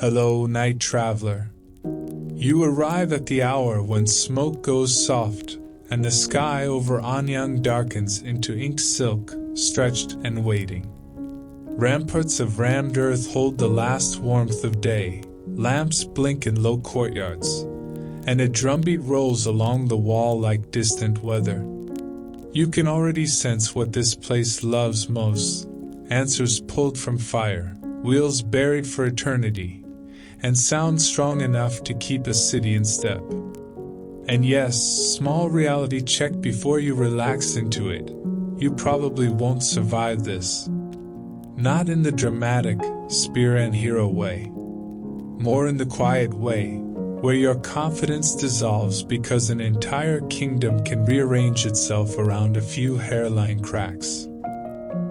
Hello, night traveler. You arrive at the hour when smoke goes soft, and the sky over Anyang darkens into inked silk, stretched and waiting. Ramparts of rammed earth hold the last warmth of day, lamps blink in low courtyards, and a drumbeat rolls along the wall like distant weather. You can already sense what this place loves most: answers pulled from fire, wheels buried for eternity, and sound strong enough to keep a city in step. And yes, small reality check before you relax into it. You probably won't survive this. Not in the dramatic, spear and hero way. More in the quiet way, where your confidence dissolves because an entire kingdom can rearrange itself around a few hairline cracks.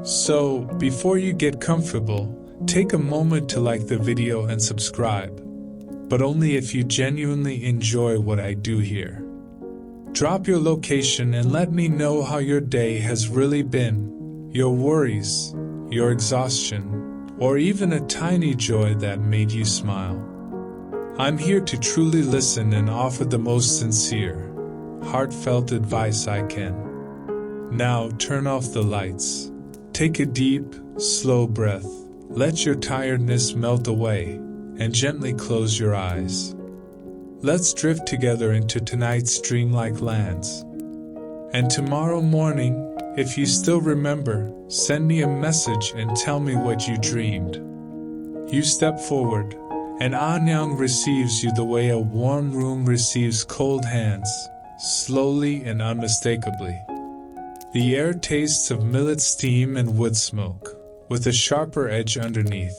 So, before you get comfortable, take a moment to like the video and subscribe, but only if you genuinely enjoy what I do here. Drop your location and let me know how your day has really been, your worries, your exhaustion, or even a tiny joy that made you smile. I'm here to truly listen and offer the most sincere, heartfelt advice I can. Now turn off the lights. Take a deep, slow breath. Let your tiredness melt away, and gently close your eyes. Let's drift together into tonight's dreamlike lands. And tomorrow morning, if you still remember, send me a message and tell me what you dreamed. You step forward, and Anyang receives you the way a warm room receives cold hands, slowly and unmistakably. The air tastes of millet steam and wood smoke, with a sharper edge underneath,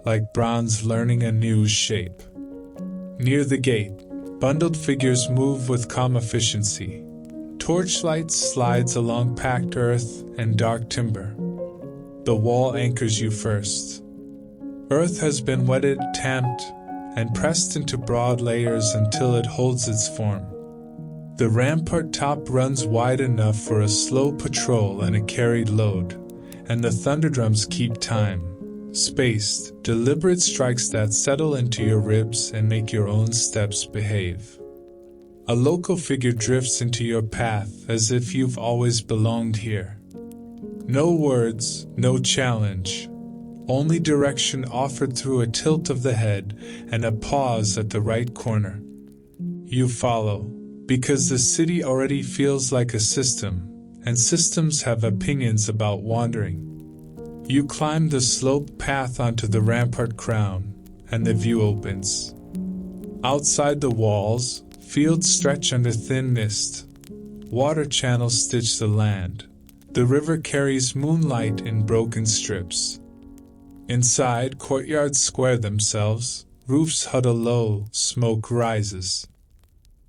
like bronze learning a new shape. Near the gate, bundled figures move with calm efficiency. Torchlight slides along packed earth and dark timber. The wall anchors you first. Earth has been wetted, tamped, and pressed into broad layers until it holds its form. The rampart top runs wide enough for a slow patrol and a carried load, and the thunderdrums keep time. Spaced, deliberate strikes that settle into your ribs and make your own steps behave. A local figure drifts into your path as if you've always belonged here. No words, no challenge, only direction offered through a tilt of the head and a pause at the right corner. You follow, because the city already feels like a system, and systems have opinions about wandering. You climb the sloped path onto the rampart crown, and the view opens. Outside the walls, fields stretch under thin mist. Water channels stitch the land. The river carries moonlight in broken strips. Inside, courtyards square themselves, roofs huddle low, smoke rises.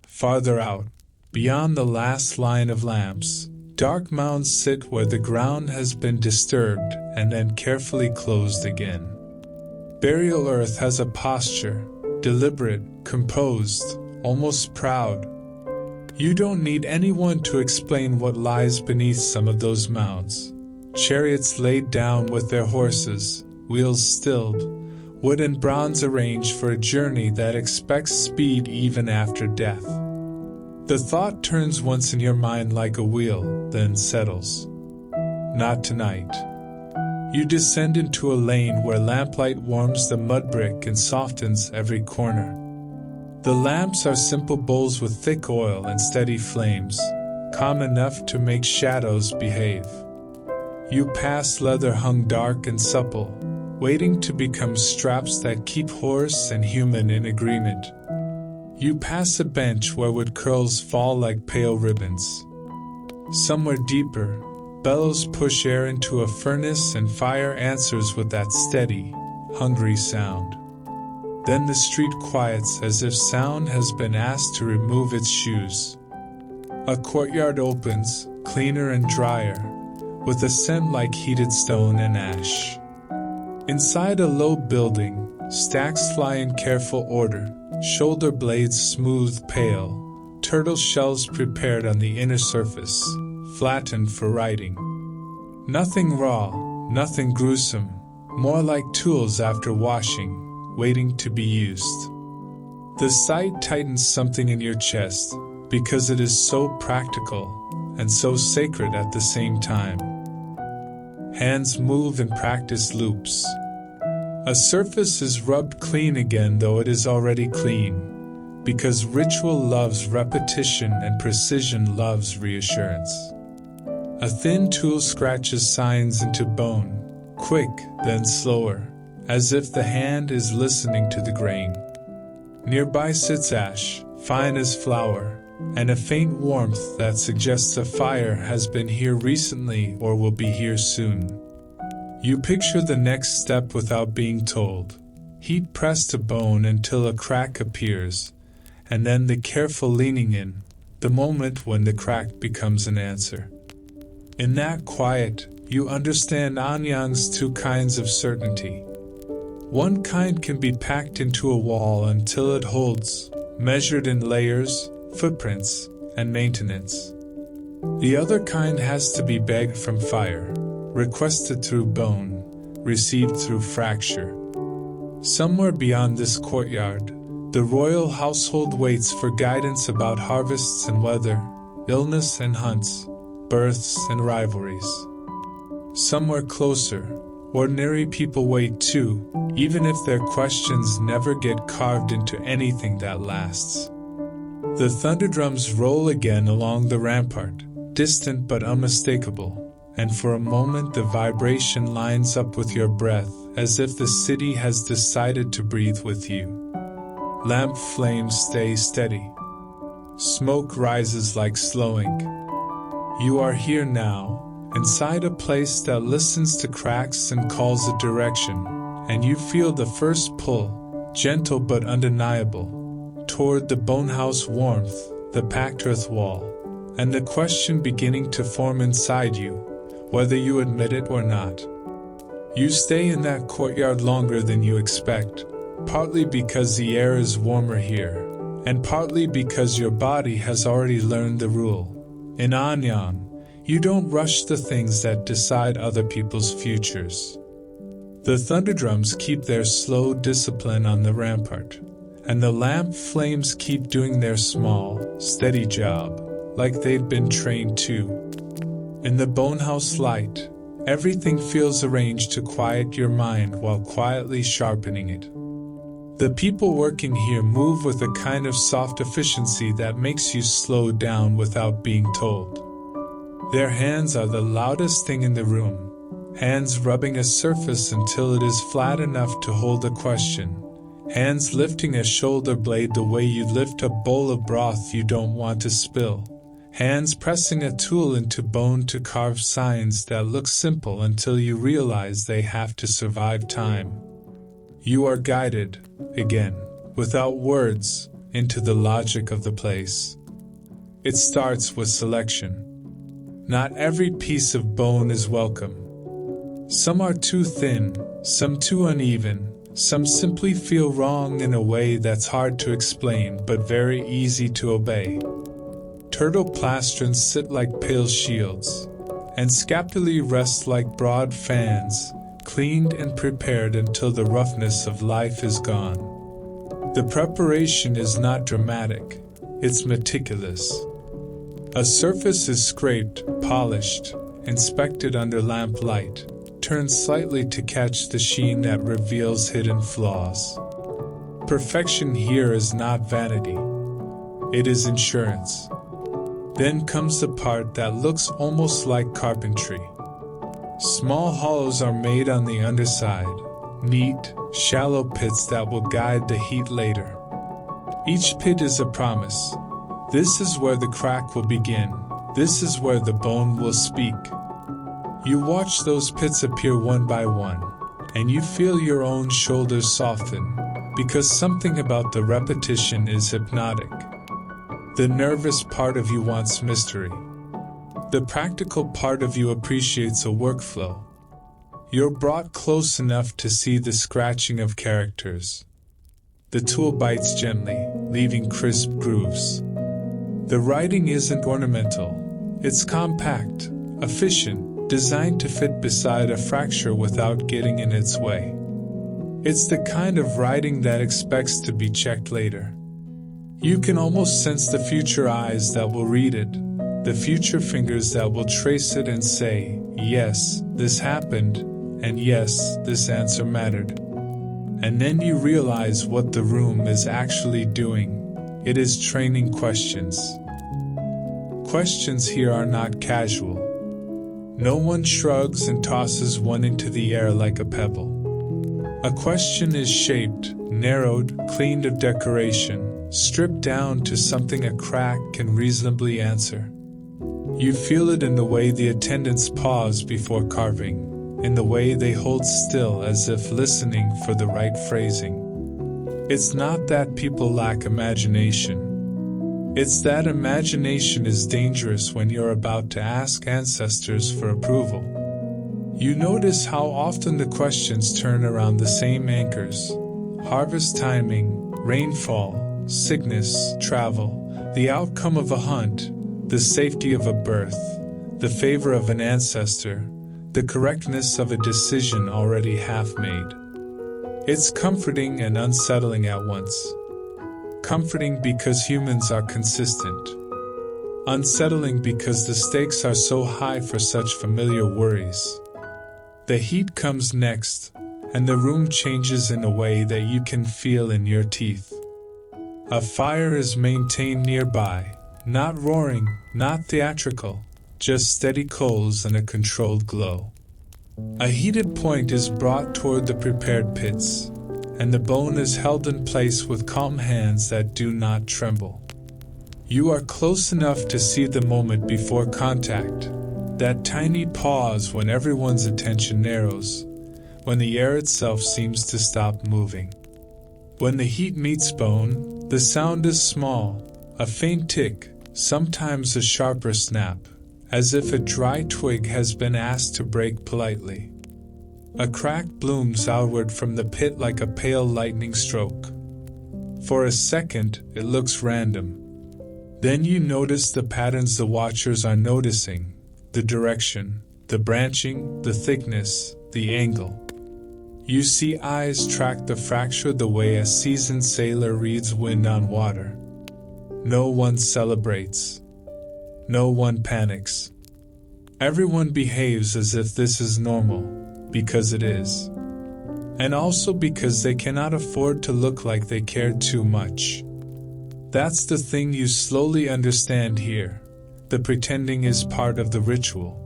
Farther out, beyond the last line of lamps, dark mounds sit where the ground has been disturbed and then carefully closed again. Burial earth has a posture, deliberate, composed, almost proud. You don't need anyone to explain what lies beneath some of those mounds. Chariots laid down with their horses, wheels stilled, wood and bronze arranged for a journey that expects speed even after death. The thought turns once in your mind like a wheel, then settles. Not tonight. You descend into a lane where lamplight warms the mud brick and softens every corner. The lamps are simple bowls with thick oil and steady flames, calm enough to make shadows behave. You pass leather hung dark and supple, waiting to become straps that keep horse and human in agreement. You pass a bench where wood curls fall like pale ribbons. Somewhere deeper, bellows push air into a furnace and fire answers with that steady, hungry sound. Then the street quiets as if sound has been asked to remove its shoes. A courtyard opens, cleaner and drier, with a scent like heated stone and ash. Inside a low building, stacks fly in careful order, shoulder blades smooth pale, turtle shells prepared on the inner surface, flattened for writing. Nothing raw, nothing gruesome, more like tools after washing, waiting to be used. The sight tightens something in your chest, because it is so practical and so sacred at the same time. Hands move in practice loops. A surface is rubbed clean again though it is already clean, because ritual loves repetition and precision loves reassurance. A thin tool scratches signs into bone, quick then slower, as if the hand is listening to the grain. Nearby sits ash, fine as flour, and a faint warmth that suggests a fire has been here recently or will be here soon. You picture the next step without being told. Heat pressed to bone until a crack appears, and then the careful leaning in, the moment when the crack becomes an answer. In that quiet, you understand Anyang's two kinds of certainty. One kind can be packed into a wall until it holds, measured in layers, footprints, and maintenance. The other kind has to be begged from fire, requested through bone, received through fracture. Somewhere beyond this courtyard, the royal household waits for guidance about harvests and weather, illness and hunts, births and rivalries. Somewhere closer, ordinary people wait too, even if their questions never get carved into anything that lasts. The thunder drums roll again along the rampart, distant but unmistakable, and for a moment the vibration lines up with your breath as if the city has decided to breathe with you. Lamp flames stay steady. Smoke rises like slowing. You are here now, inside a place that listens to cracks and calls a direction, and you feel the first pull, gentle but undeniable, toward the bonehouse warmth, the packed earth wall, and the question beginning to form inside you, whether you admit it or not. You stay in that courtyard longer than you expect, partly because the air is warmer here, and partly because your body has already learned the rule. In Anyang, you don't rush the things that decide other people's futures. The thunder drums keep their slow discipline on the rampart, and the lamp flames keep doing their small, steady job, like they've been trained to. In the bonehouse light, everything feels arranged to quiet your mind while quietly sharpening it. The people working here move with a kind of soft efficiency that makes you slow down without being told. Their hands are the loudest thing in the room, hands rubbing a surface until it is flat enough to hold a question, hands lifting a shoulder blade the way you lift a bowl of broth you don't want to spill, hands pressing a tool into bone to carve signs that look simple until you realize they have to survive time. You are guided, again, without words, into the logic of the place. It starts with selection. Not every piece of bone is welcome. Some are too thin, some too uneven, some simply feel wrong in a way that's hard to explain but very easy to obey. Turtle plastrons sit like pale shields, and scapulae rest like broad fans, cleaned and prepared until the roughness of life is gone. The preparation is not dramatic, it's meticulous. A surface is scraped, polished, inspected under lamplight, turned slightly to catch the sheen that reveals hidden flaws. Perfection here is not vanity, it is insurance. Then comes the part that looks almost like carpentry. Small hollows are made on the underside, neat, shallow pits that will guide the heat later. Each pit is a promise. This is where the crack will begin. This is where the bone will speak. You watch those pits appear one by one, and you feel your own shoulders soften, because something about the repetition is hypnotic. The nervous part of you wants mystery. The practical part of you appreciates a workflow. You're brought close enough to see the scratching of characters. The tool bites gently, leaving crisp grooves. The writing isn't ornamental. It's compact, efficient, designed to fit beside a fracture without getting in its way. It's the kind of writing that expects to be checked later. You can almost sense the future eyes that will read it, the future fingers that will trace it and say, yes, this happened, and yes, this answer mattered. And then you realize what the room is actually doing. It is training questions. Questions here are not casual. No one shrugs and tosses one into the air like a pebble. A question is shaped, narrowed, cleaned of decoration, stripped down to something a crack can reasonably answer. You feel it in the way the attendants pause before carving, in the way they hold still as if listening for the right phrasing. It's not that people lack imagination. It's that imagination is dangerous when you're about to ask ancestors for approval. You notice how often the questions turn around the same anchors: harvest timing, rainfall, sickness, travel, the outcome of a hunt, the safety of a birth, the favor of an ancestor, the correctness of a decision already half made. It's comforting and unsettling at once. Comforting because humans are consistent. Unsettling because the stakes are so high for such familiar worries. The heat comes next, and the room changes in a way that you can feel in your teeth. A fire is maintained nearby, not roaring, not theatrical, just steady coals and a controlled glow. A heated point is brought toward the prepared pits, and the bone is held in place with calm hands that do not tremble. You are close enough to see the moment before contact, that tiny pause when everyone's attention narrows, when the air itself seems to stop moving. When the heat meets bone, the sound is small, a faint tick, sometimes a sharper snap, as if a dry twig has been asked to break politely. A crack blooms outward from the pit like a pale lightning stroke. For a second, it looks random. Then you notice the patterns the watchers are noticing, the direction, the branching, the thickness, the angle. You see eyes track the fracture the way a seasoned sailor reads wind on water. No one celebrates. No one panics. Everyone behaves as if this is normal, because it is. And also because they cannot afford to look like they care too much. That's the thing you slowly understand here. The pretending is part of the ritual.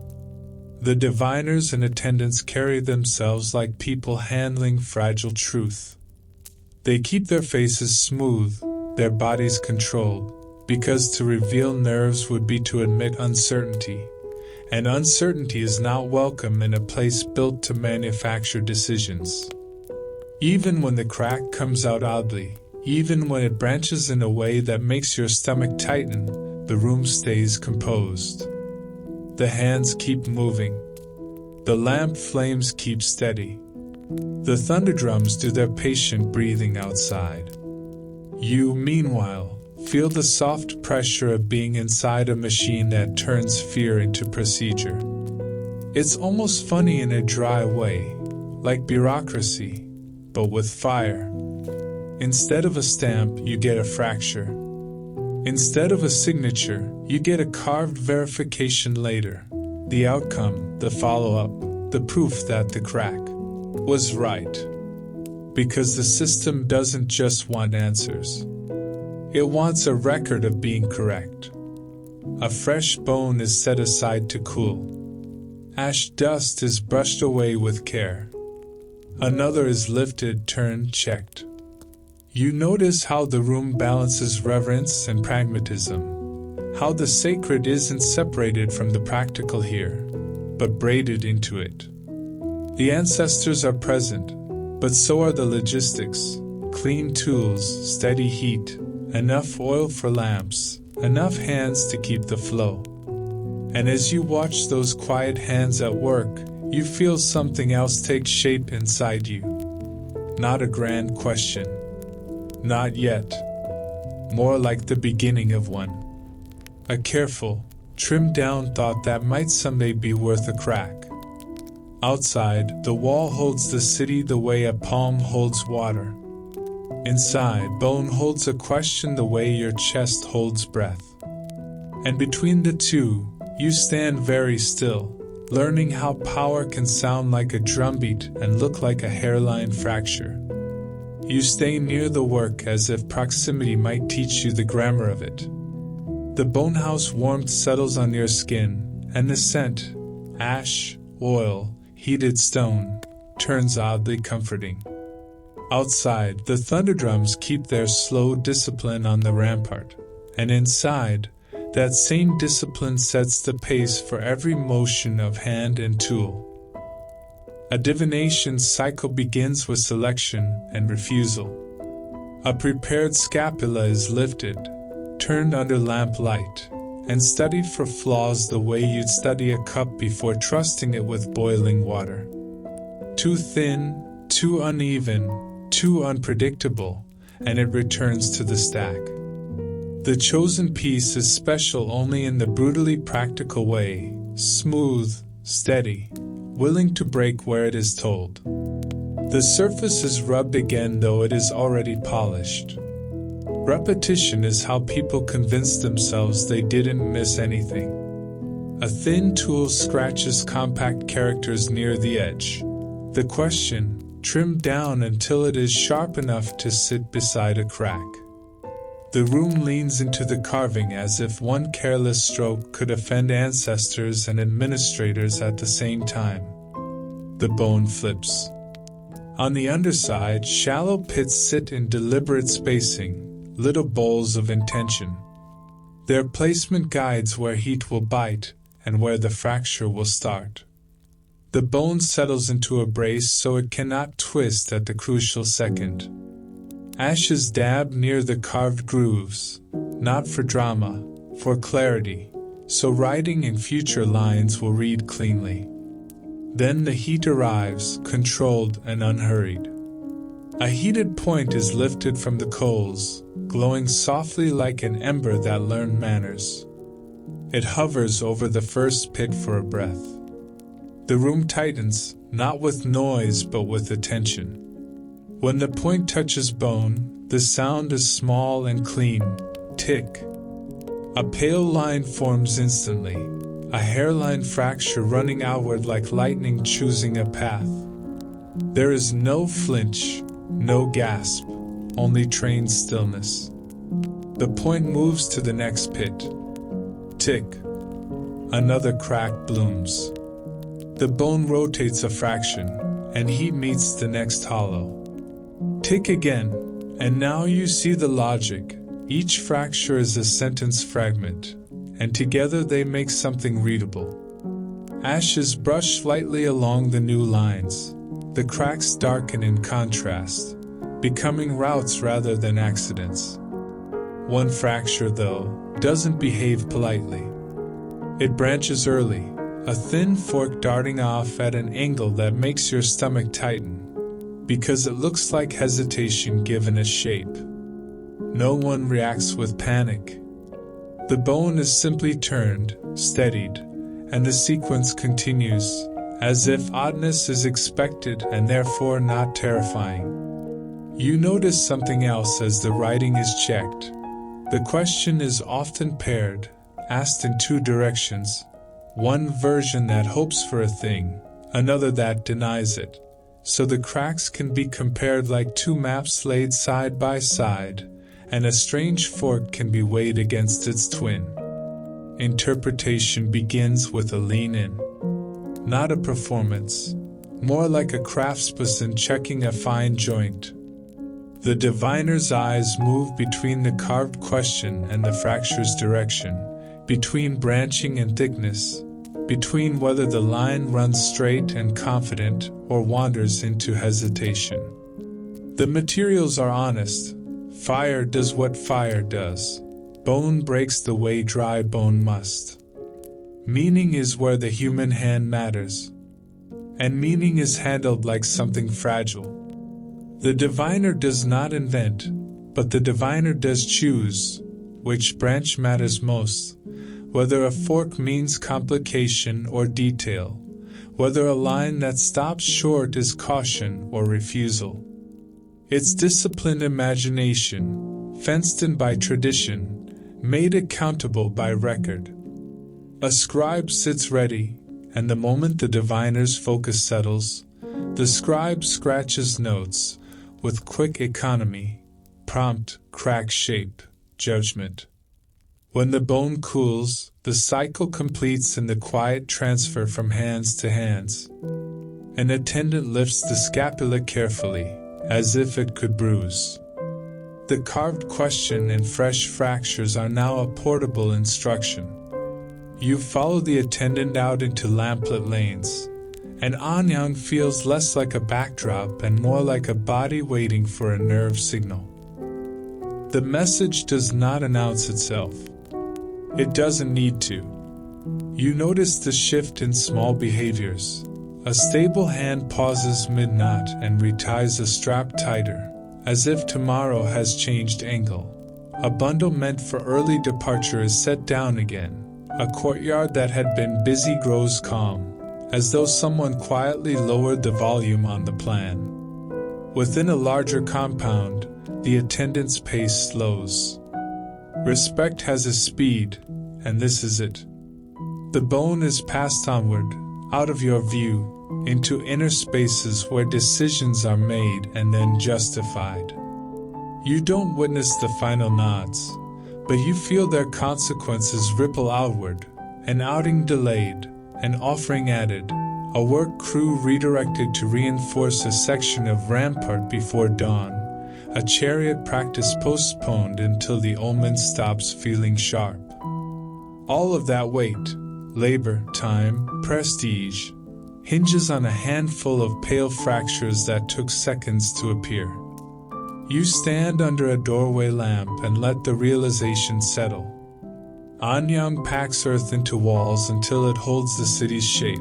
The diviners and attendants carry themselves like people handling fragile truth. They keep their faces smooth, their bodies controlled, because to reveal nerves would be to admit uncertainty, and uncertainty is not welcome in a place built to manufacture decisions. Even when the crack comes out oddly, even when it branches in a way that makes your stomach tighten, the room stays composed. The hands keep moving. The lamp flames keep steady. The thunder drums do their patient breathing outside. You, meanwhile, feel the soft pressure of being inside a machine that turns fear into procedure. It's almost funny in a dry way, like bureaucracy, but with fire. Instead of a stamp, you get a fracture. Instead of a signature, you get a carved verification later. The outcome, the follow-up, the proof that the crack was right. Because the system doesn't just want answers. It wants a record of being correct. A fresh bone is set aside to cool. Ash dust is brushed away with care. Another is lifted, turned, checked. You notice how the room balances reverence and pragmatism, how the sacred isn't separated from the practical here, but braided into it. The ancestors are present, but so are the logistics, clean tools, steady heat, enough oil for lamps, enough hands to keep the flow. And as you watch those quiet hands at work, you feel something else take shape inside you. Not a grand question. Not yet. More like the beginning of one. A careful, trimmed down thought that might someday be worth a crack. Outside, the wall holds the city the way a palm holds water. Inside, bone holds a question the way your chest holds breath. And between the two, you stand very still, learning how power can sound like a drumbeat and look like a hairline fracture. You stay near the work as if proximity might teach you the grammar of it. The bonehouse warmth settles on your skin, and the scent, ash, oil, heated stone, turns oddly comforting. Outside, the thunderdrums keep their slow discipline on the rampart, and inside, that same discipline sets the pace for every motion of hand and tool. A divination cycle begins with selection and refusal. A prepared scapula is lifted, turned under lamplight, and studied for flaws the way you'd study a cup before trusting it with boiling water. Too thin, too uneven, too unpredictable, and it returns to the stack. The chosen piece is special only in the brutally practical way, smooth, steady, willing to break where it is told. The surface is rubbed again though it is already polished. Repetition is how people convince themselves they didn't miss anything. A thin tool scratches compact characters near the edge. The question, trimmed down until it is sharp enough to sit beside a crack. The room leans into the carving as if one careless stroke could offend ancestors and administrators at the same time. The bone flips. On the underside, shallow pits sit in deliberate spacing, little bowls of intention. Their placement guides where heat will bite and where the fracture will start. The bone settles into a brace so it cannot twist at the crucial second. Ashes dab near the carved grooves, not for drama, for clarity, so writing in future lines will read cleanly. Then the heat arrives, controlled and unhurried. A heated point is lifted from the coals, glowing softly like an ember that learned manners. It hovers over the first pit for a breath. The room tightens, not with noise but with attention. When the point touches bone, the sound is small and clean. Tick. A pale line forms instantly, a hairline fracture running outward like lightning choosing a path. There is no flinch, no gasp, only trained stillness. The point moves to the next pit. Tick. Another crack blooms. The bone rotates a fraction, and heat meets the next hollow. Tick again, and now you see the logic. Each fracture is a sentence fragment, and together they make something readable. Ashes brush lightly along the new lines. The cracks darken in contrast, becoming routes rather than accidents. One fracture, though, doesn't behave politely. It branches early, a thin fork darting off at an angle that makes your stomach tighten, because it looks like hesitation given a shape. No one reacts with panic. The bone is simply turned, steadied, and the sequence continues, as if oddness is expected and therefore not terrifying. You notice something else as the writing is checked. The question is often paired, asked in two directions, one version that hopes for a thing, another that denies it. So the cracks can be compared like two maps laid side by side, and a strange fork can be weighed against its twin. Interpretation begins with a lean in. Not a performance, more like a craftsperson checking a fine joint. The diviner's eyes move between the carved question and the fracture's direction, between branching and thickness, between whether the line runs straight and confident or wanders into hesitation. The materials are honest. Fire does what fire does. Bone breaks the way dry bone must. Meaning is where the human hand matters. And meaning is handled like something fragile. The diviner does not invent, but the diviner does choose which branch matters most. Whether a fork means complication or detail, whether a line that stops short is caution or refusal. It's disciplined imagination, fenced in by tradition, made accountable by record. A scribe sits ready, and the moment the diviner's focus settles, the scribe scratches notes with quick economy, prompt, crack shape, judgment. When the bone cools, the cycle completes in the quiet transfer from hands to hands. An attendant lifts the scapula carefully, as if it could bruise. The carved question and fresh fractures are now a portable instruction. You follow the attendant out into lamplit lanes, and Anyang feels less like a backdrop and more like a body waiting for a nerve signal. The message does not announce itself. It doesn't need to. You notice the shift in small behaviors. A stable hand pauses mid-knot and reties a strap tighter, as if tomorrow has changed angle. A bundle meant for early departure is set down again. A courtyard that had been busy grows calm, as though someone quietly lowered the volume on the plan. Within a larger compound, the attendant's pace slows. Respect has a speed, and this is it. The bone is passed onward, out of your view, into inner spaces where decisions are made and then justified. You don't witness the final nods, but you feel their consequences ripple outward, an outing delayed, an offering added, a work crew redirected to reinforce a section of rampart before dawn, a chariot practice postponed until the Omens stops feeling sharp. All of that weight, labor, time, prestige, hinges on a handful of pale fractures that took seconds to appear. You stand under a doorway lamp and let the realization settle. Anyang packs earth into walls until it holds the city's shape.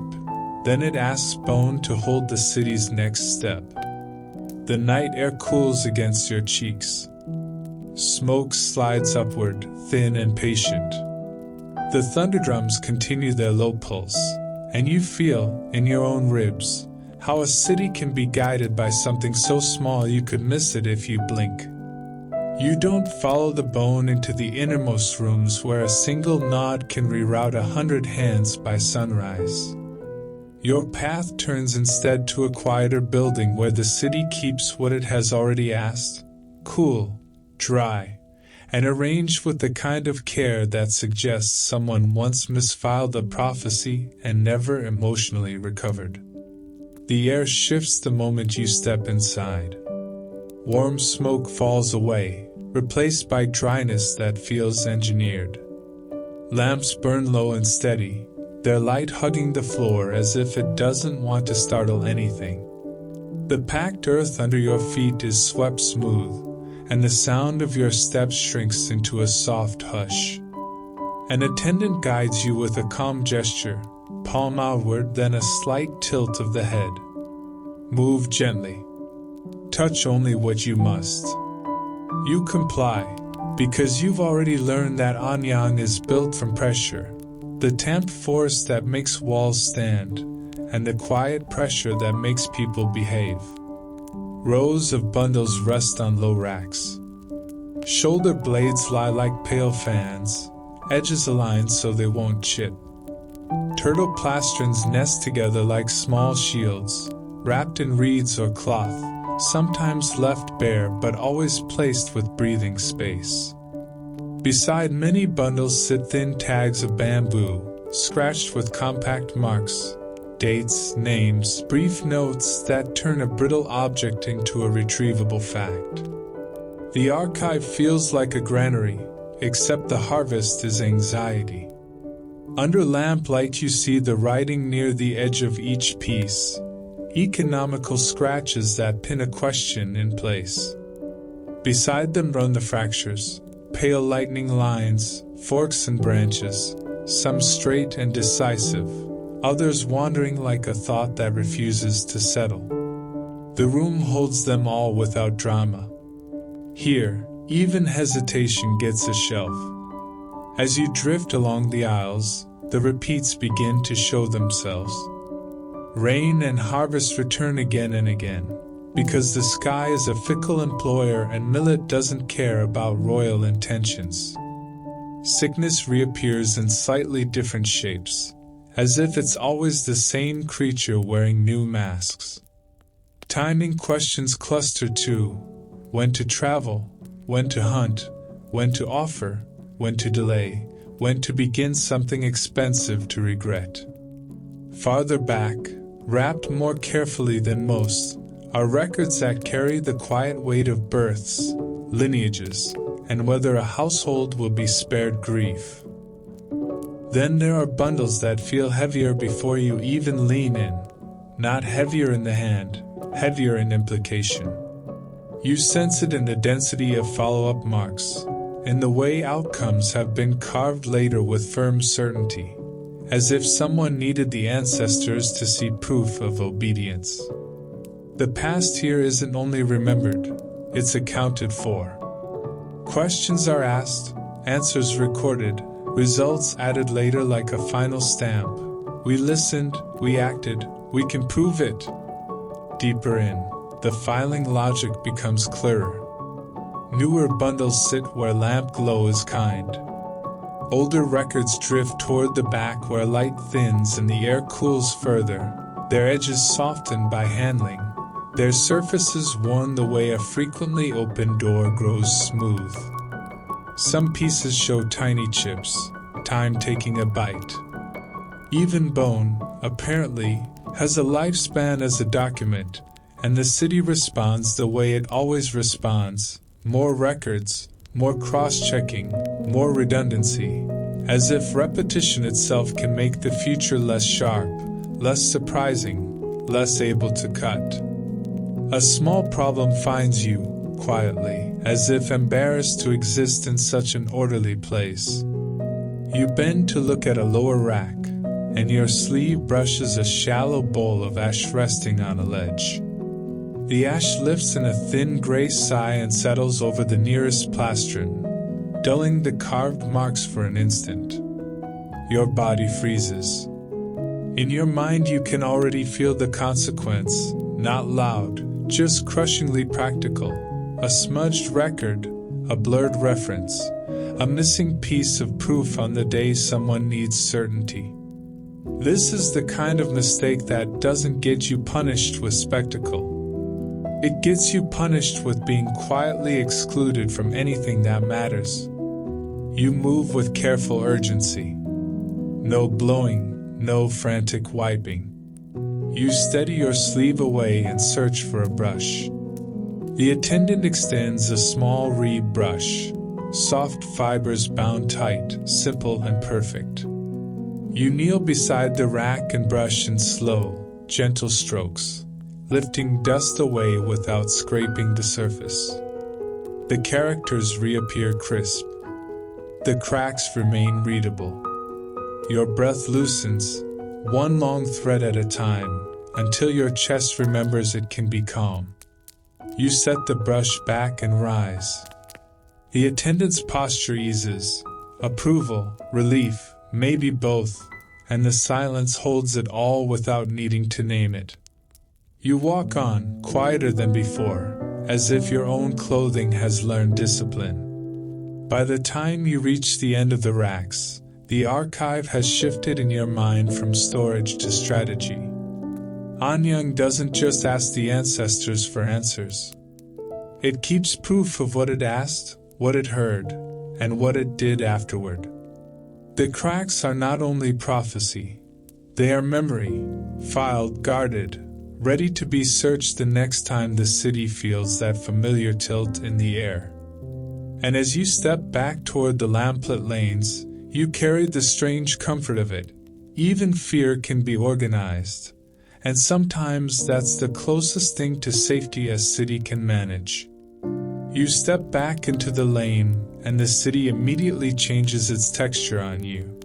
Then it asks bone to hold the city's next step. The night air cools against your cheeks. Smoke slides upward, thin and patient. The thunderdrums continue their low pulse, and you feel, in your own ribs, how a city can be guided by something so small you could miss it if you blink. You don't follow the bone into the innermost rooms where a single nod can reroute 100 hands by sunrise. Your path turns instead to a quieter building where the city keeps what it has already asked: cool, dry, and arranged with the kind of care that suggests someone once misfiled a prophecy and never emotionally recovered. The air shifts the moment you step inside. Warm smoke falls away, replaced by dryness that feels engineered. Lamps burn low and steady, their light hugging the floor as if it doesn't want to startle anything. The packed earth under your feet is swept smooth, and the sound of your steps shrinks into a soft hush. An attendant guides you with a calm gesture, palm outward, then a slight tilt of the head. Move gently. Touch only what you must. You comply, because you've already learned that Anyang is built from pressure, the tamped force that makes walls stand, and the quiet pressure that makes people behave. Rows of bundles rest on low racks. Shoulder blades lie like pale fans, edges aligned so they won't chip. Turtle plastrons nest together like small shields, wrapped in reeds or cloth, sometimes left bare but always placed with breathing space. Beside many bundles sit thin tags of bamboo, scratched with compact marks, dates, names, brief notes that turn a brittle object into a retrievable fact. The archive feels like a granary, except the harvest is anxiety. Under lamplight you see the writing near the edge of each piece, economical scratches that pin a question in place. Beside them run the fractures, pale lightning lines, forks and branches, some straight and decisive, others wandering like a thought that refuses to settle. The room holds them all without drama. Here, even hesitation gets a shelf. As you drift along the aisles, the repeats begin to show themselves. Rain and harvest return again and again, because the sky is a fickle employer and millet doesn't care about royal intentions. Sickness reappears in slightly different shapes, as if it's always the same creature wearing new masks. Timing questions cluster too: when to travel, when to hunt, when to offer, when to delay, when to begin something expensive to regret. Farther back, wrapped more carefully than most, are records that carry the quiet weight of births, lineages, and whether a household will be spared grief. Then there are bundles that feel heavier before you even lean in, not heavier in the hand, heavier in implication. You sense it in the density of follow-up marks, in the way outcomes have been carved later with firm certainty, as if someone needed the ancestors to see proof of obedience. The past here isn't only remembered, it's accounted for. Questions are asked, answers recorded, results added later like a final stamp. We listened, we acted, we can prove it. Deeper in, the filing logic becomes clearer. Newer bundles sit where lamp glow is kind. Older records drift toward the back where light thins and the air cools further, their edges softened by handling, their surfaces worn the way a frequently opened door grows smooth. Some pieces show tiny chips, time taking a bite. Even bone, apparently, has a lifespan as a document, and the city responds the way it always responds: more records, more cross-checking, more redundancy, as if repetition itself can make the future less sharp, less surprising, less able to cut. A small problem finds you, quietly, as if embarrassed to exist in such an orderly place. You bend to look at a lower rack, and your sleeve brushes a shallow bowl of ash resting on a ledge. The ash lifts in a thin gray sigh and settles over the nearest plastron, dulling the carved marks for an instant. Your body freezes. In your mind you can already feel the consequence, not loud, just crushingly practical. A smudged record, a blurred reference, a missing piece of proof on the day someone needs certainty. This is the kind of mistake that doesn't get you punished with spectacle. It gets you punished with being quietly excluded from anything that matters. You move with careful urgency. No blowing, no frantic wiping. You steady your sleeve away and search for a brush. The attendant extends a small reed brush, soft fibers bound tight, simple and perfect. You kneel beside the rack and brush in slow, gentle strokes, lifting dust away without scraping the surface. The characters reappear crisp. The cracks remain readable. Your breath loosens, one long thread at a time, until your chest remembers it can be calm. You set the brush back and rise. The attendant's posture eases. Approval, relief, maybe both, and the silence holds it all without needing to name it. You walk on, quieter than before, as if your own clothing has learned discipline. By the time you reach the end of the racks, the archive has shifted in your mind from storage to strategy. Anyang doesn't just ask the ancestors for answers. It keeps proof of what it asked, what it heard, and what it did afterward. The cracks are not only prophecy, they are memory, filed, guarded, ready to be searched the next time the city feels that familiar tilt in the air. And as you step back toward the lamplit lanes, you carry the strange comfort of it. Even fear can be organized, and sometimes that's the closest thing to safety a city can manage. You step back into the lane, and the city immediately changes its texture on you.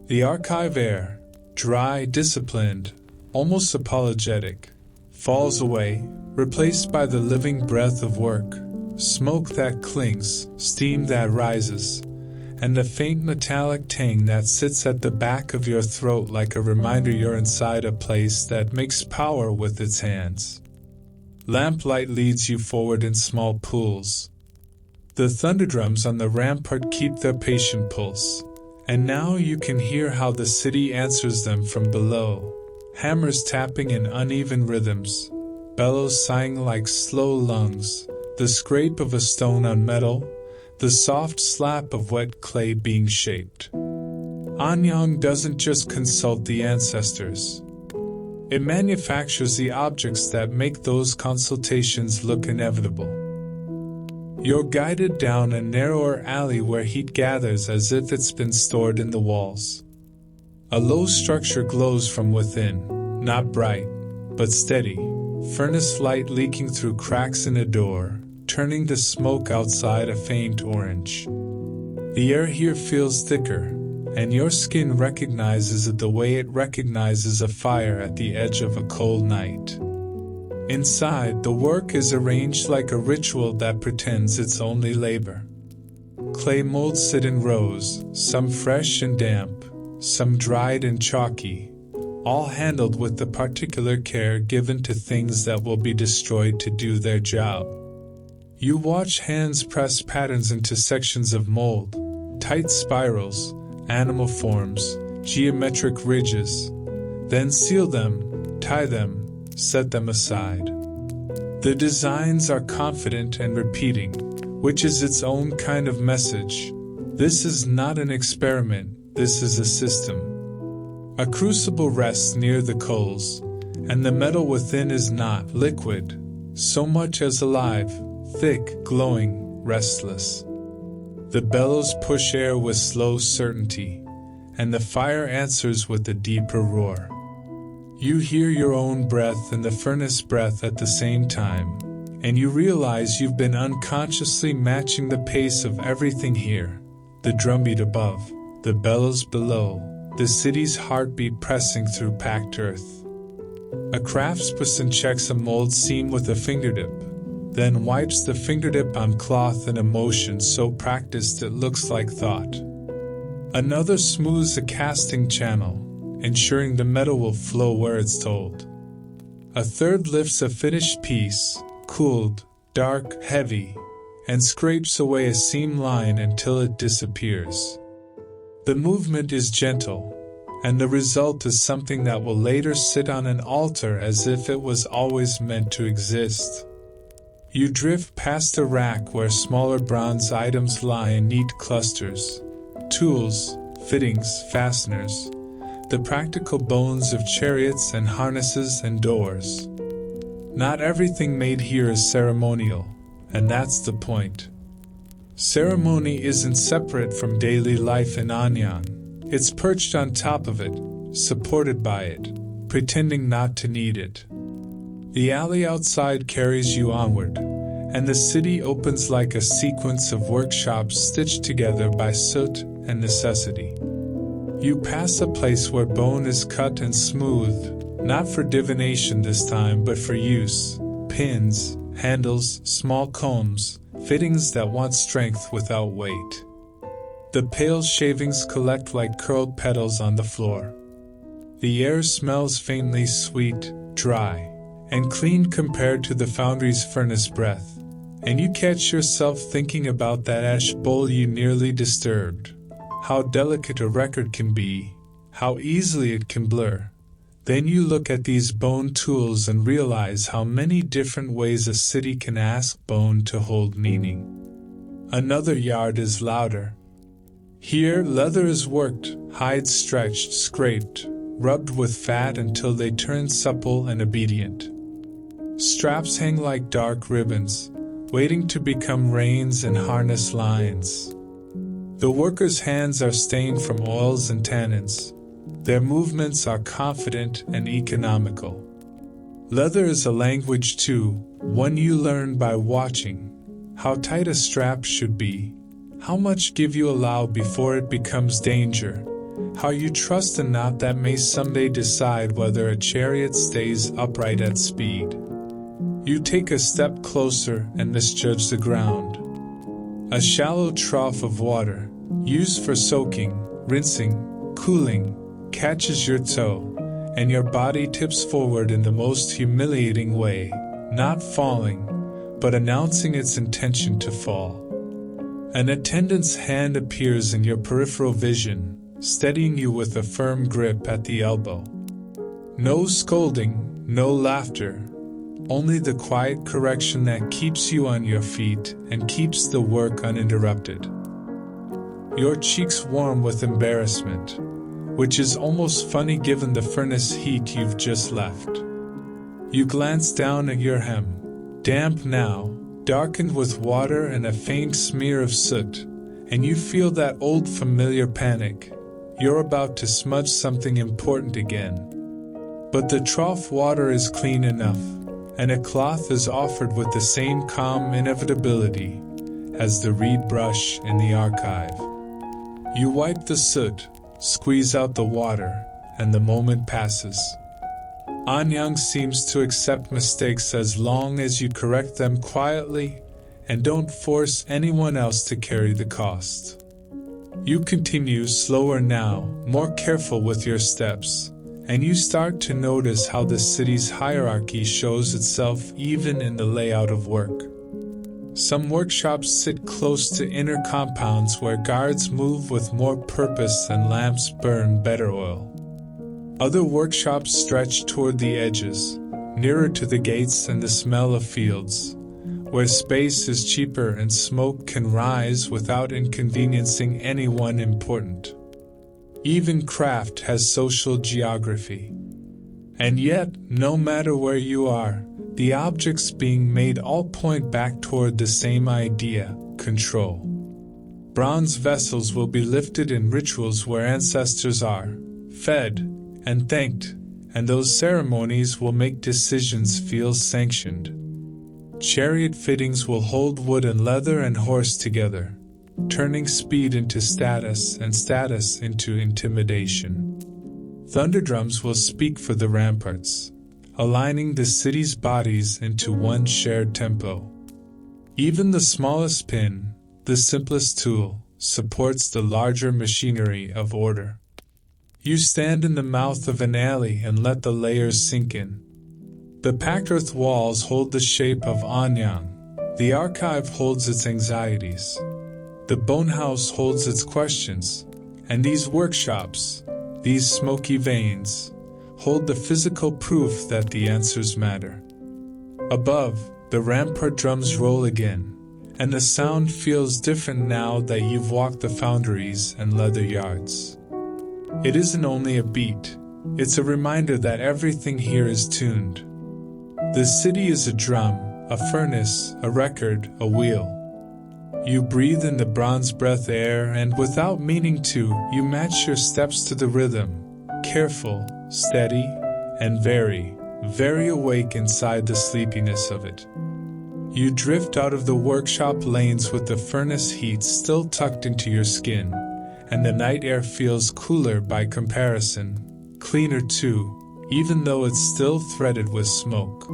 The archive air, dry, disciplined, almost apologetic, falls away, replaced by the living breath of work, smoke that clings, steam that rises, and the faint metallic tang that sits at the back of your throat like a reminder you're inside a place that makes power with its hands. Lamplight leads you forward in small pools. The thunderdrums on the rampart keep their patient pulse, and now you can hear how the city answers them from below. Hammers tapping in uneven rhythms, bellows sighing like slow lungs, the scrape of a stone on metal, the soft slap of wet clay being shaped. Anyang doesn't just consult the ancestors. It manufactures the objects that make those consultations look inevitable. You're guided down a narrower alley where heat gathers as if it's been stored in the walls. A low structure glows from within, not bright, but steady, furnace light leaking through cracks in a door, turning the smoke outside a faint orange. The air here feels thicker, and your skin recognizes it the way it recognizes a fire at the edge of a cold night. Inside, the work is arranged like a ritual that pretends it's only labor. Clay molds sit in rows, some fresh and damp, some dried and chalky, all handled with the particular care given to things that will be destroyed to do their job. You watch hands press patterns into sections of mold, tight spirals, animal forms, geometric ridges, then seal them, tie them, set them aside. The designs are confident and repeating, which is its own kind of message. This is not an experiment, this is a system. A crucible rests near the coals, and the metal within is not liquid, so much as alive, thick, glowing, restless. The bellows push air with slow certainty, and the fire answers with a deeper roar. You hear your own breath and the furnace breath at the same time, and you realize you've been unconsciously matching the pace of everything here. The drumbeat above, the bellows below, the city's heartbeat pressing through packed earth. A craftsperson checks a mold seam with a fingertip, then wipes the fingertip on cloth in a motion so practiced it looks like thought. Another smooths a casting channel, ensuring the metal will flow where it's told. A third lifts a finished piece, cooled, dark, heavy, and scrapes away a seam line until it disappears. The movement is gentle, and the result is something that will later sit on an altar as if it was always meant to exist. You drift past a rack where smaller bronze items lie in neat clusters. Tools, fittings, fasteners, the practical bones of chariots and harnesses and doors. Not everything made here is ceremonial, and that's the point. Ceremony isn't separate from daily life in Anyang. It's perched on top of it, supported by it, pretending not to need it. The alley outside carries you onward, and the city opens like a sequence of workshops stitched together by soot and necessity. You pass a place where bone is cut and smoothed, not for divination this time but for use. Pins, handles, small combs, fittings that want strength without weight. The pale shavings collect like curled petals on the floor. The air smells faintly sweet, dry, and clean compared to the foundry's furnace breath, and you catch yourself thinking about that ash bowl you nearly disturbed. How delicate a record can be, how easily it can blur. Then you look at these bone tools and realize how many different ways a city can ask bone to hold meaning. Another yard is louder. Here, leather is worked, hides stretched, scraped, rubbed with fat until they turn supple and obedient. Straps hang like dark ribbons, waiting to become reins and harness lines. The workers' hands are stained from oils and tannins. Their movements are confident and economical. Leather is a language too, one you learn by watching. How tight a strap should be, how much give you allow before it becomes danger, how you trust a knot that may someday decide whether a chariot stays upright at speed. You take a step closer and misjudge the ground. A shallow trough of water, used for soaking, rinsing, cooling, catches your toe, and your body tips forward in the most humiliating way, not falling, but announcing its intention to fall. An attendant's hand appears in your peripheral vision, steadying you with a firm grip at the elbow. No scolding, no laughter, only the quiet correction that keeps you on your feet and keeps the work uninterrupted. Your cheeks warm with embarrassment, which is almost funny given the furnace heat you've just left. You glance down at your hem, damp now, darkened with water and a faint smear of soot, and you feel that old familiar panic. You're about to smudge something important again. But the trough water is clean enough, and a cloth is offered with the same calm inevitability as the reed brush in the archive. You wipe the soot, squeeze out the water, and the moment passes. Anyang seems to accept mistakes as long as you correct them quietly and don't force anyone else to carry the cost. You continue slower now, more careful with your steps, and you start to notice how the city's hierarchy shows itself even in the layout of work. Some workshops sit close to inner compounds where guards move with more purpose and lamps burn better oil. Other workshops stretch toward the edges, nearer to the gates and the smell of fields, where space is cheaper and smoke can rise without inconveniencing anyone important. Even craft has social geography. And yet, no matter where you are, the objects being made all point back toward the same idea: control. Bronze vessels will be lifted in rituals where ancestors are fed and thanked, and those ceremonies will make decisions feel sanctioned. Chariot fittings will hold wood and leather and horse together, turning speed into status and status into intimidation. Thunderdrums will speak for the ramparts, aligning the city's bodies into one shared tempo. Even the smallest pin, the simplest tool, supports the larger machinery of order. You stand in the mouth of an alley and let the layers sink in. The packed earth walls hold the shape of Anyang. The archive holds its anxieties. The bonehouse holds its questions. And these workshops, these smoky veins, hold the physical proof that the answers matter. Above, the rampart drums roll again, and the sound feels different now that you've walked the foundries and leather yards. It isn't only a beat, it's a reminder that everything here is tuned. The city is a drum, a furnace, a record, a wheel. You breathe in the bronze breath air and without meaning to, you match your steps to the rhythm, careful, steady, and very, very awake inside the sleepiness of it. You drift out of the workshop lanes with the furnace heat still tucked into your skin, and the night air feels cooler by comparison, cleaner too, even though it's still threaded with smoke.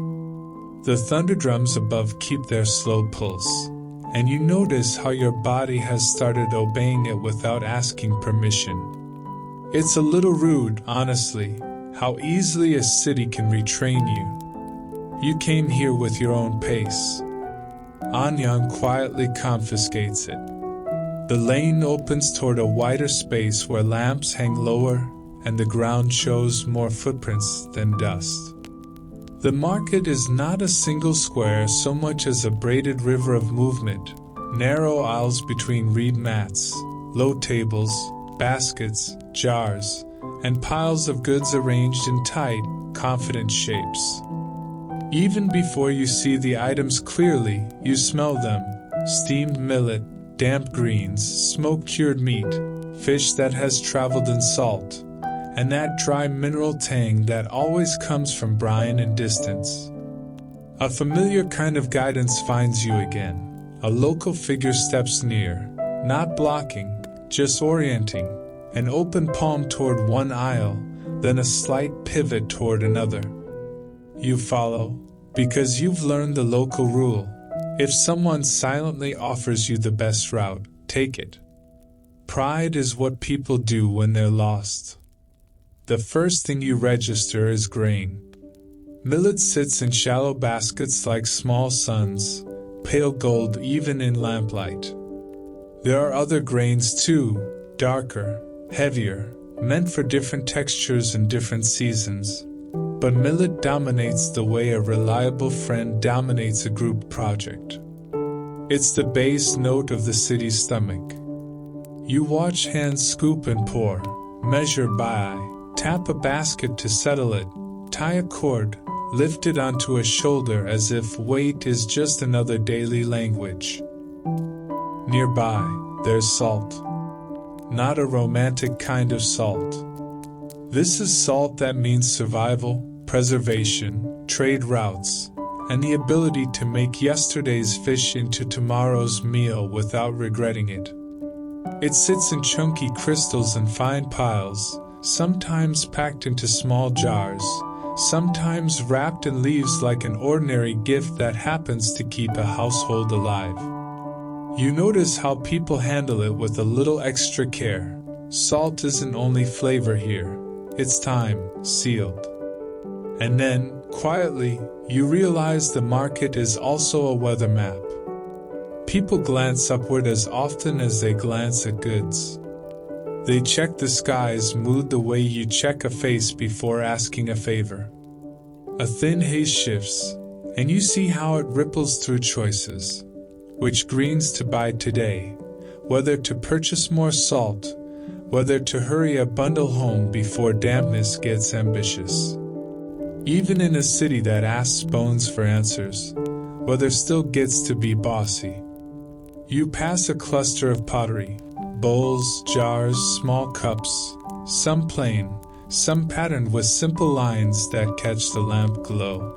The thunderdrums above keep their slow pulse, and you notice how your body has started obeying it without asking permission. It's a little rude, honestly, how easily a city can retrain you. You came here with your own pace. Anyang quietly confiscates it. The lane opens toward a wider space where lamps hang lower and the ground shows more footprints than dust. The market is not a single square so much as a braided river of movement, narrow aisles between reed mats, low tables, baskets, jars, and piles of goods arranged in tight, confident shapes. Even before you see the items clearly, you smell them: steamed millet, damp greens, smoke-cured meat, fish that has traveled in salt, and that dry mineral tang that always comes from brine and distance. A familiar kind of guidance finds you again. A local figure steps near, not blocking, just orienting, an open palm toward one aisle, then a slight pivot toward another. You follow, because you've learned the local rule. If someone silently offers you the best route, take it. Pride is what people do when they're lost. The first thing you register is grain. Millet sits in shallow baskets like small suns, pale gold even in lamplight. There are other grains too, darker, heavier, meant for different textures and different seasons. But millet dominates the way a reliable friend dominates a group project. It's the base note of the city's stomach. You watch hands scoop and pour, measure by eye, tap a basket to settle it, tie a cord, lift it onto a shoulder as if weight is just another daily language. Nearby, there's salt. Not a romantic kind of salt. This is salt that means survival, preservation, trade routes, and the ability to make yesterday's fish into tomorrow's meal without regretting it. It sits in chunky crystals and fine piles, sometimes packed into small jars, sometimes wrapped in leaves like an ordinary gift that happens to keep a household alive. You notice how people handle it with a little extra care. Salt isn't only flavor here, it's time, sealed. And then, quietly, you realize the market is also a weather map. People glance upward as often as they glance at goods. They check the sky's mood the way you check a face before asking a favor. A thin haze shifts, and you see how it ripples through choices. Which greens to buy today, whether to purchase more salt, whether to hurry a bundle home before dampness gets ambitious. Even in a city that asks bones for answers, weather still gets to be bossy. You pass a cluster of pottery, bowls, jars, small cups, some plain, some patterned with simple lines that catch the lamp glow.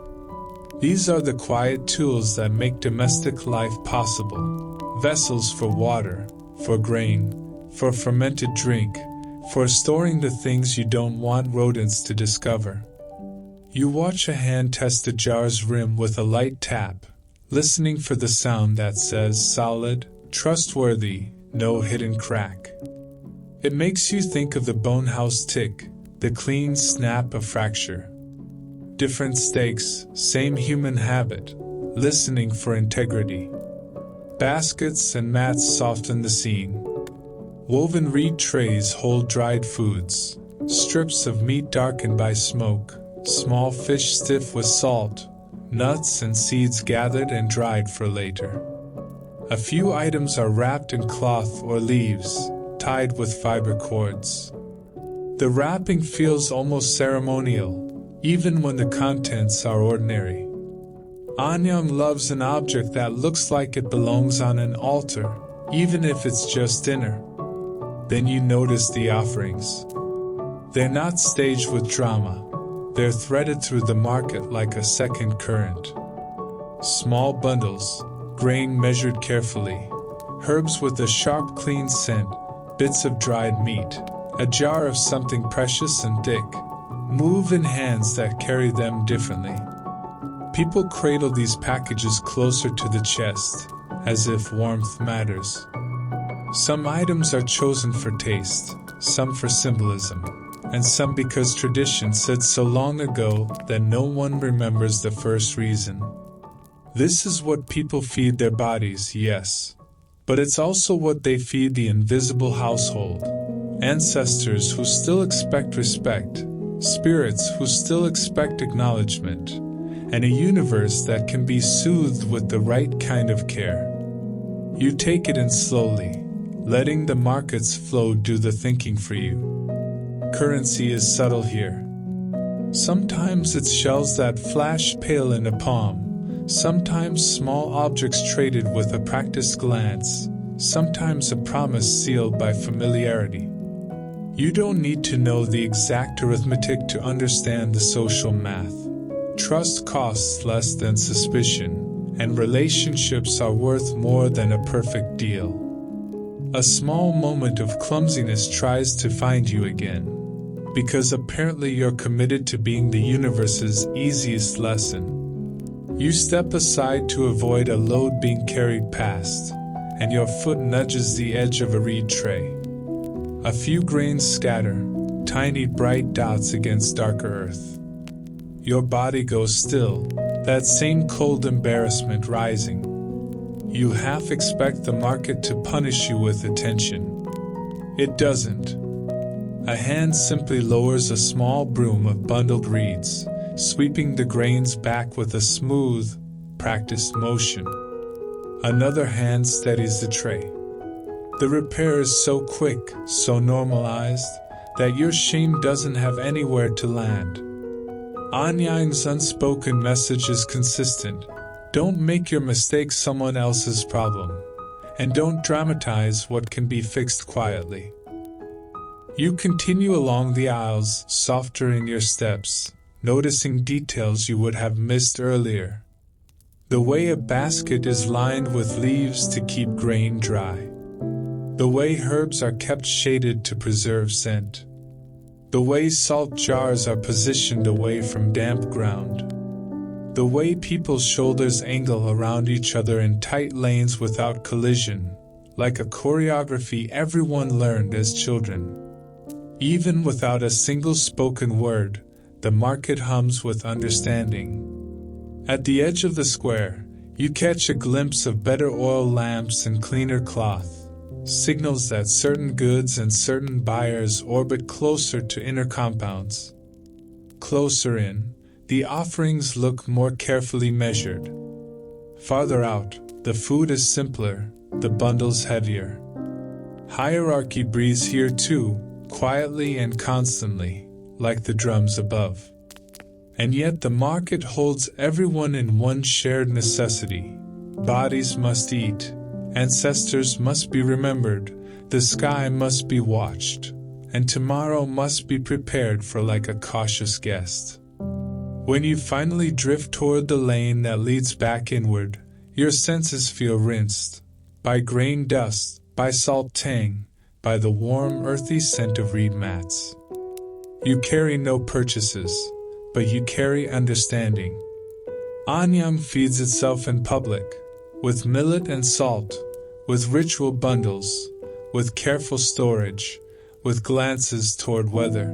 These are the quiet tools that make domestic life possible. Vessels for water, for grain, for fermented drink, for storing the things you don't want rodents to discover. You watch a hand test a jar's rim with a light tap, listening for the sound that says solid, trustworthy, no hidden crack. It makes you think of the bonehouse tick, the clean snap of fracture. Different stakes, same human habit, listening for integrity. Baskets and mats soften the scene. Woven reed trays hold dried foods, strips of meat darkened by smoke, small fish stiff with salt, nuts and seeds gathered and dried for later. A few items are wrapped in cloth or leaves, tied with fiber cords. The wrapping feels almost ceremonial, even when the contents are ordinary. Anyang loves an object that looks like it belongs on an altar, even if it's just dinner. Then you notice the offerings. They're not staged with drama. They're threaded through the market like a second current. Small bundles, grain measured carefully, herbs with a sharp, clean scent, bits of dried meat, a jar of something precious and thick, move in hands that carry them differently. People cradle these packages closer to the chest, as if warmth matters. Some items are chosen for taste, some for symbolism, and some because tradition said so long ago that no one remembers the first reason. This is what people feed their bodies, yes, but it's also what they feed the invisible household. Ancestors who still expect respect, spirits who still expect acknowledgement, and a universe that can be soothed with the right kind of care. You take it in slowly, letting the market's flow do the thinking for you. Currency is subtle here. Sometimes it's shells that flash pale in a palm, sometimes small objects traded with a practiced glance, sometimes a promise sealed by familiarity. You don't need to know the exact arithmetic to understand the social math. Trust costs less than suspicion, and relationships are worth more than a perfect deal. A small moment of clumsiness tries to find you again, because apparently you're committed to being the universe's easiest lesson. You step aside to avoid a load being carried past, and your foot nudges the edge of a reed tray. A few grains scatter, tiny bright dots against darker earth. Your body goes still, that same cold embarrassment rising. You half expect the market to punish you with attention. It doesn't. A hand simply lowers a small broom of bundled reeds, sweeping the grains back with a smooth, practiced motion. Another hand steadies the tray. The repair is so quick, so normalized, that your shame doesn't have anywhere to land. Anyang's unspoken message is consistent. Don't make your mistake someone else's problem, and don't dramatize what can be fixed quietly. You continue along the aisles, softer in your steps, noticing details you would have missed earlier. The way a basket is lined with leaves to keep grain dry. The way herbs are kept shaded to preserve scent. The way salt jars are positioned away from damp ground. The way people's shoulders angle around each other in tight lanes without collision, like a choreography everyone learned as children. Even without a single spoken word, the market hums with understanding. At the edge of the square, you catch a glimpse of better oil lamps and cleaner cloth. Signals that certain goods and certain buyers orbit closer to inner compounds. Closer in, the offerings look more carefully measured. Farther out, the food is simpler, the bundles heavier. Hierarchy breathes here too, quietly and constantly, like the drums above. And yet the market holds everyone in one shared necessity. Bodies must eat. Ancestors must be remembered, the sky must be watched, and tomorrow must be prepared for like a cautious guest. When you finally drift toward the lane that leads back inward, your senses feel rinsed, by grain dust, by salt tang, by the warm earthy scent of reed mats. You carry no purchases, but you carry understanding. Anyang feeds itself in public, with millet and salt, with ritual bundles, with careful storage, with glances toward weather.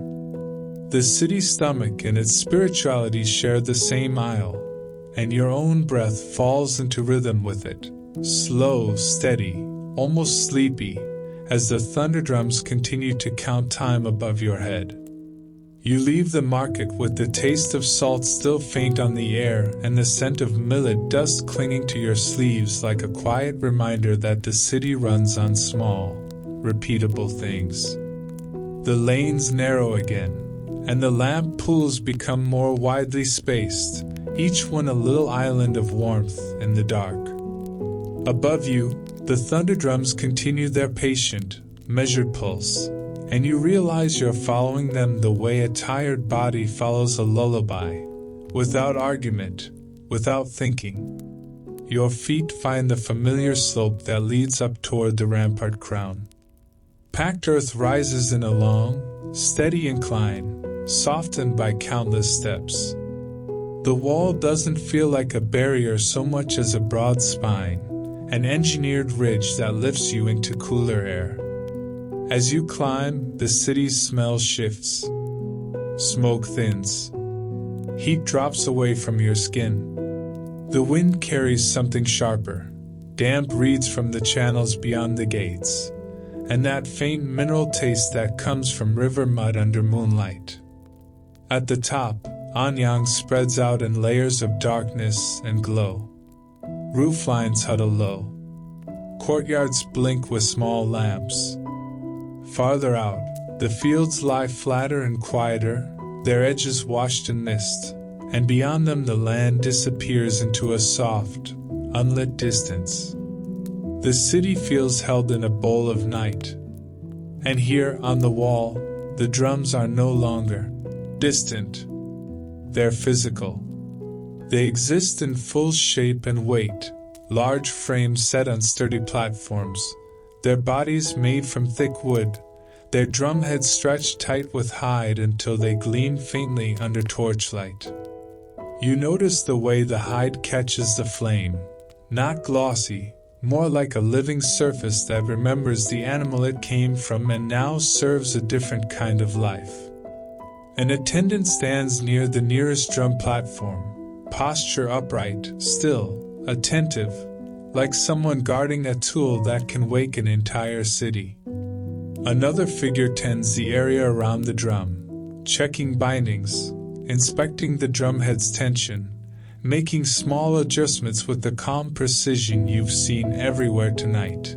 The city's stomach and its spirituality share the same aisle, and your own breath falls into rhythm with it, slow, steady, almost sleepy, as the thunder drums continue to count time above your head. You leave the market with the taste of salt still faint on the air and the scent of millet dust clinging to your sleeves like a quiet reminder that the city runs on small, repeatable things. The lanes narrow again, and the lamp pools become more widely spaced, each one a little island of warmth in the dark. Above you, the thunder drums continue their patient, measured pulse, and you realize you're following them the way a tired body follows a lullaby, without argument, without thinking. Your feet find the familiar slope that leads up toward the rampart crown. Packed earth rises in a long, steady incline, softened by countless steps. The wall doesn't feel like a barrier so much as a broad spine, an engineered ridge that lifts you into cooler air. As you climb, the city's smell shifts. Smoke thins. Heat drops away from your skin. The wind carries something sharper, damp reeds from the channels beyond the gates, and that faint mineral taste that comes from river mud under moonlight. At the top, Anyang spreads out in layers of darkness and glow. Rooflines huddle low. Courtyards blink with small lamps. Farther out, the fields lie flatter and quieter, their edges washed in mist, and beyond them the land disappears into a soft, unlit distance. The city feels held in a bowl of night. And here, on the wall, the drums are no longer distant. They're physical. They exist in full shape and weight, large frames set on sturdy platforms, their bodies made from thick wood, their drumheads stretched tight with hide until they gleam faintly under torchlight. You notice the way the hide catches the flame, not glossy, more like a living surface that remembers the animal it came from and now serves a different kind of life. An attendant stands near the nearest drum platform, posture upright, still, attentive, like someone guarding a tool that can wake an entire city. Another figure tends the area around the drum, checking bindings, inspecting the drumhead's tension, making small adjustments with the calm precision you've seen everywhere tonight.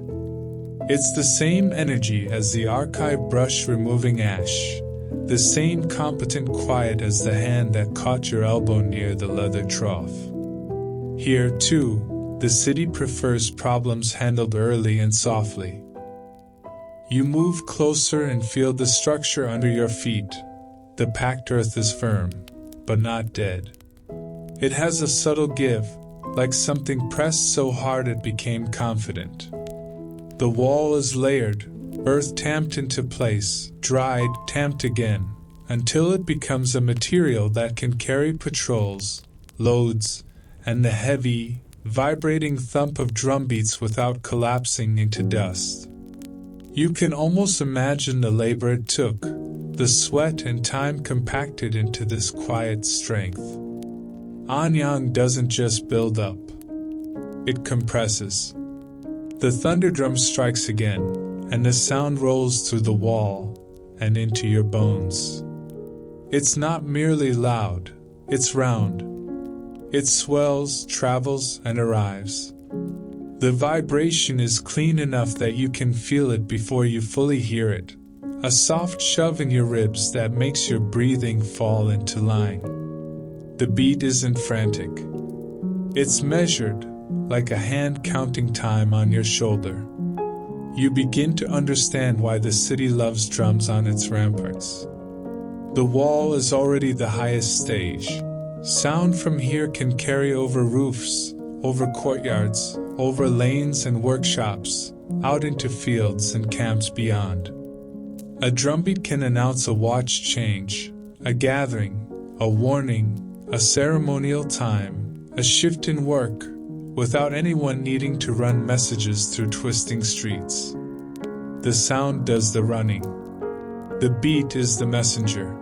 It's the same energy as the archive brush removing ash, the same competent quiet as the hand that caught your elbow near the leather trough. Here, too, the city prefers problems handled early and softly. You move closer and feel the structure under your feet. The packed earth is firm, but not dead. It has a subtle give, like something pressed so hard it became confident. The wall is layered, earth tamped into place, dried, tamped again, until it becomes a material that can carry patrols, loads, and the heavy, vibrating thump of drumbeats without collapsing into dust. You can almost imagine the labor it took, the sweat and time compacted into this quiet strength. Anyang doesn't just build up. It compresses. The thunder drum strikes again, and the sound rolls through the wall and into your bones. It's not merely loud, it's round. It swells, travels, and arrives. The vibration is clean enough that you can feel it before you fully hear it, a soft shove in your ribs that makes your breathing fall into line. The beat isn't frantic. It's measured, like a hand counting time on your shoulder. You begin to understand why the city loves drums on its ramparts. The wall is already the highest stage. Sound from here can carry over roofs, over courtyards, over lanes and workshops, out into fields and camps beyond. A drumbeat can announce a watch change, a gathering, a warning, a ceremonial time, a shift in work, without anyone needing to run messages through twisting streets. The sound does the running. The beat is the messenger.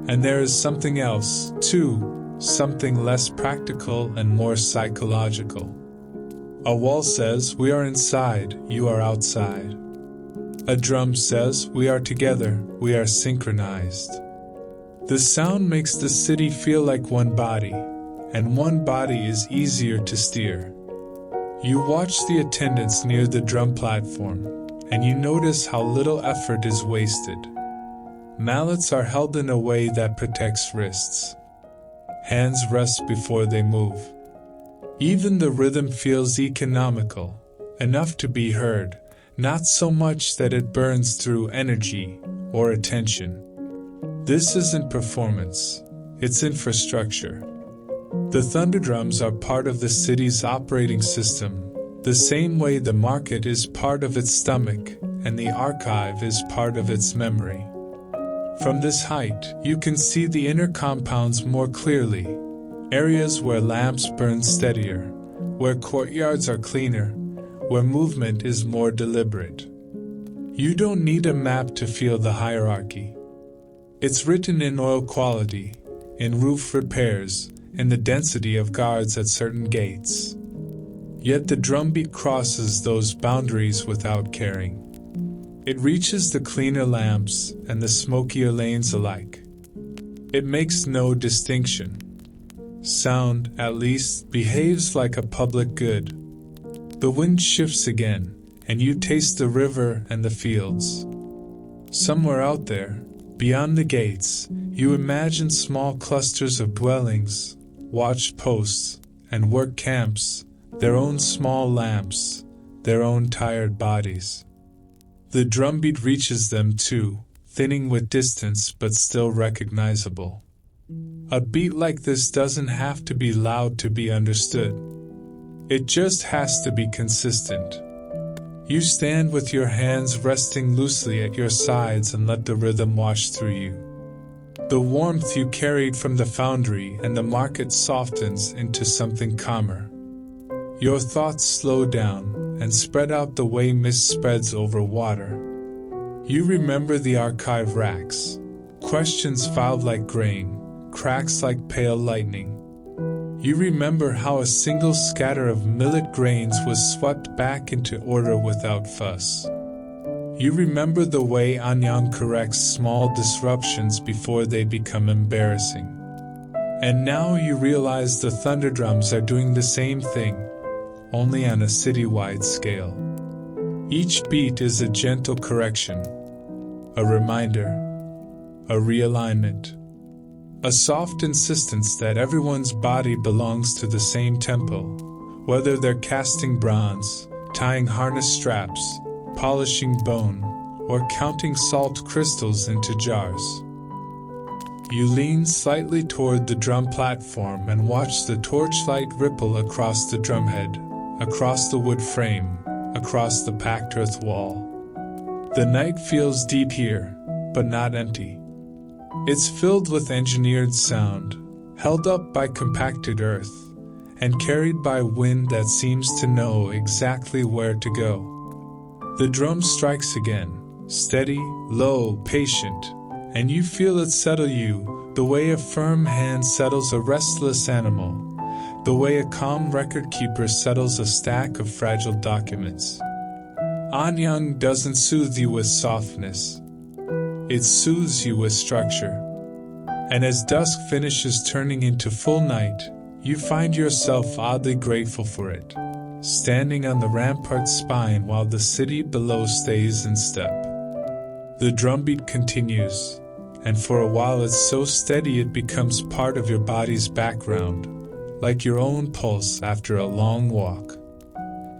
And there is something else, too, something less practical and more psychological. A wall says, "We are inside, you are outside." A drum says, "We are together, we are synchronized." The sound makes the city feel like one body, and one body is easier to steer. You watch the attendants near the drum platform, and you notice how little effort is wasted. Mallets are held in a way that protects wrists. Hands rest before they move. Even the rhythm feels economical, enough to be heard, not so much that it burns through energy or attention. This isn't performance, it's infrastructure. The thunder drums are part of the city's operating system, the same way the market is part of its stomach and the archive is part of its memory. From this height, you can see the inner compounds more clearly, areas where lamps burn steadier, where courtyards are cleaner, where movement is more deliberate. You don't need a map to feel the hierarchy. It's written in oil quality, in roof repairs, in the density of guards at certain gates. Yet the drumbeat crosses those boundaries without caring. It reaches the cleaner lamps and the smokier lanes alike. It makes no distinction. Sound, at least, behaves like a public good. The wind shifts again, and you taste the river and the fields. Somewhere out there, beyond the gates, you imagine small clusters of dwellings, watch posts, and work camps, their own small lamps, their own tired bodies. The drumbeat reaches them too, thinning with distance but still recognizable. A beat like this doesn't have to be loud to be understood. It just has to be consistent. You stand with your hands resting loosely at your sides and let the rhythm wash through you. The warmth you carried from the foundry and the market softens into something calmer. Your thoughts slow down and spread out the way mist spreads over water. You remember the archive racks, questions filed like grain, cracks like pale lightning. You remember how a single scatter of millet grains was swept back into order without fuss. You remember the way Anyang corrects small disruptions before they become embarrassing. And now you realize the thunderdrums are doing the same thing, only on a citywide scale. Each beat is a gentle correction, a reminder, a realignment, a soft insistence that everyone's body belongs to the same tempo, whether they're casting bronze, tying harness straps, polishing bone, or counting salt crystals into jars. You lean slightly toward the drum platform and watch the torchlight ripple across the drumhead, across the wood frame, across the packed earth wall. The night feels deep here, but not empty. It's filled with engineered sound, held up by compacted earth, and carried by wind that seems to know exactly where to go. The drum strikes again, steady, low, patient, and you feel it settle you the way a firm hand settles a restless animal, the way a calm record keeper settles a stack of fragile documents. Anyang doesn't soothe you with softness. It soothes you with structure. And as dusk finishes turning into full night, you find yourself oddly grateful for it, standing on the rampart's spine while the city below stays in step. The drumbeat continues, and for a while it's so steady it becomes part of your body's background, like your own pulse after a long walk.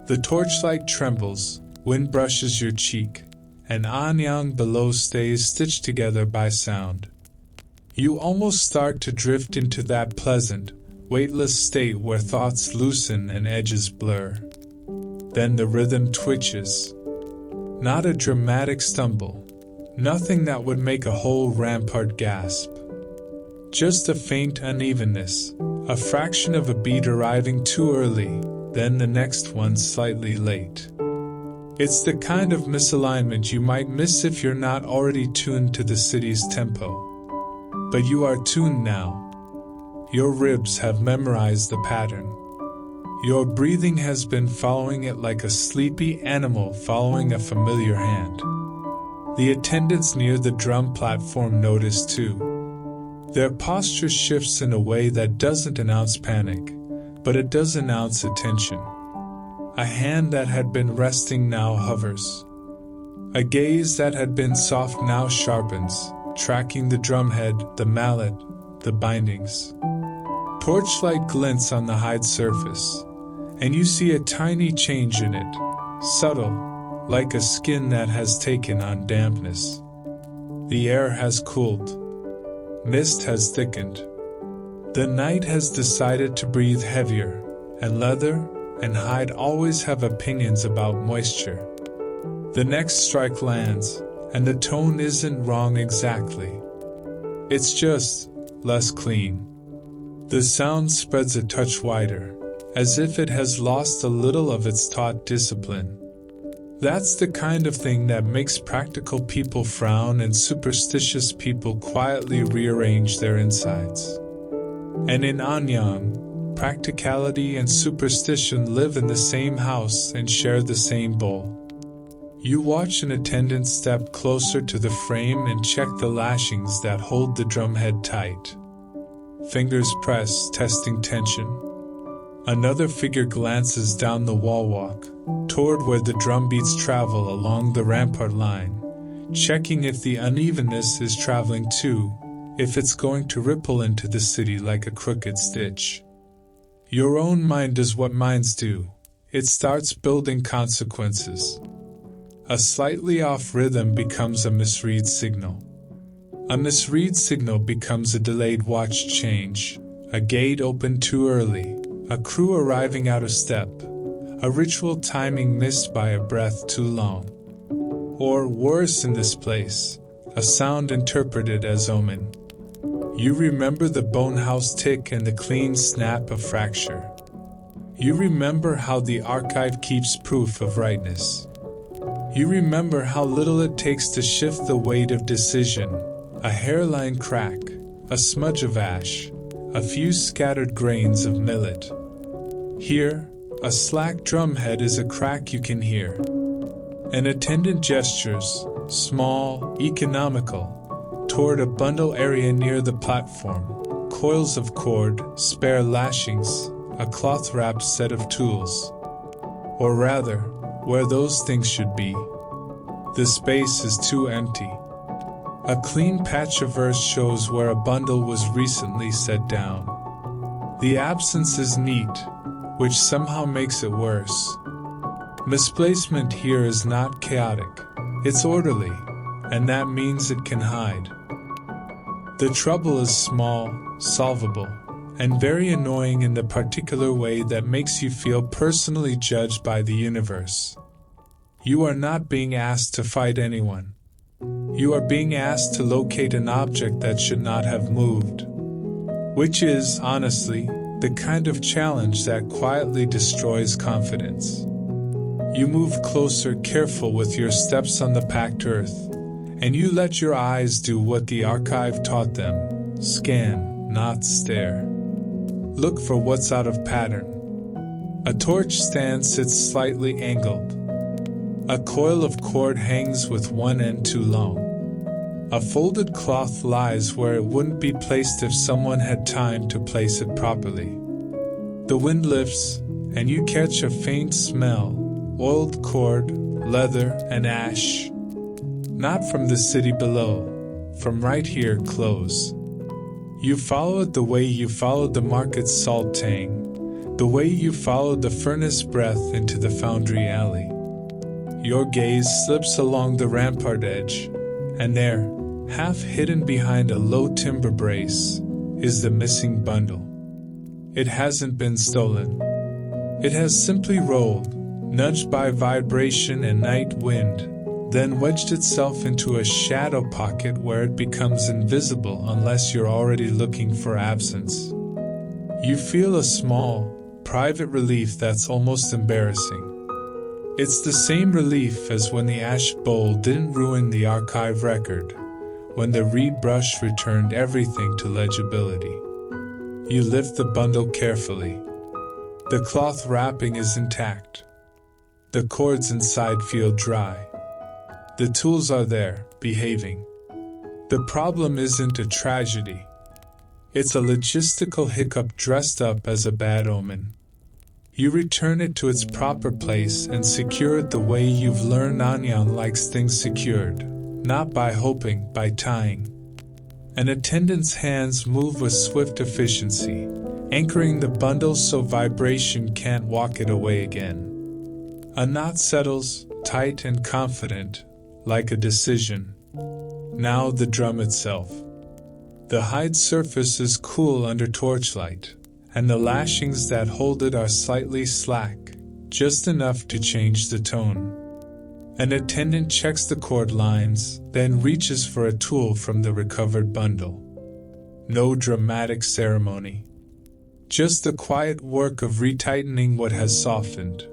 The torchlight trembles, wind brushes your cheek, and Anyang below stays stitched together by sound. You almost start to drift into that pleasant, weightless state where thoughts loosen and edges blur. Then the rhythm twitches. Not a dramatic stumble, nothing that would make a whole rampart gasp. Just a faint unevenness, a fraction of a beat arriving too early, then the next one slightly late. It's the kind of misalignment you might miss if you're not already tuned to the city's tempo. But you are tuned now. Your ribs have memorized the pattern. Your breathing has been following it like a sleepy animal following a familiar hand. The attendants near the drum platform notice too. Their posture shifts in a way that doesn't announce panic, but it does announce attention. A hand that had been resting now hovers. A gaze that had been soft now sharpens, tracking the drumhead, the mallet, the bindings. Torchlight glints on the hide surface, and you see a tiny change in it, subtle, like a skin that has taken on dampness. The air has cooled. Mist has thickened. The night has decided to breathe heavier, and leather and hide always have opinions about moisture. The next strike lands, and the tone isn't wrong exactly. It's just less clean. The sound spreads a touch wider, as if it has lost a little of its taut discipline. That's the kind of thing that makes practical people frown and superstitious people quietly rearrange their insides. And in Anyang, practicality and superstition live in the same house and share the same bowl. You watch an attendant step closer to the frame and check the lashings that hold the drumhead tight. Fingers press, testing tension. Another figure glances down the wall walk, toward where the drum beats travel along the rampart line, checking if the unevenness is traveling too, if it's going to ripple into the city like a crooked stitch. Your own mind does what minds do. It starts building consequences. A slightly off rhythm becomes a misread signal. A misread signal becomes a delayed watch change, a gate opened too early, a crew arriving out of step, a ritual timing missed by a breath too long. Or worse in this place, a sound interpreted as omen. You remember the bonehouse tick and the clean snap of fracture. You remember how the archive keeps proof of rightness. You remember how little it takes to shift the weight of decision. A hairline crack, a smudge of ash, a few scattered grains of millet. Here, a slack drumhead is a crack you can hear. An attendant gestures, small, economical, toward a bundle area near the platform. Coils of cord, spare lashings, a cloth-wrapped set of tools. Or rather, where those things should be. The space is too empty. A clean patch of earth shows where a bundle was recently set down. The absence is neat, which somehow makes it worse. Misplacement here is not chaotic, it's orderly, and that means it can hide. The trouble is small, solvable, and very annoying in the particular way that makes you feel personally judged by the universe. You are not being asked to fight anyone. You are being asked to locate an object that should not have moved. Which is, honestly, the kind of challenge that quietly destroys confidence. You move closer, careful with your steps on the packed earth, and you let your eyes do what the archive taught them: scan, not stare. Look for what's out of pattern. A torch stand sits slightly angled. A coil of cord hangs with one end too long. A folded cloth lies where it wouldn't be placed if someone had time to place it properly. The wind lifts, and you catch a faint smell: oiled cord, leather, and ash. Not from the city below, from right here close. You follow it the way you followed the market's salt tang, the way you followed the furnace breath into the foundry alley. Your gaze slips along the rampart edge, and there, half hidden behind a low timber brace, is the missing bundle. It hasn't been stolen. It has simply rolled, nudged by vibration and night wind, then wedged itself into a shadow pocket where it becomes invisible unless you're already looking for absence. You feel a small, private relief that's almost embarrassing. It's the same relief as when the ash bowl didn't ruin the archive record, when the reed brush returned everything to legibility. You lift the bundle carefully. The cloth wrapping is intact. The cords inside feel dry. The tools are there, behaving. The problem isn't a tragedy. It's a logistical hiccup dressed up as a bad omen. You return it to its proper place and secure it the way you've learned Anyang likes things secured, not by hoping, by tying. An attendant's hands move with swift efficiency, anchoring the bundle so vibration can't walk it away again. A knot settles, tight and confident, like a decision. Now the drum itself. The hide surface is cool under torchlight, and the lashings that hold it are slightly slack, just enough to change the tone. An attendant checks the cord lines, then reaches for a tool from the recovered bundle. No dramatic ceremony. Just the quiet work of retightening what has softened.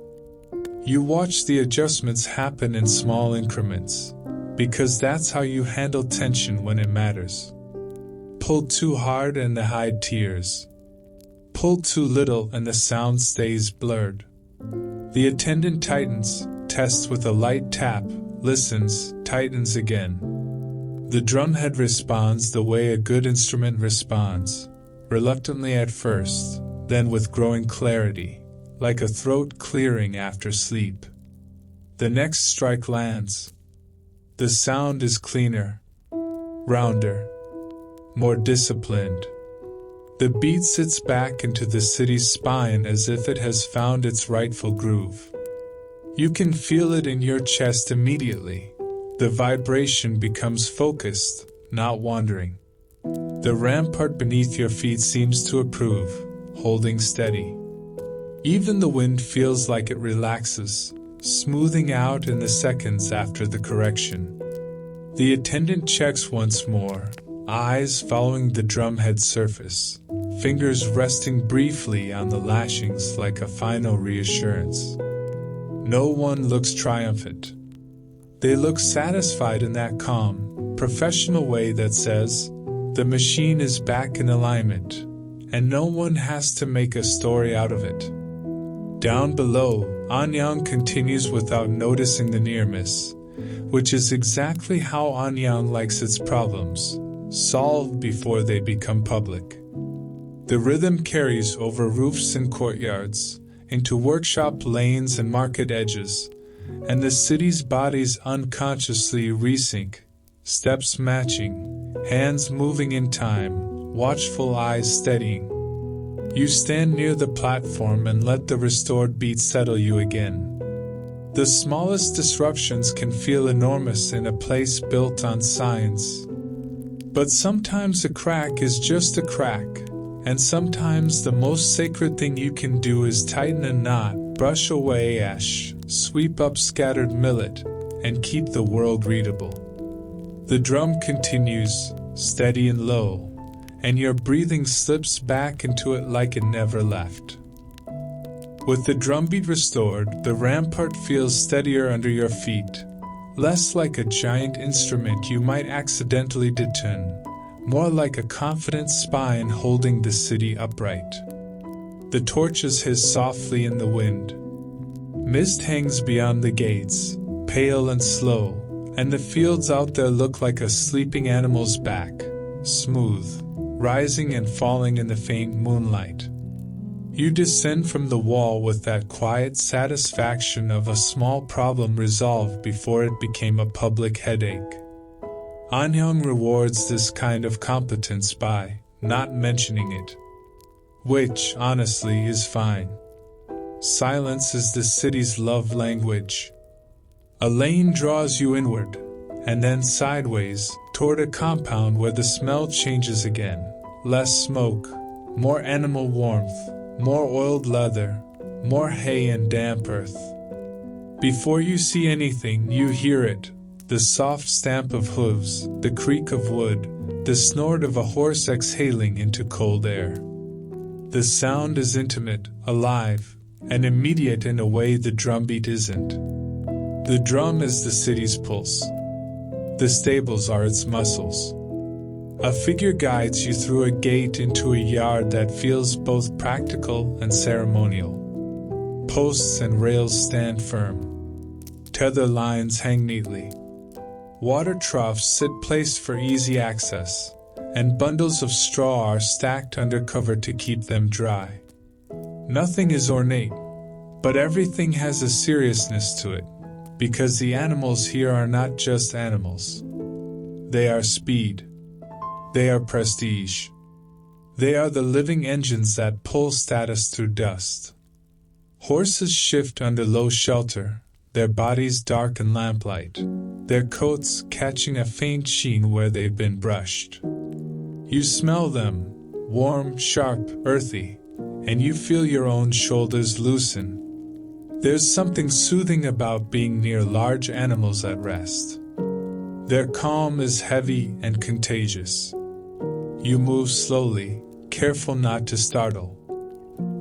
You watch the adjustments happen in small increments, because that's how you handle tension when it matters. Pull too hard and the hide tears. Pull too little and the sound stays blurred. The attendant tightens, tests with a light tap, listens, tightens again. The drumhead responds the way a good instrument responds, reluctantly at first, then with growing clarity, like a throat clearing after sleep. The next strike lands. The sound is cleaner, rounder, more disciplined. The beat sits back into the city's spine as if it has found its rightful groove. You can feel it in your chest immediately. The vibration becomes focused, not wandering. The rampart beneath your feet seems to approve, holding steady. Even the wind feels like it relaxes, smoothing out in the seconds after the correction. The attendant checks once more, eyes following the drumhead surface, fingers resting briefly on the lashings like a final reassurance. No one looks triumphant. They look satisfied in that calm, professional way that says, the machine is back in alignment, and no one has to make a story out of it. Down below, Anyang continues without noticing the near miss, which is exactly how Anyang likes its problems, solved before they become public. The rhythm carries over roofs and courtyards, into workshop lanes and market edges, and the city's bodies unconsciously resync, steps matching, hands moving in time, watchful eyes steadying. You stand near the platform and let the restored beat settle you again. The smallest disruptions can feel enormous in a place built on science. But sometimes a crack is just a crack, and sometimes the most sacred thing you can do is tighten a knot, brush away ash, sweep up scattered millet, and keep the world readable. The drum continues, steady and low, and your breathing slips back into it like it never left. With the drumbeat restored, the rampart feels steadier under your feet, less like a giant instrument you might accidentally detune, more like a confident spine holding the city upright. The torches hiss softly in the wind. Mist hangs beyond the gates, pale and slow, and the fields out there look like a sleeping animal's back, smooth, rising and falling in the faint moonlight. You descend from the wall with that quiet satisfaction of a small problem resolved before it became a public headache. Anyang rewards this kind of competence by not mentioning it, which, honestly, is fine. Silence is the city's love language. A lane draws you inward, and then sideways, toward a compound where the smell changes again. Less smoke, more animal warmth, more oiled leather, more hay and damp earth. Before you see anything, you hear it, the soft stamp of hooves, the creak of wood, the snort of a horse exhaling into cold air. The sound is intimate, alive, and immediate in a way the drumbeat isn't. The drum is the city's pulse. The stables are its muscles. A figure guides you through a gate into a yard that feels both practical and ceremonial. Posts and rails stand firm. Tether lines hang neatly. Water troughs sit placed for easy access, and bundles of straw are stacked under cover to keep them dry. Nothing is ornate, but everything has a seriousness to it, because the animals here are not just animals. They are speed. They are prestige. They are the living engines that pull status through dust. Horses shift under low shelter, their bodies dark in lamplight, their coats catching a faint sheen where they've been brushed. You smell them, warm, sharp, earthy, and you feel your own shoulders loosen. There's something soothing about being near large animals at rest. Their calm is heavy and contagious. You move slowly, careful not to startle.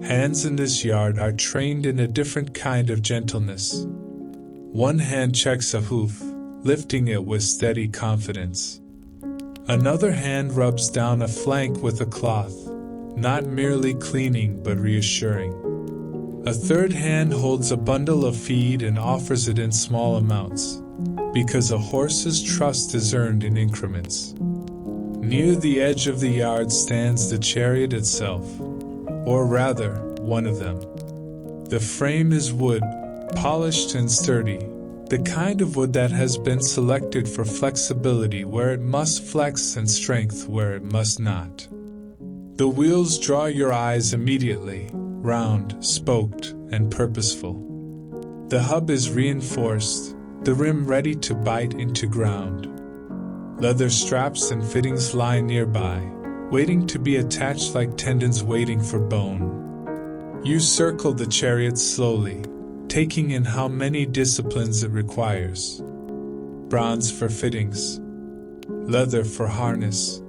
Hands in this yard are trained in a different kind of gentleness. One hand checks a hoof, lifting it with steady confidence. Another hand rubs down a flank with a cloth, not merely cleaning but reassuring. A third hand holds a bundle of feed and offers it in small amounts, because a horse's trust is earned in increments. Near the edge of the yard stands the chariot itself, or rather, one of them. The frame is wood, polished and sturdy, the kind of wood that has been selected for flexibility where it must flex and strength where it must not. The wheels draw your eyes immediately, round, spoked, and purposeful. The hub is reinforced, the rim ready to bite into ground. Leather straps and fittings lie nearby, waiting to be attached like tendons waiting for bone. You circle the chariot slowly, taking in how many disciplines it requires. Bronze for fittings, leather for harness,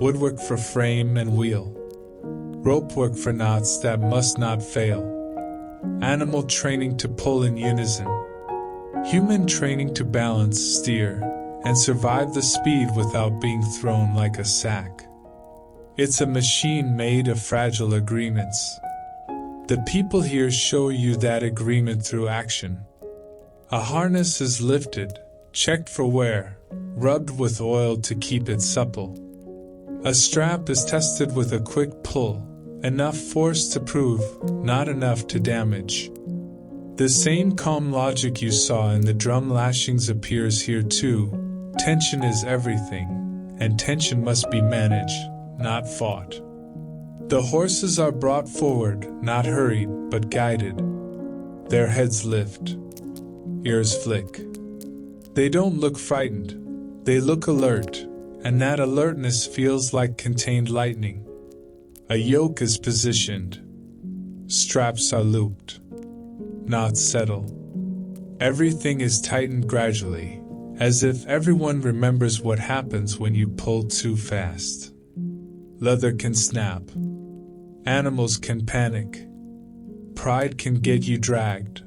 woodwork for frame and wheel. ropework for knots that must not fail, animal training to pull in unison, human training to balance, steer, and survive the speed without being thrown like a sack. It's a machine made of fragile agreements. The people here show you that agreement through action. A harness is lifted, checked for wear, rubbed with oil to keep it supple. A strap is tested with a quick pull, enough force to prove, not enough to damage. The same calm logic you saw in the drum lashings appears here too. Tension is everything, and tension must be managed, not fought. The horses are brought forward, not hurried, but guided. Their heads lift, ears flick. They don't look frightened, they look alert, and that alertness feels like contained lightning. A yoke is positioned. Straps are looped. Knots settle. Everything is tightened gradually, as if everyone remembers what happens when you pull too fast. Leather can snap. Animals can panic. Pride can get you dragged.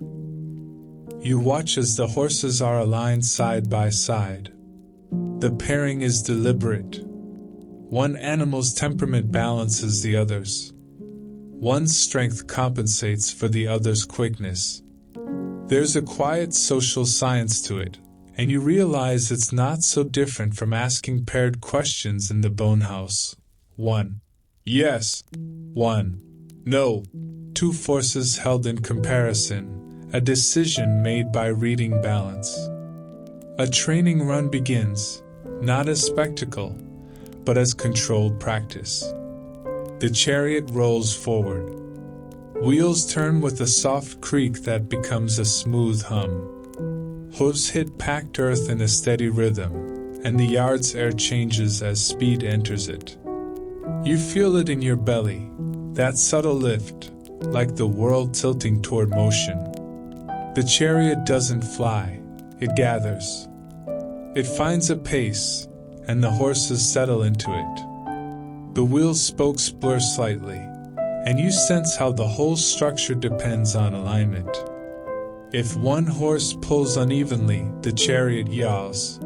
You watch as the horses are aligned side by side. The pairing is deliberate. One animal's temperament balances the other's. One's strength compensates for the other's quickness. There's a quiet social science to it, and you realize it's not so different from asking paired questions in the bone house. 1. Yes. 1. No. Two forces held in comparison. A decision made by reading balance. A training run begins, not as spectacle, but as controlled practice. The chariot rolls forward. Wheels turn with a soft creak that becomes a smooth hum. Hooves hit packed earth in a steady rhythm, and the yard's air changes as speed enters it. You feel it in your belly, that subtle lift, like the world tilting toward motion. The chariot doesn't fly, it gathers. It finds a pace, and the horses settle into it. The wheel spokes blur slightly, and you sense how the whole structure depends on alignment. If one horse pulls unevenly, the chariot yaws.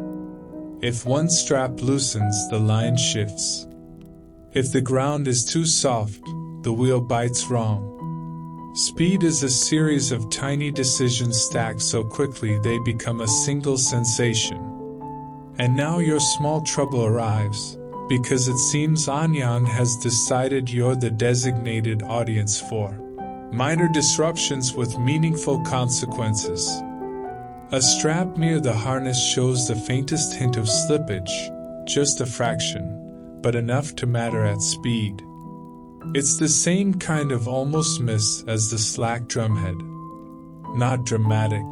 If one strap loosens, the line shifts. If the ground is too soft, the wheel bites wrong. Speed is a series of tiny decisions stacked so quickly they become a single sensation. And now your small trouble arrives, because it seems Anyang has decided you're the designated audience for minor disruptions with meaningful consequences. A strap near the harness shows the faintest hint of slippage, just a fraction, but enough to matter at speed. It's the same kind of almost miss as the slack drumhead. Not dramatic.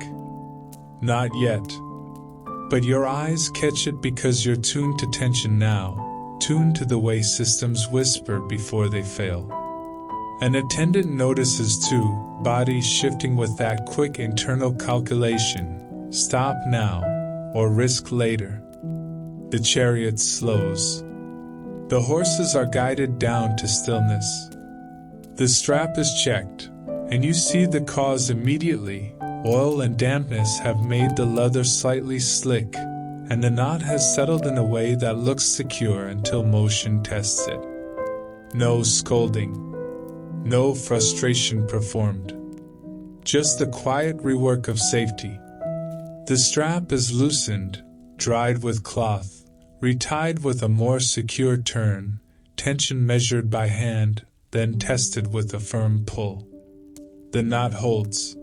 Not yet. But your eyes catch it because you're tuned to tension now, tuned to the way systems whisper before they fail. An attendant notices too, bodies shifting with that quick internal calculation. Stop now, or risk later. The chariot slows. The horses are guided down to stillness. The strap is checked, and you see the cause immediately. Oil and dampness have made the leather slightly slick, and the knot has settled in a way that looks secure until motion tests it. No scolding. No frustration performed. Just the quiet rework of safety. The strap is loosened, dried with cloth, retied with a more secure turn, tension measured by hand, then tested with a firm pull. The knot holds.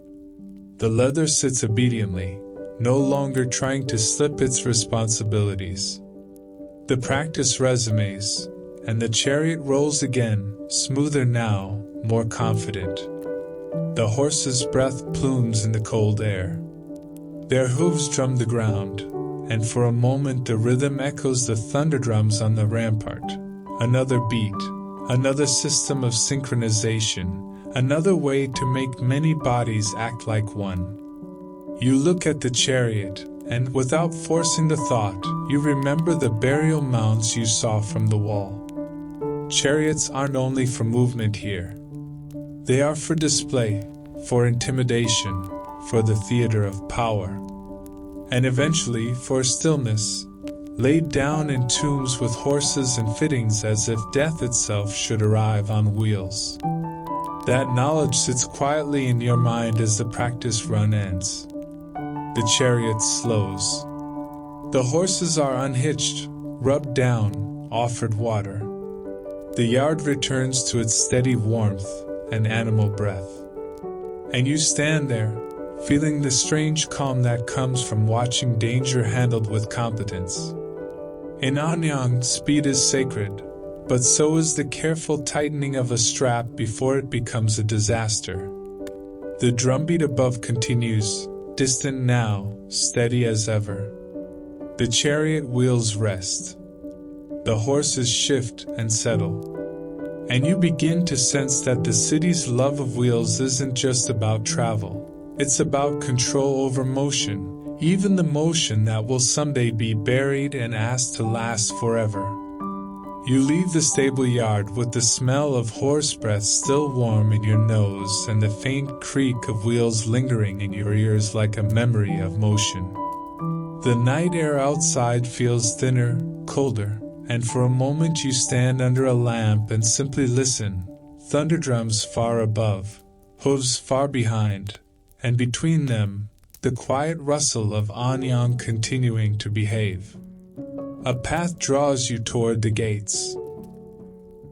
The leather sits obediently, no longer trying to slip its responsibilities. The practice resumes, and the chariot rolls again, smoother now, more confident. The horse's breath plumes in the cold air. Their hooves drum the ground, and for a moment the rhythm echoes the thunder drums on the rampart. Another beat, another system of synchronization, another way to make many bodies act like one. You look at the chariot, and without forcing the thought, you remember the burial mounds you saw from the wall. Chariots aren't only for movement here. They are for display, for intimidation, for the theater of power, and eventually for stillness, laid down in tombs with horses and fittings as if death itself should arrive on wheels. That knowledge sits quietly in your mind as the practice run ends. The chariot slows. The horses are unhitched, rubbed down, offered water. The yard returns to its steady warmth and animal breath. And you stand there, feeling the strange calm that comes from watching danger handled with competence. In Anyang, speed is sacred, but so is the careful tightening of a strap before it becomes a disaster. The drumbeat above continues, distant now, steady as ever. The chariot wheels rest. The horses shift and settle. And you begin to sense that the city's love of wheels isn't just about travel. It's about control over motion, even the motion that will someday be buried and asked to last forever. You leave the stable yard with the smell of horse breath still warm in your nose and the faint creak of wheels lingering in your ears like a memory of motion. The night air outside feels thinner, colder, and for a moment you stand under a lamp and simply listen. Thunder drums far above, hooves far behind, and between them, the quiet rustle of Anyang continuing to behave. A path draws you toward the gates.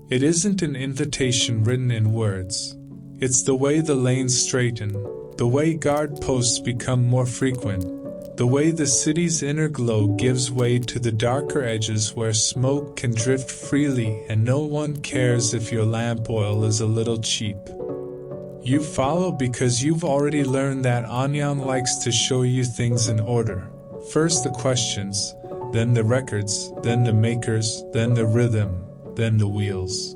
It isn't an invitation written in words. It's the way the lanes straighten, the way guard posts become more frequent, the way the city's inner glow gives way to the darker edges where smoke can drift freely and no one cares if your lamp oil is a little cheap. You follow because you've already learned that Anyang likes to show you things in order. First the questions, then the records, then the makers, then the rhythm, then the wheels.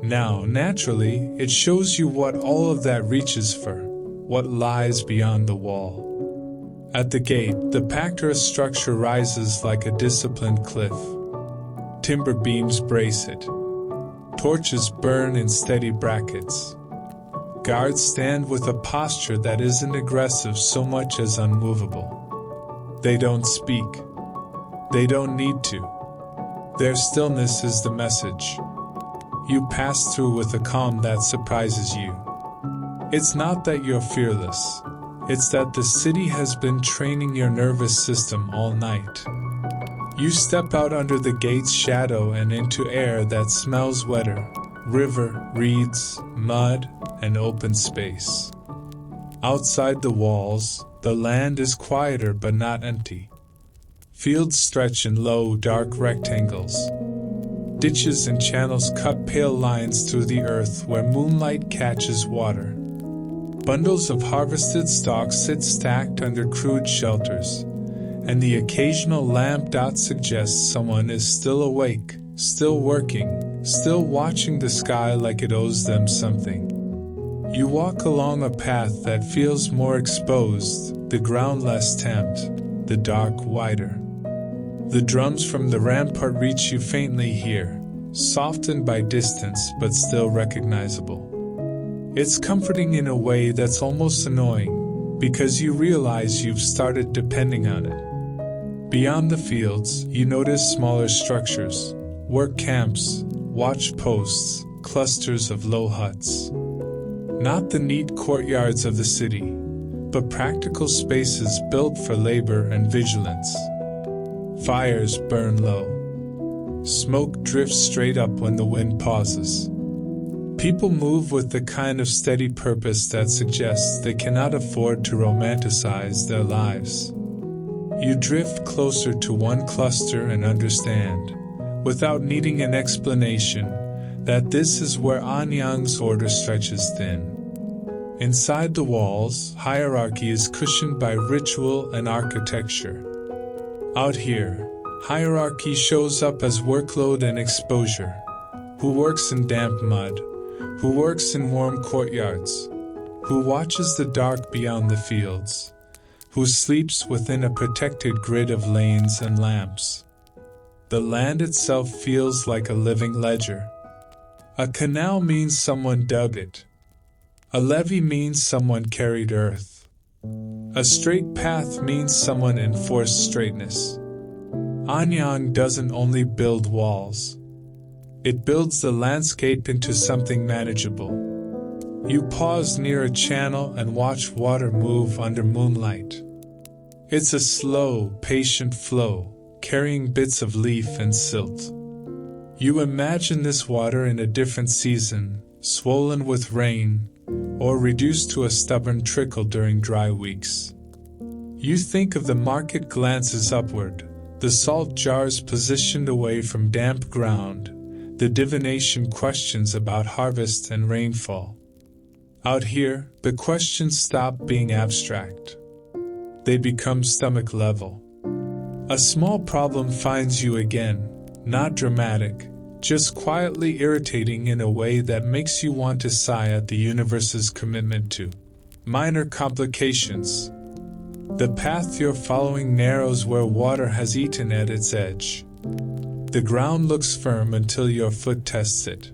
Now, naturally, it shows you what all of that reaches for, what lies beyond the wall. At the gate, the packed earth structure rises like a disciplined cliff. Timber beams brace it. Torches burn in steady brackets. Guards stand with a posture that isn't aggressive so much as unmovable. They don't speak. They don't need to. Their stillness is the message. You pass through with a calm that surprises you. It's not that you're fearless. It's that the city has been training your nervous system all night. You step out under the gate's shadow and into air that smells wetter, river, reeds, mud, and open space. Outside the walls, the land is quieter but not empty. Fields stretch in low, dark rectangles. Ditches and channels cut pale lines through the earth where moonlight catches water. Bundles of harvested stalks sit stacked under crude shelters, and the occasional lamp dot suggests someone is still awake, still working, still watching the sky like it owes them something. You walk along a path that feels more exposed, the ground less tamped, the dark wider. The drums from the rampart reach you faintly here, softened by distance but still recognizable. It's comforting in a way that's almost annoying, because you realize you've started depending on it. Beyond the fields, you notice smaller structures, work camps, watch posts, clusters of low huts. Not the neat courtyards of the city, but practical spaces built for labor and vigilance. Fires burn low. Smoke drifts straight up when the wind pauses. People move with the kind of steady purpose that suggests they cannot afford to romanticize their lives. You drift closer to one cluster and understand, without needing an explanation, that this is where Anyang's order stretches thin. Inside the walls, hierarchy is cushioned by ritual and architecture. Out here, hierarchy shows up as workload and exposure. Who works in damp mud? Who works in warm courtyards? Who watches the dark beyond the fields? Who sleeps within a protected grid of lanes and lamps? The land itself feels like a living ledger, A canal means someone dug it. A levee means someone carried earth. A straight path means someone enforced straightness. Anyang doesn't only build walls. It builds the landscape into something manageable. You pause near a channel and watch water move under moonlight. It's a slow, patient flow, carrying bits of leaf and silt. You imagine this water in a different season, swollen with rain, or reduced to a stubborn trickle during dry weeks. You think of the market glances upward, the salt jars positioned away from damp ground, the divination questions about harvest and rainfall. Out here, the questions stop being abstract. They become stomach level. A small problem finds you again, not dramatic, just quietly irritating in a way that makes you want to sigh at the universe's commitment to minor complications. The path you're following narrows where water has eaten at its edge. The ground looks firm until your foot tests it.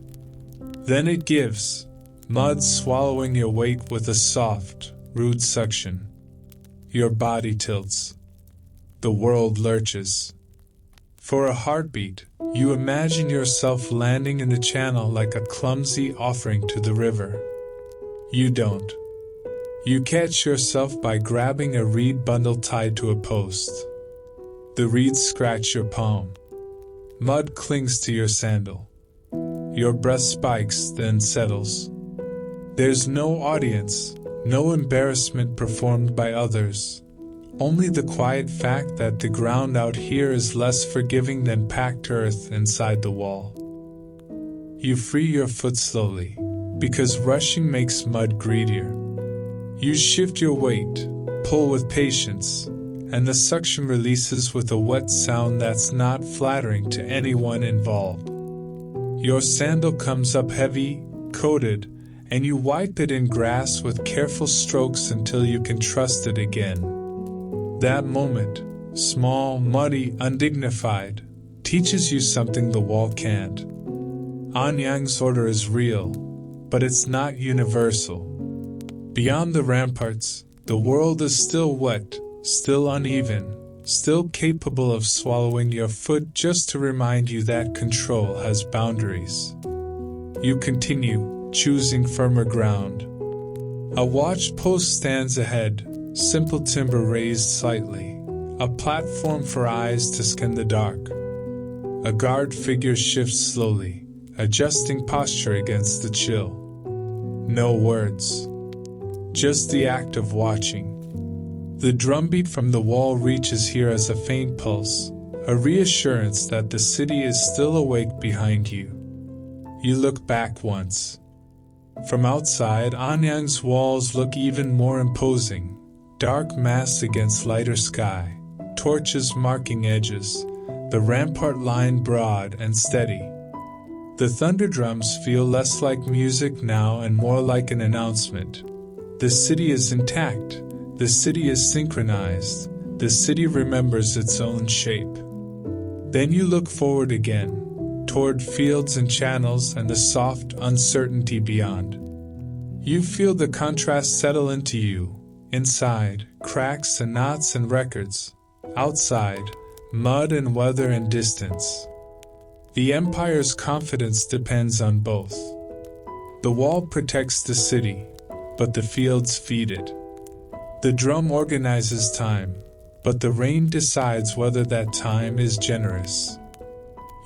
Then it gives, mud swallowing your weight with a soft, rude suction. Your body tilts. The world lurches. For a heartbeat, you imagine yourself landing in the channel like a clumsy offering to the river. You don't. You catch yourself by grabbing a reed bundle tied to a post. The reeds scratch your palm. Mud clings to your sandal. Your breath spikes, then settles. There's no audience, no embarrassment performed by others. Only the quiet fact that the ground out here is less forgiving than packed earth inside the wall. You free your foot slowly, because rushing makes mud greedier. You shift your weight, pull with patience, and the suction releases with a wet sound that's not flattering to anyone involved. Your sandal comes up heavy, coated, and you wipe it in grass with careful strokes until you can trust it again. That moment, small, muddy, undignified, teaches you something the wall can't. Anyang's order is real, but it's not universal. Beyond the ramparts, the world is still wet, still uneven, still capable of swallowing your foot just to remind you that control has boundaries. You continue, choosing firmer ground. A watch post stands ahead, simple timber raised slightly, a platform for eyes to scan the dark. A guard figure shifts slowly, adjusting posture against the chill. No words, just the act of watching. The drumbeat from the wall reaches here as a faint pulse, a reassurance that the city is still awake behind you. You look back once. From outside, Anyang's walls look even more imposing, dark mass against lighter sky, torches marking edges, the rampart line broad and steady. The thunder drums feel less like music now and more like an announcement. The city is intact. The city is synchronized. The city remembers its own shape. Then you look forward again, toward fields and channels and the soft uncertainty beyond. You feel the contrast settle into you. Inside, cracks and knots and records. Outside, mud and weather and distance. The Empire's confidence depends on both. The wall protects the city, but the fields feed it. The drum organizes time, but the rain decides whether that time is generous.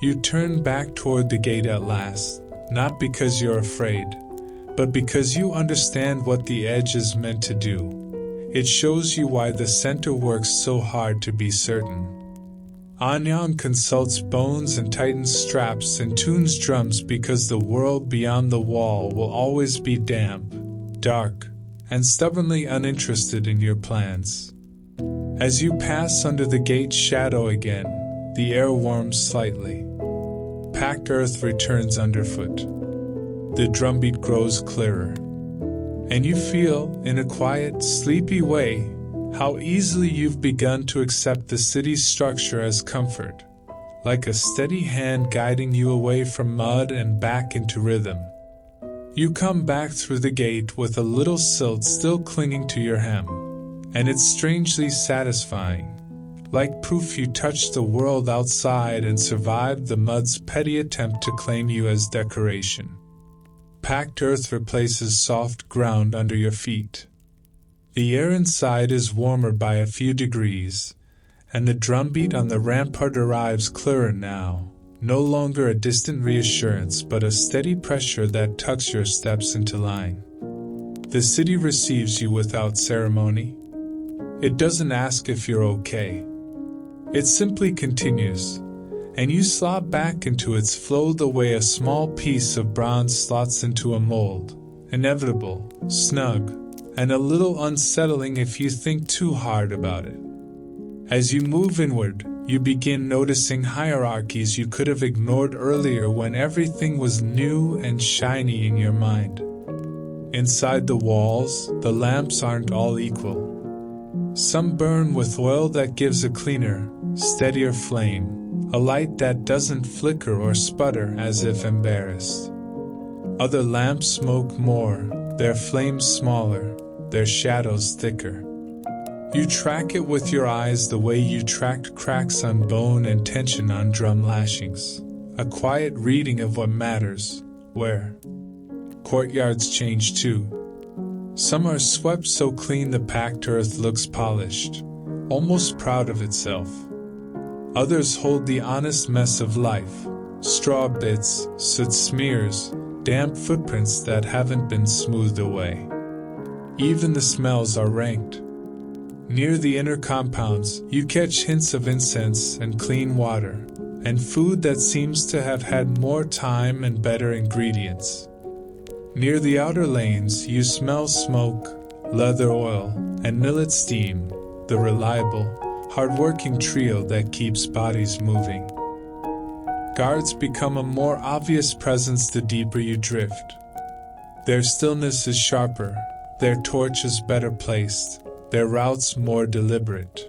You turn back toward the gate at last, not because you're afraid, but because you understand what the edge is meant to do. It shows you why the center works so hard to be certain. Anyang consults bones and tightens straps and tunes drums because the world beyond the wall will always be damp, dark, and stubbornly uninterested in your plans. As you pass under the gate's shadow again, the air warms slightly. Packed earth returns underfoot. The drumbeat grows clearer. And you feel, in a quiet, sleepy way, how easily you've begun to accept the city's structure as comfort, like a steady hand guiding you away from mud and back into rhythm. You come back through the gate with a little silt still clinging to your hem, and it's strangely satisfying, like proof you touched the world outside and survived the mud's petty attempt to claim you as decoration. Packed earth replaces soft ground under your feet. The air inside is warmer by a few degrees, and the drumbeat on the rampart arrives clearer now, no longer a distant reassurance but a steady pressure that tugs your steps into line. The city receives you without ceremony. It doesn't ask if you're okay. It simply continues, and you slot back into its flow the way a small piece of bronze slots into a mold, inevitable, snug, and a little unsettling if you think too hard about it. As you move inward, you begin noticing hierarchies you could have ignored earlier when everything was new and shiny in your mind. Inside the walls, the lamps aren't all equal. Some burn with oil that gives a cleaner, steadier flame, a light that doesn't flicker or sputter as if embarrassed. Other lamps smoke more, their flames smaller, their shadows thicker. You track it with your eyes the way you tracked cracks on bone and tension on drum lashings, a quiet reading of what matters, where. Courtyards change too. Some are swept so clean the packed earth looks polished, almost proud of itself. Others hold the honest mess of life, straw bits, soot smears, damp footprints that haven't been smoothed away. Even the smells are ranked. Near the inner compounds, you catch hints of incense and clean water, and food that seems to have had more time and better ingredients. Near the outer lanes, you smell smoke, leather oil, and millet steam, the reliable, hard-working trio that keeps bodies moving. Guards become a more obvious presence the deeper you drift. Their stillness is sharper, their torches better placed, their routes more deliberate.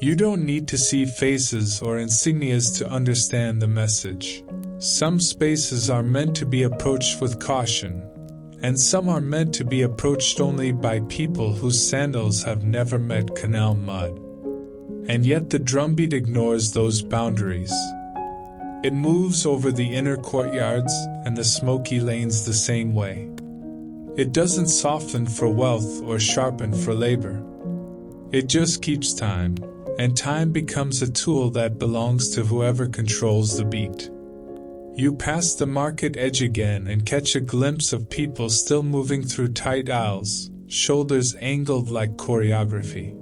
You don't need to see faces or insignias to understand the message. Some spaces are meant to be approached with caution, and some are meant to be approached only by people whose sandals have never met canal mud. And yet the drumbeat ignores those boundaries. It moves over the inner courtyards and the smoky lanes the same way. It doesn't soften for wealth or sharpen for labor. It just keeps time, and time becomes a tool that belongs to whoever controls the beat. You pass the market edge again and catch a glimpse of people still moving through tight aisles, shoulders angled like choreography.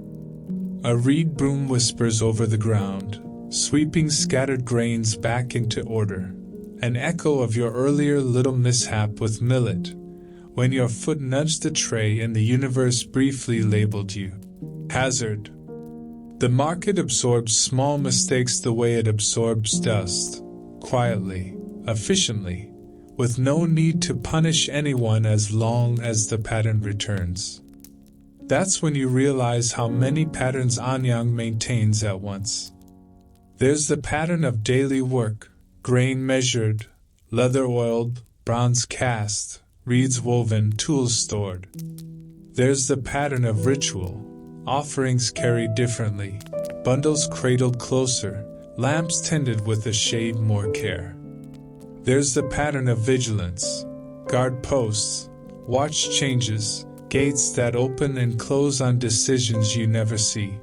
A reed broom whispers over the ground, sweeping scattered grains back into order, an echo of your earlier little mishap with millet, when your foot nudged the tray and the universe briefly labeled you hazard. The market absorbs small mistakes the way it absorbs dust, quietly, efficiently, with no need to punish anyone as long as the pattern returns. That's when you realize how many patterns Anyang maintains at once. There's the pattern of daily work, grain measured, leather oiled, bronze cast, reeds woven, tools stored. There's the pattern of ritual, offerings carried differently, bundles cradled closer, lamps tended with a shade more care. There's the pattern of vigilance, guard posts, watch changes, gates that open and close on decisions you never see.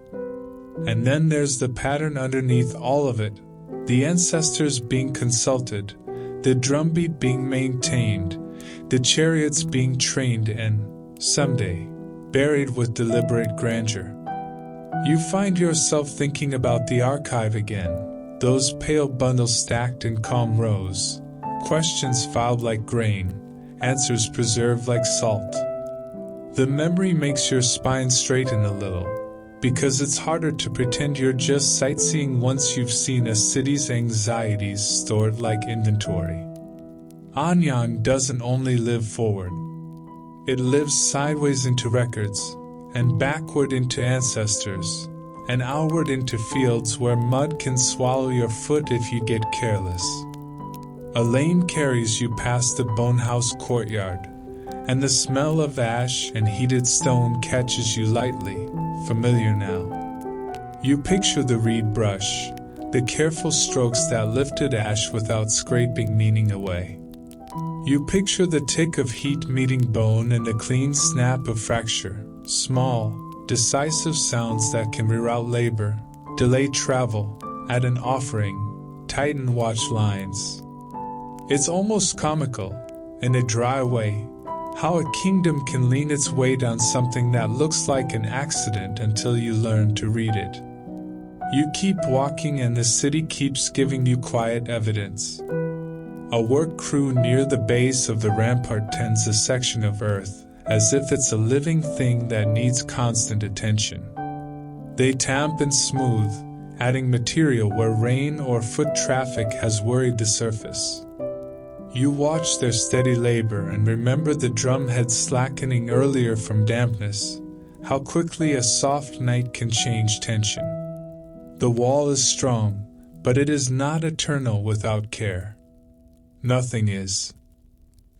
And then there's the pattern underneath all of it, the ancestors being consulted, the drumbeat being maintained, the chariots being trained and, someday, buried with deliberate grandeur. You find yourself thinking about the archive again, those pale bundles stacked in calm rows, questions filed like grain, answers preserved like salt. The memory makes your spine straighten a little, because it's harder to pretend you're just sightseeing once you've seen a city's anxieties stored like inventory. Anyang doesn't only live forward. It lives sideways into records, and backward into ancestors, and outward into fields where mud can swallow your foot if you get careless. A lane carries you past the bonehouse courtyard, and the smell of ash and heated stone catches you lightly, familiar now. You picture the reed brush, the careful strokes that lifted ash without scraping meaning away. You picture the tick of heat meeting bone and the clean snap of fracture, small, decisive sounds that can reroute labor, delay travel, add an offering, tighten watch lines. It's almost comical, in a dry way, how a kingdom can lean its weight on something that looks like an accident until you learn to read it. You keep walking and the city keeps giving you quiet evidence. A work crew near the base of the rampart tends a section of earth, as if it's a living thing that needs constant attention. They tamp and smooth, adding material where rain or foot traffic has worried the surface. You watch their steady labor and remember the drumhead slackening earlier from dampness, how quickly a soft night can change tension. The wall is strong, but it is not eternal without care. Nothing is.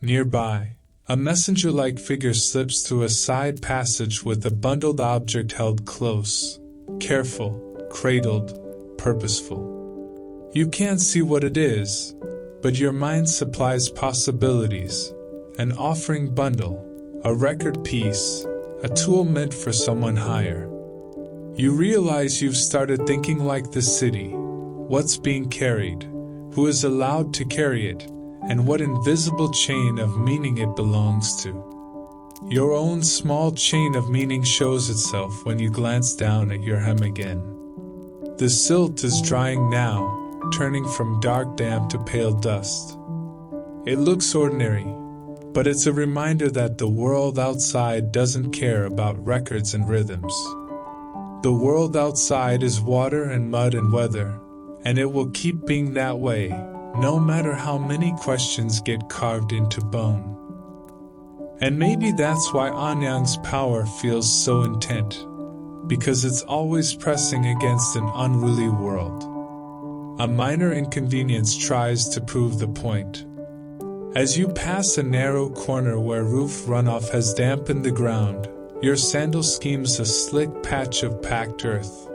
Nearby, a messenger-like figure slips through a side passage with a bundled object held close, careful, cradled, purposeful. You can't see what it is, but your mind supplies possibilities, an offering bundle, a record piece, a tool meant for someone higher. You realize you've started thinking like the city, what's being carried, who is allowed to carry it, and what invisible chain of meaning it belongs to. Your own small chain of meaning shows itself when you glance down at your hem again. The silt is drying now, turning from dark damp to pale dust. It looks ordinary, but it's a reminder that the world outside doesn't care about records and rhythms. The world outside is water and mud and weather, and it will keep being that way, no matter how many questions get carved into bone. And maybe that's why Anyang's power feels so intent, because it's always pressing against an unruly world. A minor inconvenience tries to prove the point. As you pass a narrow corner where roof runoff has dampened the ground, your sandal schemes a slick patch of packed earth.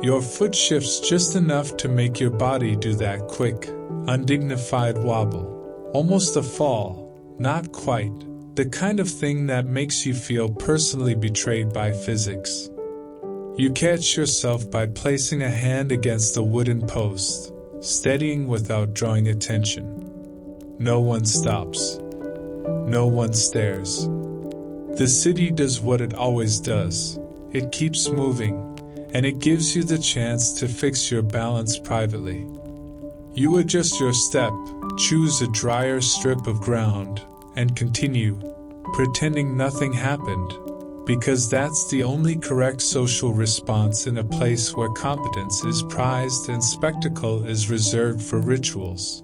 Your foot shifts just enough to make your body do that quick, undignified wobble. Almost a fall, not quite, the kind of thing that makes you feel personally betrayed by physics. You catch yourself by placing a hand against a wooden post, steadying without drawing attention. No one stops. No one stares. The city does what it always does. It keeps moving, and it gives you the chance to fix your balance privately. You adjust your step, choose a drier strip of ground, and continue, pretending nothing happened, because that's the only correct social response in a place where competence is prized and spectacle is reserved for rituals.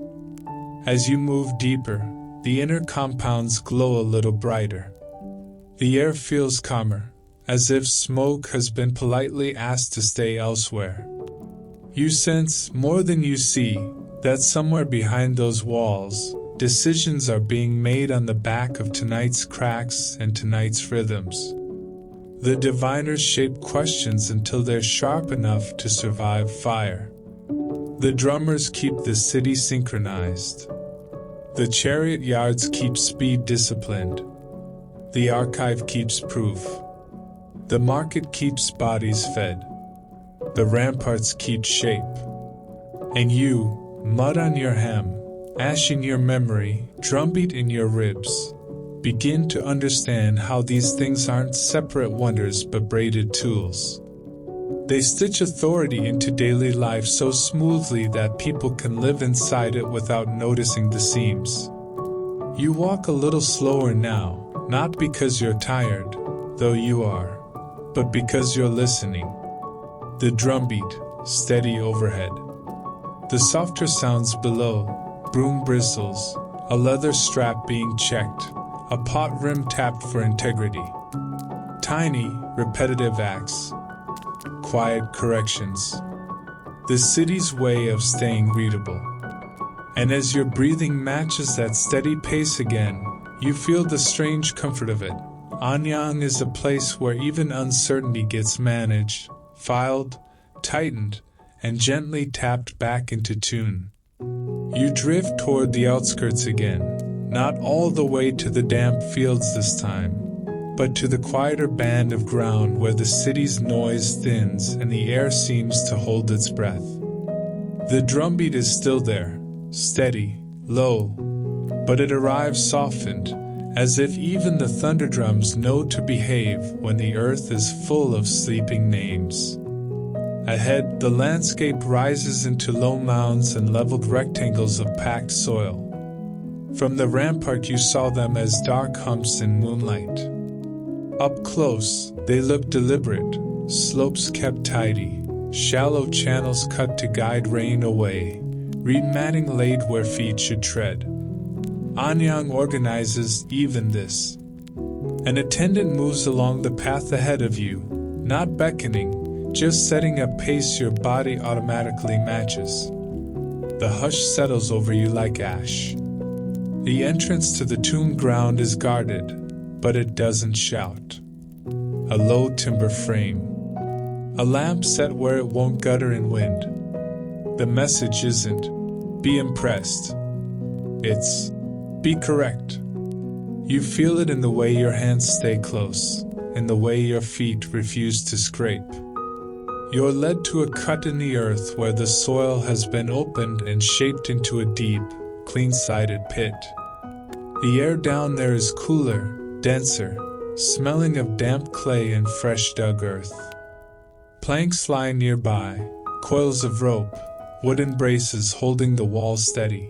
As you move deeper, the inner compounds glow a little brighter. The air feels calmer, as if smoke has been politely asked to stay elsewhere. You sense, more than you see, that somewhere behind those walls, decisions are being made on the back of tonight's cracks and tonight's rhythms. The diviners shape questions until they're sharp enough to survive fire. The drummers keep the city synchronized. The chariot yards keep speed disciplined. The archive keeps proof. The market keeps bodies fed. The ramparts keep shape. And you, mud on your hem, ash in your memory, drumbeat in your ribs, begin to understand how these things aren't separate wonders but braided tools. They stitch authority into daily life so smoothly that people can live inside it without noticing the seams. You walk a little slower now, not because you're tired, though you are, but because you're listening. The drumbeat, steady overhead. The softer sounds below, broom bristles, a leather strap being checked, a pot rim tapped for integrity. Tiny, repetitive acts. quiet corrections. The city's way of staying readable. And as your breathing matches that steady pace again, you feel the strange comfort of it. Anyang is a place where even uncertainty gets managed, filed, tightened, and gently tapped back into tune. You drift toward the outskirts again, not all the way to the damp fields this time, but to the quieter band of ground where the city's noise thins and the air seems to hold its breath. The drumbeat is still there, steady, low, but it arrives softened, as if even the thunder drums know to behave when the earth is full of sleeping names. Ahead, the landscape rises into low mounds and leveled rectangles of packed soil. From the rampart you saw them as dark humps in moonlight. Up close, they look deliberate, slopes kept tidy, shallow channels cut to guide rain away, reed matting laid where feet should tread. Anyang organizes even this. An attendant moves along the path ahead of you, not beckoning, just setting a pace your body automatically matches. The hush settles over you like ash. The entrance to the tomb ground is guarded, but it doesn't shout. A low timber frame. A lamp set where it won't gutter in wind. The message isn't, be impressed. It's, be correct. You feel it in the way your hands stay close, in the way your feet refuse to scrape. You're led to a cut in the earth where the soil has been opened and shaped into a deep, clean-sided pit. The air down there is cooler, denser, smelling of damp clay and fresh dug earth. Planks lie nearby, coils of rope, wooden braces holding the wall steady.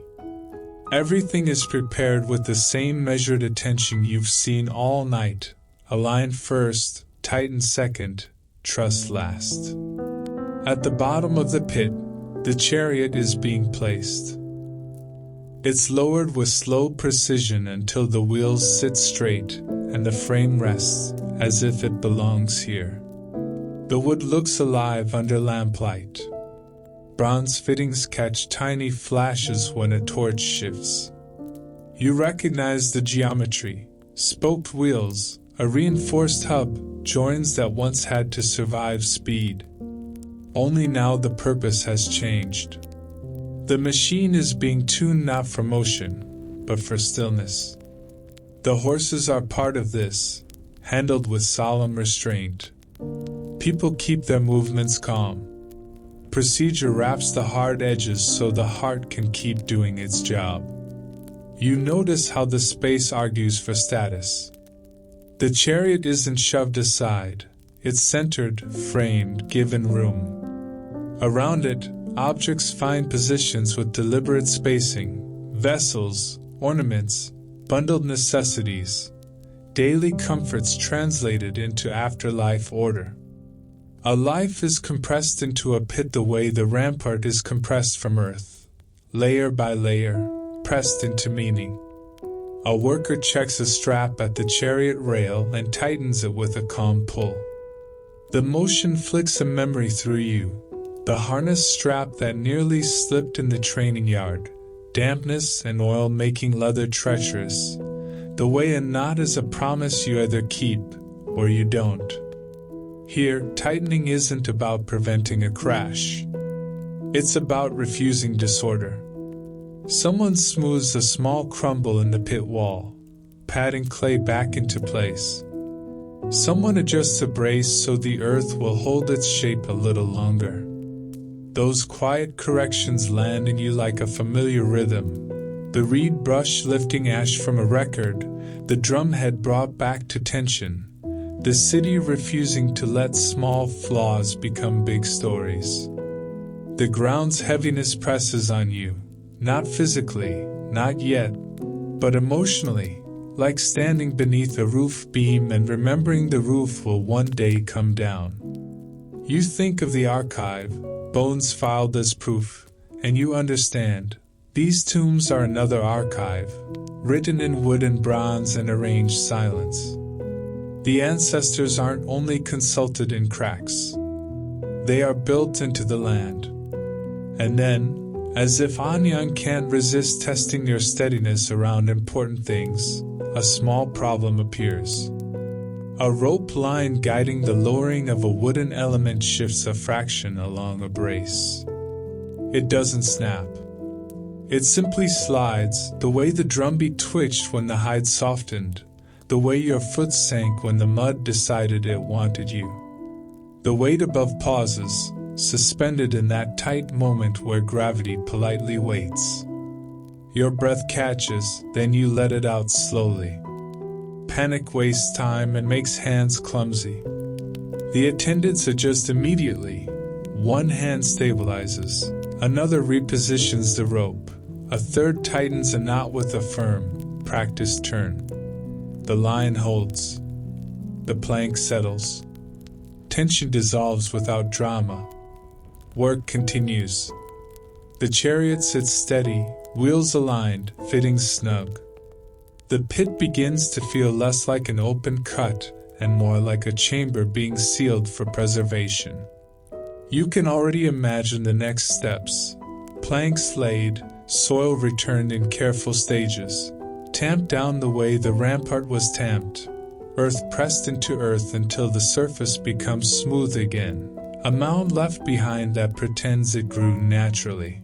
Everything is prepared with the same measured attention you've seen all night. Align first, tighten second, trust last. At the bottom of the pit, the chariot is being placed. It's lowered with slow precision until the wheels sit straight and the frame rests as if it belongs here. The wood looks alive under lamplight. Bronze fittings catch tiny flashes when a torch shifts. You recognize the geometry, spoked wheels, a reinforced hub, joins that once had to survive speed. Only now the purpose has changed. The machine is being tuned not for motion, but for stillness. The horses are part of this, handled with solemn restraint. People keep their movements calm. Procedure wraps the hard edges so the heart can keep doing its job. You notice how the space argues for status. The chariot isn't shoved aside, it's centered, framed, given room. Around it, objects find positions with deliberate spacing, vessels, ornaments, bundled necessities, daily comforts translated into afterlife order. A life is compressed into a pit the way the rampart is compressed from earth, layer by layer, pressed into meaning. A worker checks a strap at the chariot rail and tightens it with a calm pull. The motion flicks a memory through you, the harness strap that nearly slipped in the training yard, dampness and oil making leather treacherous, the way a knot is a promise you either keep or you don't. Here, tightening isn't about preventing a crash. It's about refusing disorder. Someone smooths a small crumble in the pit wall, patting clay back into place. Someone adjusts a brace so the earth will hold its shape a little longer. Those quiet corrections land in you like a familiar rhythm. The reed brush lifting ash from a record, the drumhead brought back to tension. The city refusing to let small flaws become big stories. The ground's heaviness presses on you, not physically, not yet, but emotionally, like standing beneath a roof beam and remembering the roof will one day come down. You think of the archive, bones filed as proof, and you understand, these tombs are another archive, written in wood and bronze and arranged silence. The ancestors aren't only consulted in cracks. They are built into the land. And then, as if Anyang can't resist testing your steadiness around important things, a small problem appears. A rope line guiding the lowering of a wooden element shifts a fraction along a brace. It doesn't snap. It simply slides, the way the drumbeat twitched when the hide softened, the way your foot sank when the mud decided it wanted you. The weight above pauses, suspended in that tight moment where gravity politely waits. Your breath catches, then you let it out slowly. Panic wastes time and makes hands clumsy. The attendants adjust immediately. One hand stabilizes, another repositions the rope, a third tightens a knot with a firm, practiced turn. The line holds. The plank settles. Tension dissolves without drama. Work continues. The chariot sits steady, wheels aligned, fittings snug. The pit begins to feel less like an open cut and more like a chamber being sealed for preservation. You can already imagine the next steps. Planks laid, soil returned in careful stages, tamped down the way the rampart was tamped, earth pressed into earth until the surface becomes smooth again, a mound left behind that pretends it grew naturally.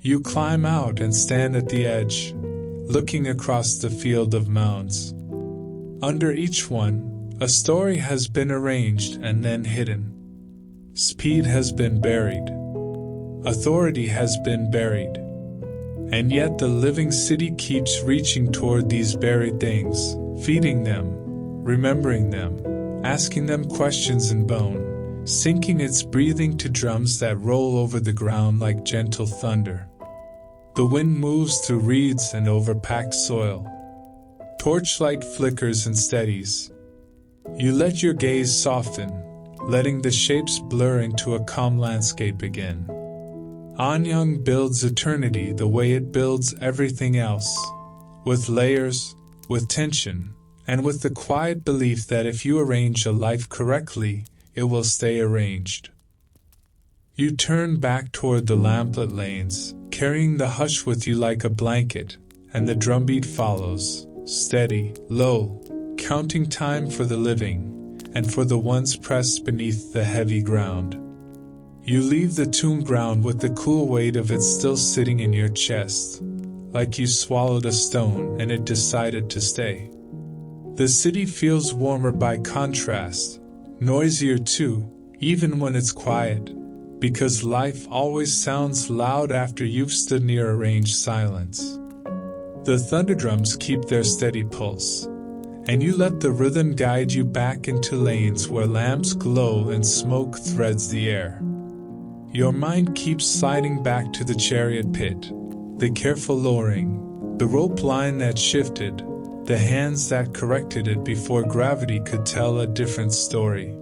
You climb out and stand at the edge, looking across the field of mounds. Under each one, a story has been arranged and then hidden. Speed has been buried. Authority has been buried. And yet the living city keeps reaching toward these buried things, feeding them, remembering them, asking them questions in bone, syncing its breathing to drums that roll over the ground like gentle thunder. The wind moves through reeds and overpacked soil. Torchlight flickers and steadies. You let your gaze soften, letting the shapes blur into a calm landscape again. Anyang builds eternity the way it builds everything else, with layers, with tension, and with the quiet belief that if you arrange a life correctly, it will stay arranged. You turn back toward the lamplit lanes, carrying the hush with you like a blanket, and the drumbeat follows, steady, low, counting time for the living, and for the ones pressed beneath the heavy ground. You leave the tomb ground with the cool weight of it still sitting in your chest, like you swallowed a stone and it decided to stay. The city feels warmer by contrast, noisier too, even when it's quiet, because life always sounds loud after you've stood near arranged silence. The thunderdrums keep their steady pulse, and you let the rhythm guide you back into lanes where lamps glow and smoke threads the air. Your mind keeps sliding back to the chariot pit, the careful lowering, the rope line that shifted, the hands that corrected it before gravity could tell a different story.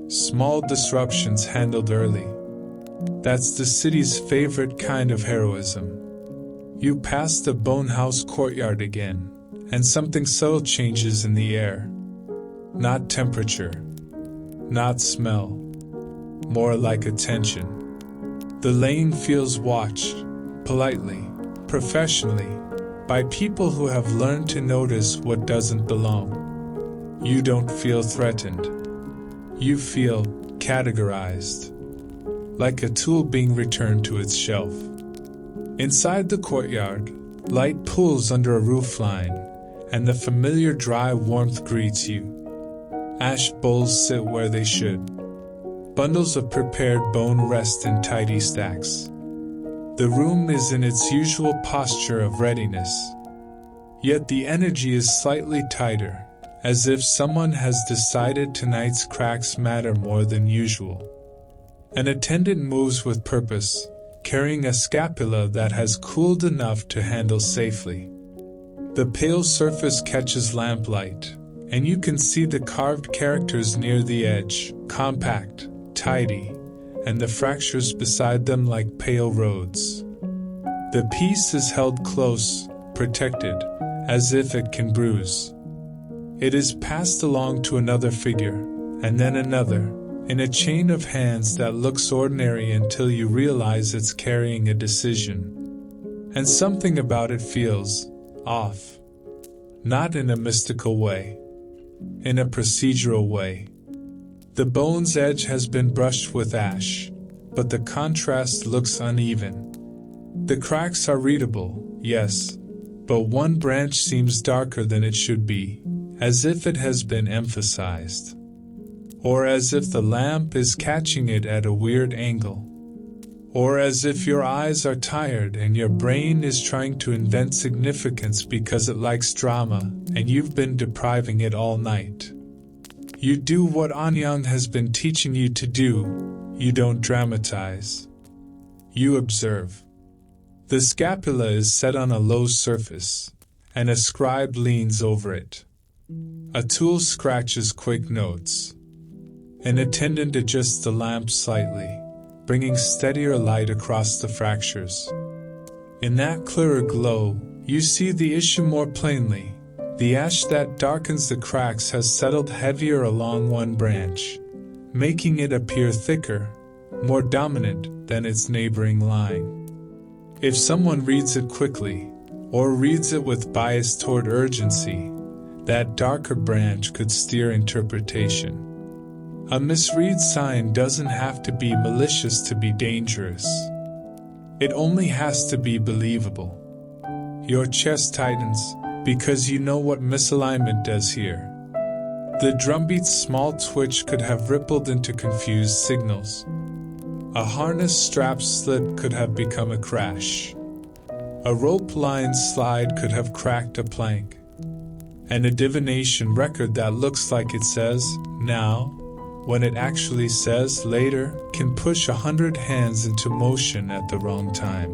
Small disruptions handled early. That's the city's favorite kind of heroism. You pass the bonehouse courtyard again, and something subtle changes in the air. Not temperature, not smell, more like attention. The lane feels watched, politely, professionally, by people who have learned to notice what doesn't belong. You don't feel threatened. You feel categorized, like a tool being returned to its shelf. Inside the courtyard, light pools under a roofline, and the familiar dry warmth greets you. Ash bowls sit where they should. Bundles of prepared bone rest in tidy stacks. The room is in its usual posture of readiness. Yet the energy is slightly tighter, as if someone has decided tonight's cracks matter more than usual. An attendant moves with purpose, carrying a scapula that has cooled enough to handle safely. The pale surface catches lamplight, and you can see the carved characters near the edge, compact, tidy, and the fractures beside them like pale roads. The piece is held close, protected, as if it can bruise. It is passed along to another figure, and then another, in a chain of hands that looks ordinary until you realize it's carrying a decision. And something about it feels off. Not in a mystical way. In a procedural way. The bone's edge has been brushed with ash, but the contrast looks uneven. The cracks are readable, yes, but one branch seems darker than it should be, as if it has been emphasized. Or as if the lamp is catching it at a weird angle. Or as if your eyes are tired and your brain is trying to invent significance because it likes drama and you've been depriving it all night. You do what Anyang has been teaching you to do. You don't dramatize. You observe. The scapula is set on a low surface, and a scribe leans over it. A tool scratches quick notes. An attendant adjusts the lamp slightly, bringing steadier light across the fractures. In that clearer glow, you see the issue more plainly. The ash that darkens the cracks has settled heavier along one branch, making it appear thicker, more dominant than its neighboring line. If someone reads it quickly, or reads it with bias toward urgency, that darker branch could steer interpretation. A misread sign doesn't have to be malicious to be dangerous. It only has to be believable. Your chest tightens, because you know what misalignment does here. The drumbeat's small twitch could have rippled into confused signals. A harness strap slip could have become a crash. A rope line slide could have cracked a plank. And a divination record that looks like it says, now, when it actually says later, can push 100 hands into motion at the wrong time.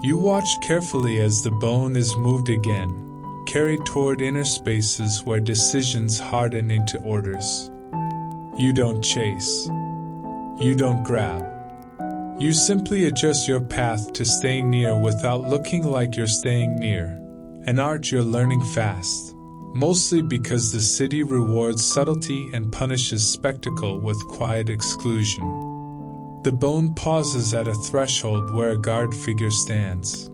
You watch carefully as the bone is moved again, carried toward inner spaces where decisions harden into orders. You don't chase. You don't grab. You simply adjust your path to staying near without looking like you're staying near, an art you're learning fast. Mostly because the city rewards subtlety and punishes spectacle with quiet exclusion. The bone pauses at a threshold where a guard figure stands.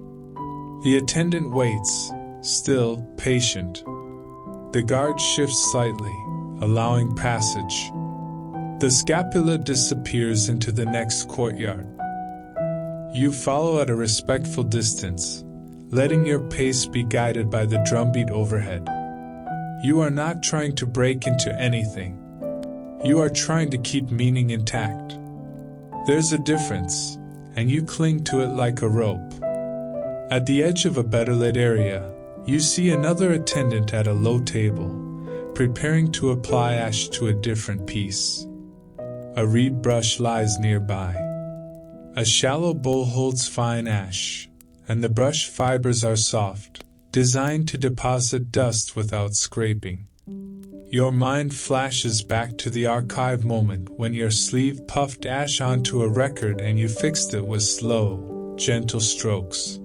The attendant waits, still, patient. The guard shifts slightly, allowing passage. The scapula disappears into the next courtyard. You follow at a respectful distance, letting your pace be guided by the drumbeat overhead. You are not trying to break into anything. You are trying to keep meaning intact. There's a difference, and you cling to it like a rope. At the edge of a better lit area, you see another attendant at a low table, preparing to apply ash to a different piece. A reed brush lies nearby. A shallow bowl holds fine ash, and the brush fibers are soft, designed to deposit dust without scraping. Your mind flashes back to the archive moment when your sleeve puffed ash onto a record and you fixed it with slow, gentle strokes.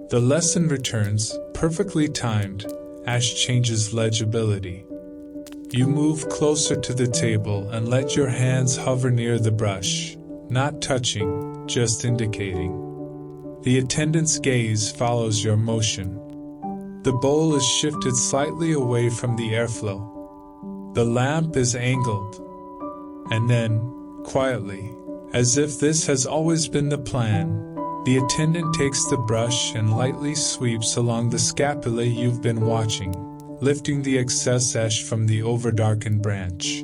The lesson returns, perfectly timed. Ash changes legibility. You move closer to the table and let your hands hover near the brush, not touching, just indicating. The attendant's gaze follows your motion. The bowl is shifted slightly away from the airflow. The lamp is angled. And then, quietly, as if this has always been the plan, the attendant takes the brush and lightly sweeps along the scapula you've been watching, lifting the excess ash from the overdarkened branch.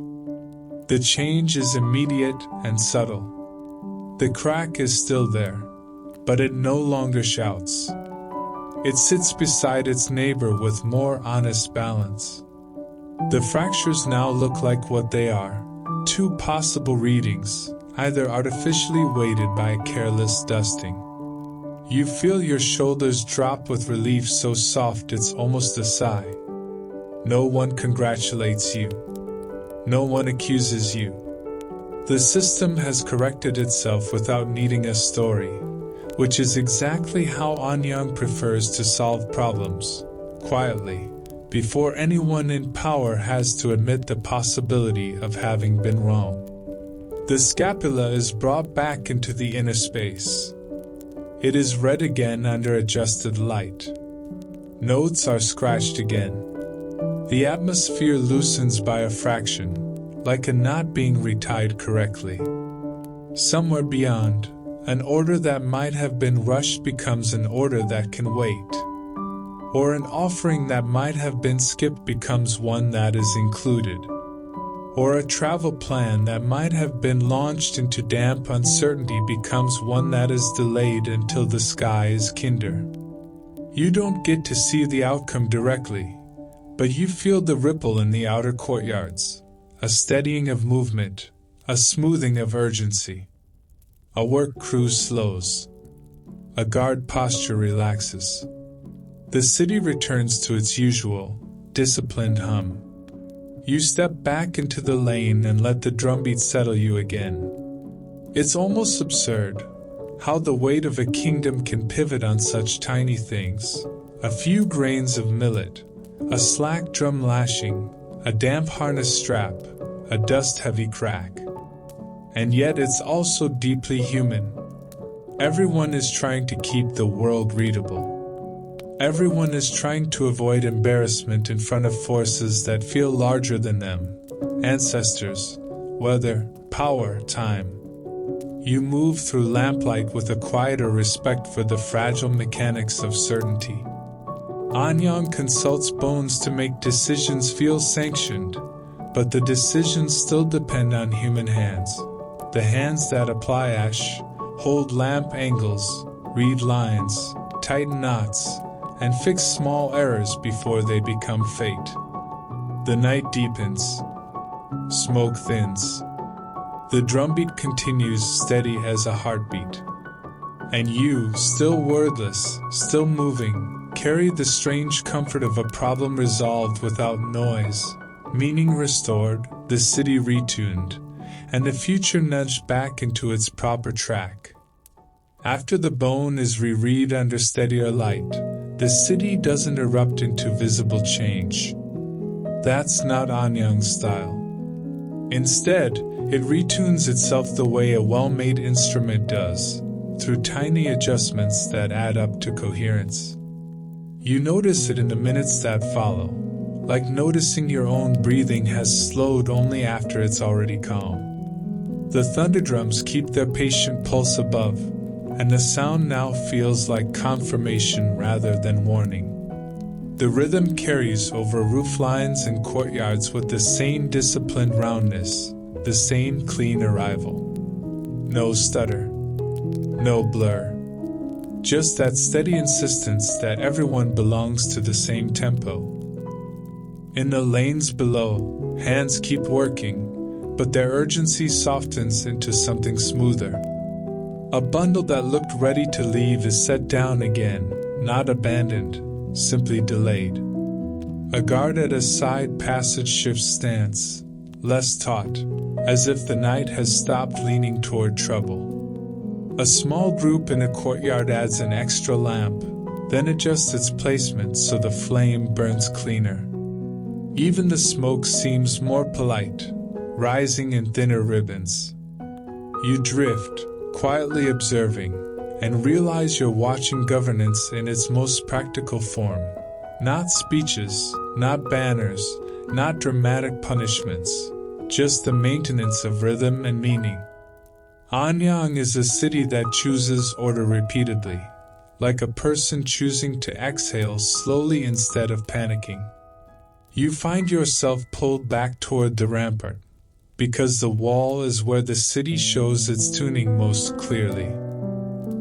The change is immediate and subtle. The crack is still there, but it no longer shouts. It sits beside its neighbor with more honest balance. The fractures now look like what they are, two possible readings, either artificially weighted by a careless dusting. You feel your shoulders drop with relief so soft it's almost a sigh. No one congratulates you. No one accuses you. The system has corrected itself without needing a story, which is exactly how Anyang prefers to solve problems, quietly, before anyone in power has to admit the possibility of having been wrong. The scapula is brought back into the inner space. It is read again under adjusted light. Notes are scratched again. The atmosphere loosens by a fraction, like a knot being retied correctly. Somewhere beyond, an order that might have been rushed becomes an order that can wait. Or an offering that might have been skipped becomes one that is included. Or a travel plan that might have been launched into damp uncertainty becomes one that is delayed until the sky is kinder. You don't get to see the outcome directly, but you feel the ripple in the outer courtyards, a steadying of movement, a smoothing of urgency. A work crew slows. A guard posture relaxes. The city returns to its usual, disciplined hum. You step back into the lane and let the drumbeat settle you again. It's almost absurd how the weight of a kingdom can pivot on such tiny things. A few grains of millet, a slack drum lashing, a damp harness strap, a dust-heavy crack. And yet it's also deeply human. Everyone is trying to keep the world readable. Everyone is trying to avoid embarrassment in front of forces that feel larger than them. Ancestors, weather, power, time. You move through lamplight with a quieter respect for the fragile mechanics of certainty. Anyang consults bones to make decisions feel sanctioned, but the decisions still depend on human hands. The hands that apply ash, hold lamp angles, read lines, tighten knots, and fix small errors before they become fate. The night deepens. Smoke thins. The drumbeat continues steady as a heartbeat. And you, still wordless, still moving, carry the strange comfort of a problem resolved without noise, meaning restored, the city retuned, and the future nudged back into its proper track. After the bone is reread under steadier light, the city doesn't erupt into visible change. That's not Anyang's style. Instead, it retunes itself the way a well-made instrument does, through tiny adjustments that add up to coherence. You notice it in the minutes that follow, like noticing your own breathing has slowed only after it's already calm. The thunderdrums keep their patient pulse above, and the sound now feels like confirmation rather than warning. The rhythm carries over roof lines and courtyards with the same disciplined roundness, the same clean arrival. No stutter, no blur. Just that steady insistence that everyone belongs to the same tempo. In the lanes below, hands keep working, but their urgency softens into something smoother. A bundle that looked ready to leave is set down again, not abandoned, simply delayed. A guard at a side passage shifts stance, less taut, as if the night has stopped leaning toward trouble. A small group in a courtyard adds an extra lamp, then adjusts its placement so the flame burns cleaner. Even the smoke seems more polite, rising in thinner ribbons. You drift, quietly observing, and realize you're watching governance in its most practical form. Not speeches, not banners, not dramatic punishments, just the maintenance of rhythm and meaning. Anyang is a city that chooses order repeatedly, like a person choosing to exhale slowly instead of panicking. You find yourself pulled back toward the rampart, because the wall is where the city shows its tuning most clearly.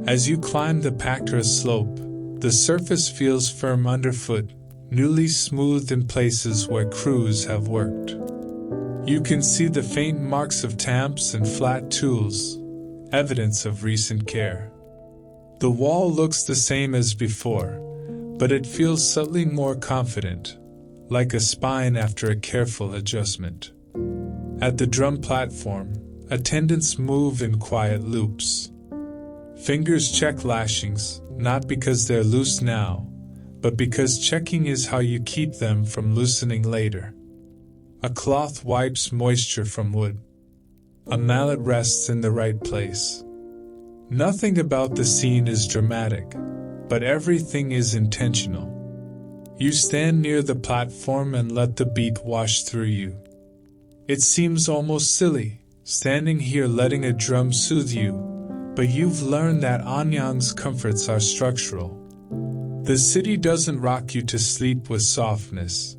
As you climb the Pactra slope, the surface feels firm underfoot, newly smoothed in places where crews have worked. You can see the faint marks of tamps and flat tools, evidence of recent care. The wall looks the same as before, but it feels subtly more confident, like a spine after a careful adjustment. At the drum platform, attendants move in quiet loops. Fingers check lashings, not because they're loose now, but because checking is how you keep them from loosening later. A cloth wipes moisture from wood. A mallet rests in the right place. Nothing about the scene is dramatic, but everything is intentional. You stand near the platform and let the beat wash through you. It seems almost silly, standing here letting a drum soothe you, but you've learned that Anyang's comforts are structural. The city doesn't rock you to sleep with softness.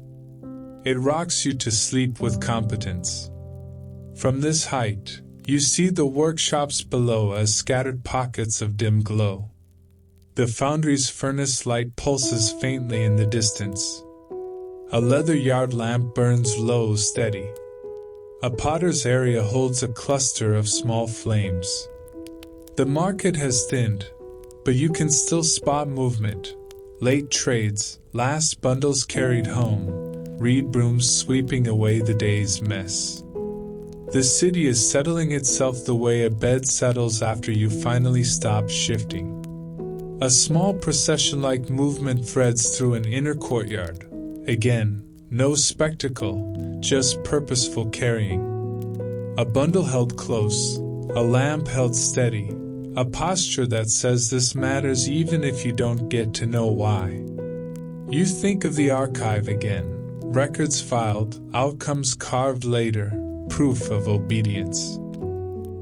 It rocks you to sleep with competence. From this height, you see the workshops below as scattered pockets of dim glow. The foundry's furnace light pulses faintly in the distance. A leather yard lamp burns low, steady. A potter's area holds a cluster of small flames. The market has thinned, but you can still spot movement. Late trades, last bundles carried home, reed brooms sweeping away the day's mess. The city is settling itself the way a bed settles after you finally stop shifting. A small procession-like movement threads through an inner courtyard. Again, no spectacle, just purposeful carrying. A bundle held close, a lamp held steady, a posture that says this matters even if you don't get to know why. You think of the archive again, records filed, outcomes carved later, proof of obedience.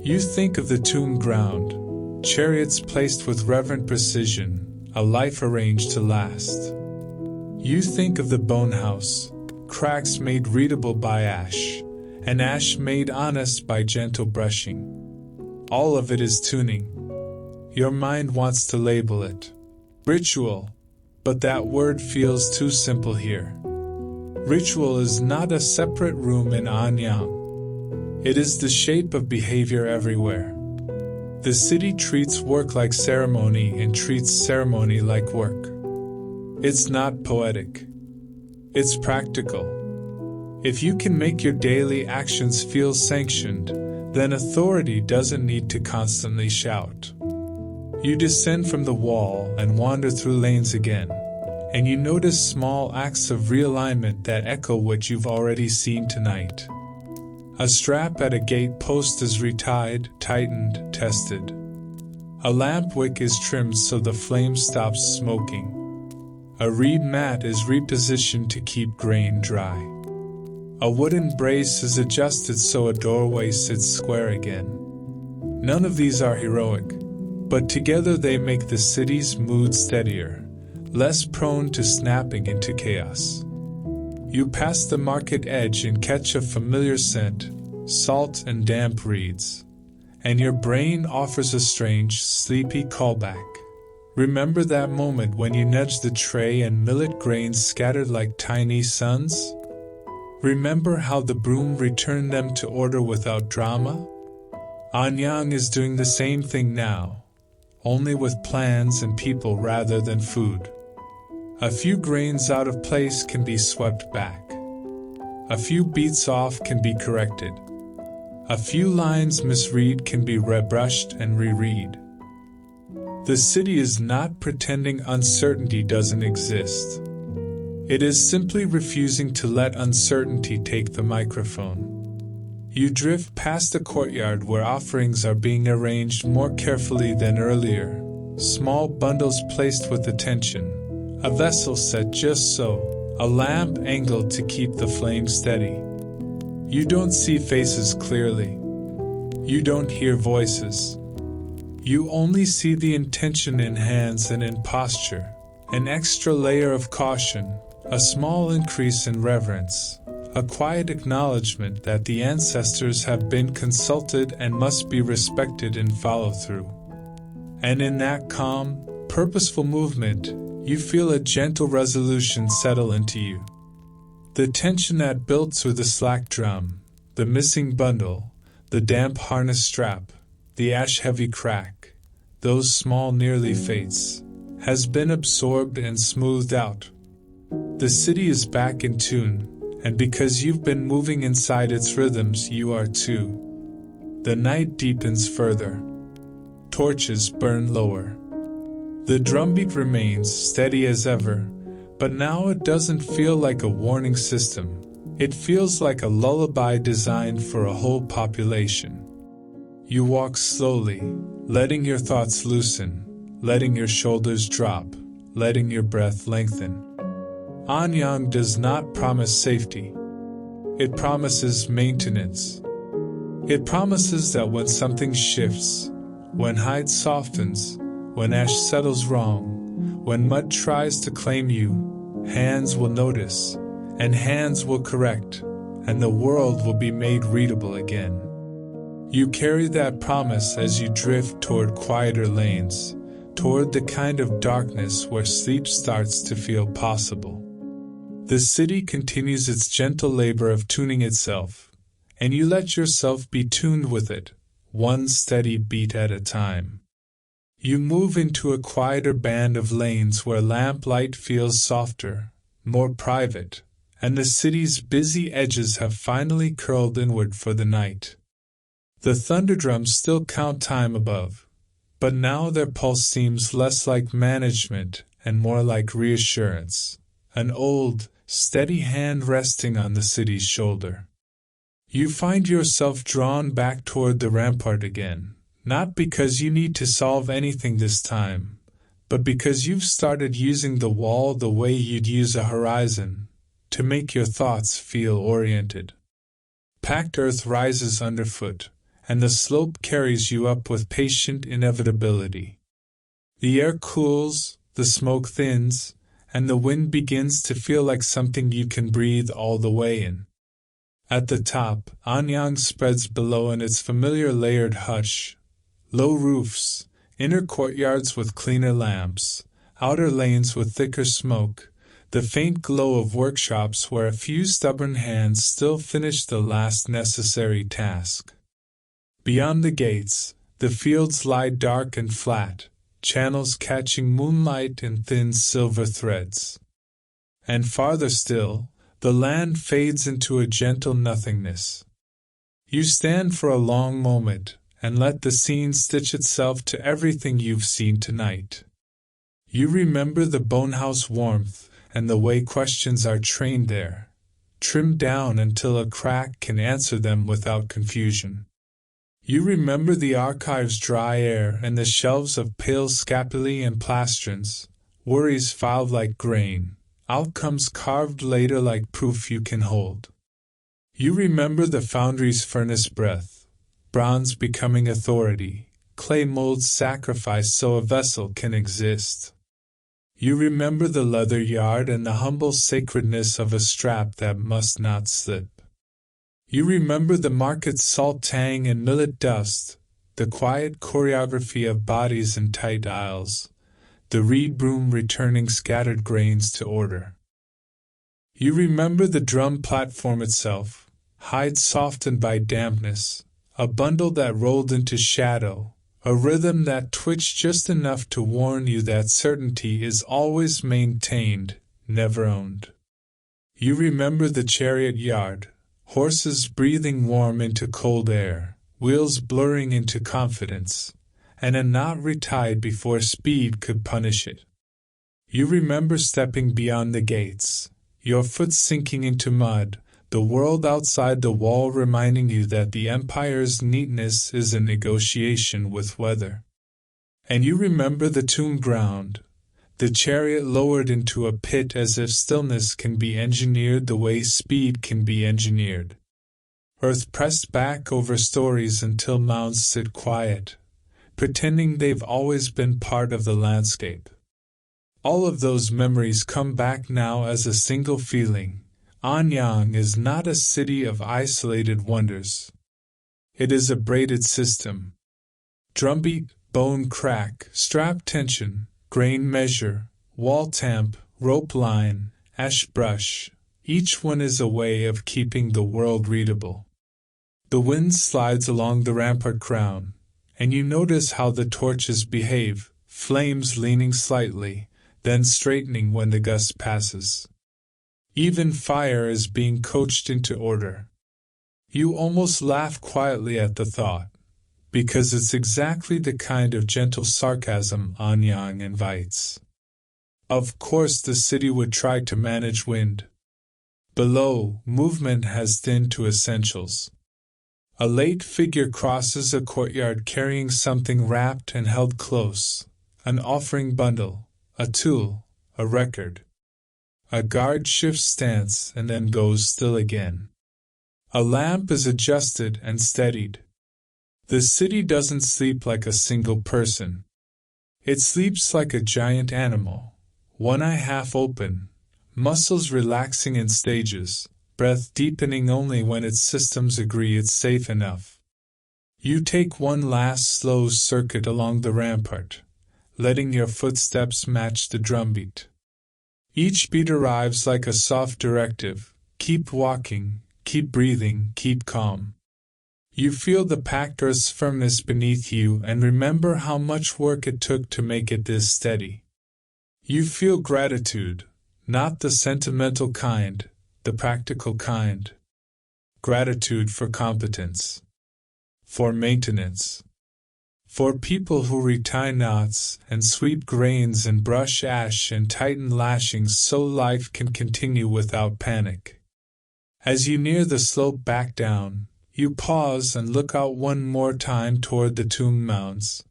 You think of the tomb ground, chariots placed with reverent precision, a life arranged to last. You think of the bone house, cracks made readable by ash, and ash made honest by gentle brushing. All of it is tuning. Your mind wants to label it ritual, but that word feels too simple here. Ritual is not a separate room in Anyang. It is the shape of behavior everywhere. The city treats work like ceremony and treats ceremony like work. It's not poetic. It's practical. If you can make your daily actions feel sanctioned, then authority doesn't need to constantly shout. You descend from the wall and wander through lanes again, and you notice small acts of realignment that echo what you've already seen tonight. A strap at a gate post is retied, tightened, tested. A lamp wick is trimmed so the flame stops smoking. A reed mat is repositioned to keep grain dry. A wooden brace is adjusted so a doorway sits square again. None of these are heroic, but together they make the city's mood steadier, less prone to snapping into chaos. You pass the market edge and catch a familiar scent, salt and damp reeds, and your brain offers a strange, sleepy callback. Remember that moment when you nudged the tray and millet grains scattered like tiny suns? Remember how the broom returned them to order without drama? Anyang is doing the same thing now, only with plans and people rather than food. A few grains out of place can be swept back. A few beats off can be corrected. A few lines misread can be rebrushed and reread. The city is not pretending uncertainty doesn't exist. It is simply refusing to let uncertainty take the microphone. You drift past a courtyard where offerings are being arranged more carefully than earlier, small bundles placed with attention, a vessel set just so, a lamp angled to keep the flame steady. You don't see faces clearly. You don't hear voices. You only see the intention in hands and in posture, an extra layer of caution, a small increase in reverence, a quiet acknowledgement that the ancestors have been consulted and must be respected in follow-through. And in that calm, purposeful movement, you feel a gentle resolution settle into you. The tension that built through the slack drum, the missing bundle, the damp harness strap, the ash-heavy crack, those small nearly fates, has been absorbed and smoothed out. The city is back in tune, and because you've been moving inside its rhythms, you are too. The night deepens further. Torches burn lower. The drumbeat remains steady as ever, but now it doesn't feel like a warning system. It feels like a lullaby designed for a whole population. You walk slowly, letting your thoughts loosen, letting your shoulders drop, letting your breath lengthen. Anyang does not promise safety. It promises maintenance. It promises that when something shifts, when hide softens, when ash settles wrong, when mud tries to claim you, hands will notice, and hands will correct, and the world will be made readable again. You carry that promise as you drift toward quieter lanes, toward the kind of darkness where sleep starts to feel possible. The city continues its gentle labor of tuning itself, and you let yourself be tuned with it, one steady beat at a time. You move into a quieter band of lanes where lamplight feels softer, more private, and the city's busy edges have finally curled inward for the night. The thunderdrums still count time above, but now their pulse seems less like management and more like reassurance, an old, steady hand resting on the city's shoulder. You find yourself drawn back toward the rampart again, not because you need to solve anything this time, but because you've started using the wall the way you'd use a horizon, to make your thoughts feel oriented. Packed earth rises underfoot, and the slope carries you up with patient inevitability. The air cools, the smoke thins, and the wind begins to feel like something you can breathe all the way in. At the top, Anyang spreads below in its familiar layered hush. Low roofs, inner courtyards with cleaner lamps, outer lanes with thicker smoke, the faint glow of workshops where a few stubborn hands still finish the last necessary task. Beyond the gates, the fields lie dark and flat, channels catching moonlight in thin silver threads. And farther still, the land fades into a gentle nothingness. You stand for a long moment, and let the scene stitch itself to everything you've seen tonight. You remember the bonehouse warmth and the way questions are trained there, trimmed down until a crack can answer them without confusion. You remember the archive's dry air and the shelves of pale scapulae and plastrons, worries filed like grain, outcomes carved later like proof you can hold. You remember the foundry's furnace breath, bronze becoming authority, clay molds sacrificed so a vessel can exist. You remember the leather yard and the humble sacredness of a strap that must not slip. You remember the market's salt tang and millet dust, the quiet choreography of bodies in tight aisles, the reed broom returning scattered grains to order. You remember the drum platform itself, hide softened by dampness, a bundle that rolled into shadow, a rhythm that twitched just enough to warn you that certainty is always maintained, never owned. You remember the chariot yard, horses breathing warm into cold air, wheels blurring into confidence, and a knot retied before speed could punish it. You remember stepping beyond the gates, your foot sinking into mud, the world outside the wall reminding you that the empire's neatness is a negotiation with weather. And you remember the tomb ground, the chariot lowered into a pit as if stillness can be engineered the way speed can be engineered. Earth pressed back over stories until mounds sit quiet, pretending they've always been part of the landscape. All of those memories come back now as a single feeling. Anyang is not a city of isolated wonders. It is a braided system. Drumbeat, bone crack, strap tension, grain measure, wall tamp, rope line, ash brush, each one is a way of keeping the world readable. The wind slides along the rampart crown, and you notice how the torches behave, flames leaning slightly, then straightening when the gust passes. Even fire is being coached into order. You almost laugh quietly at the thought, because it's exactly the kind of gentle sarcasm Anyang invites. Of course the city would try to manage wind. Below, movement has thinned to essentials. A late figure crosses a courtyard carrying something wrapped and held close, an offering bundle, a tool, a record. A guard shifts stance and then goes still again. A lamp is adjusted and steadied. The city doesn't sleep like a single person. It sleeps like a giant animal, one eye half open, muscles relaxing in stages, breath deepening only when its systems agree it's safe enough. You take one last slow circuit along the rampart, letting your footsteps match the drumbeat. Each beat arrives like a soft directive: keep walking, keep breathing, keep calm. You feel the packed earth's firmness beneath you and remember how much work it took to make it this steady. You feel gratitude, not the sentimental kind, the practical kind. Gratitude for competence, for maintenance, for people who retie knots and sweep grains and brush ash and tighten lashings so life can continue without panic. As you near the slope back down, you pause and look out one more time toward the tomb mounds.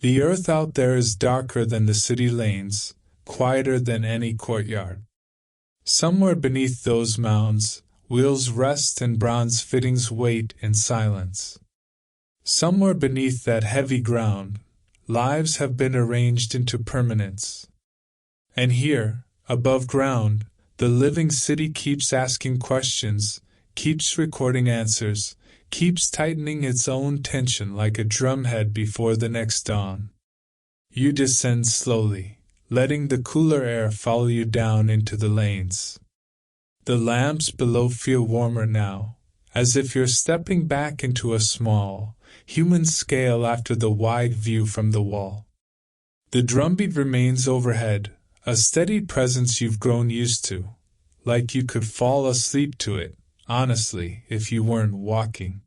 The earth out there is darker than the city lanes, quieter than any courtyard. Somewhere beneath those mounds, wheels rest and bronze fittings wait in silence. Somewhere beneath that heavy ground, lives have been arranged into permanence. And here, above ground, the living city keeps asking questions, keeps recording answers, keeps tightening its own tension like a drumhead before the next dawn. You descend slowly, letting the cooler air follow you down into the lanes. The lamps below feel warmer now, as if you're stepping back into a small, human scale after the wide view from the wall. The drumbeat remains overhead, a steady presence you've grown used to, like you could fall asleep to it, honestly, if you weren't walking.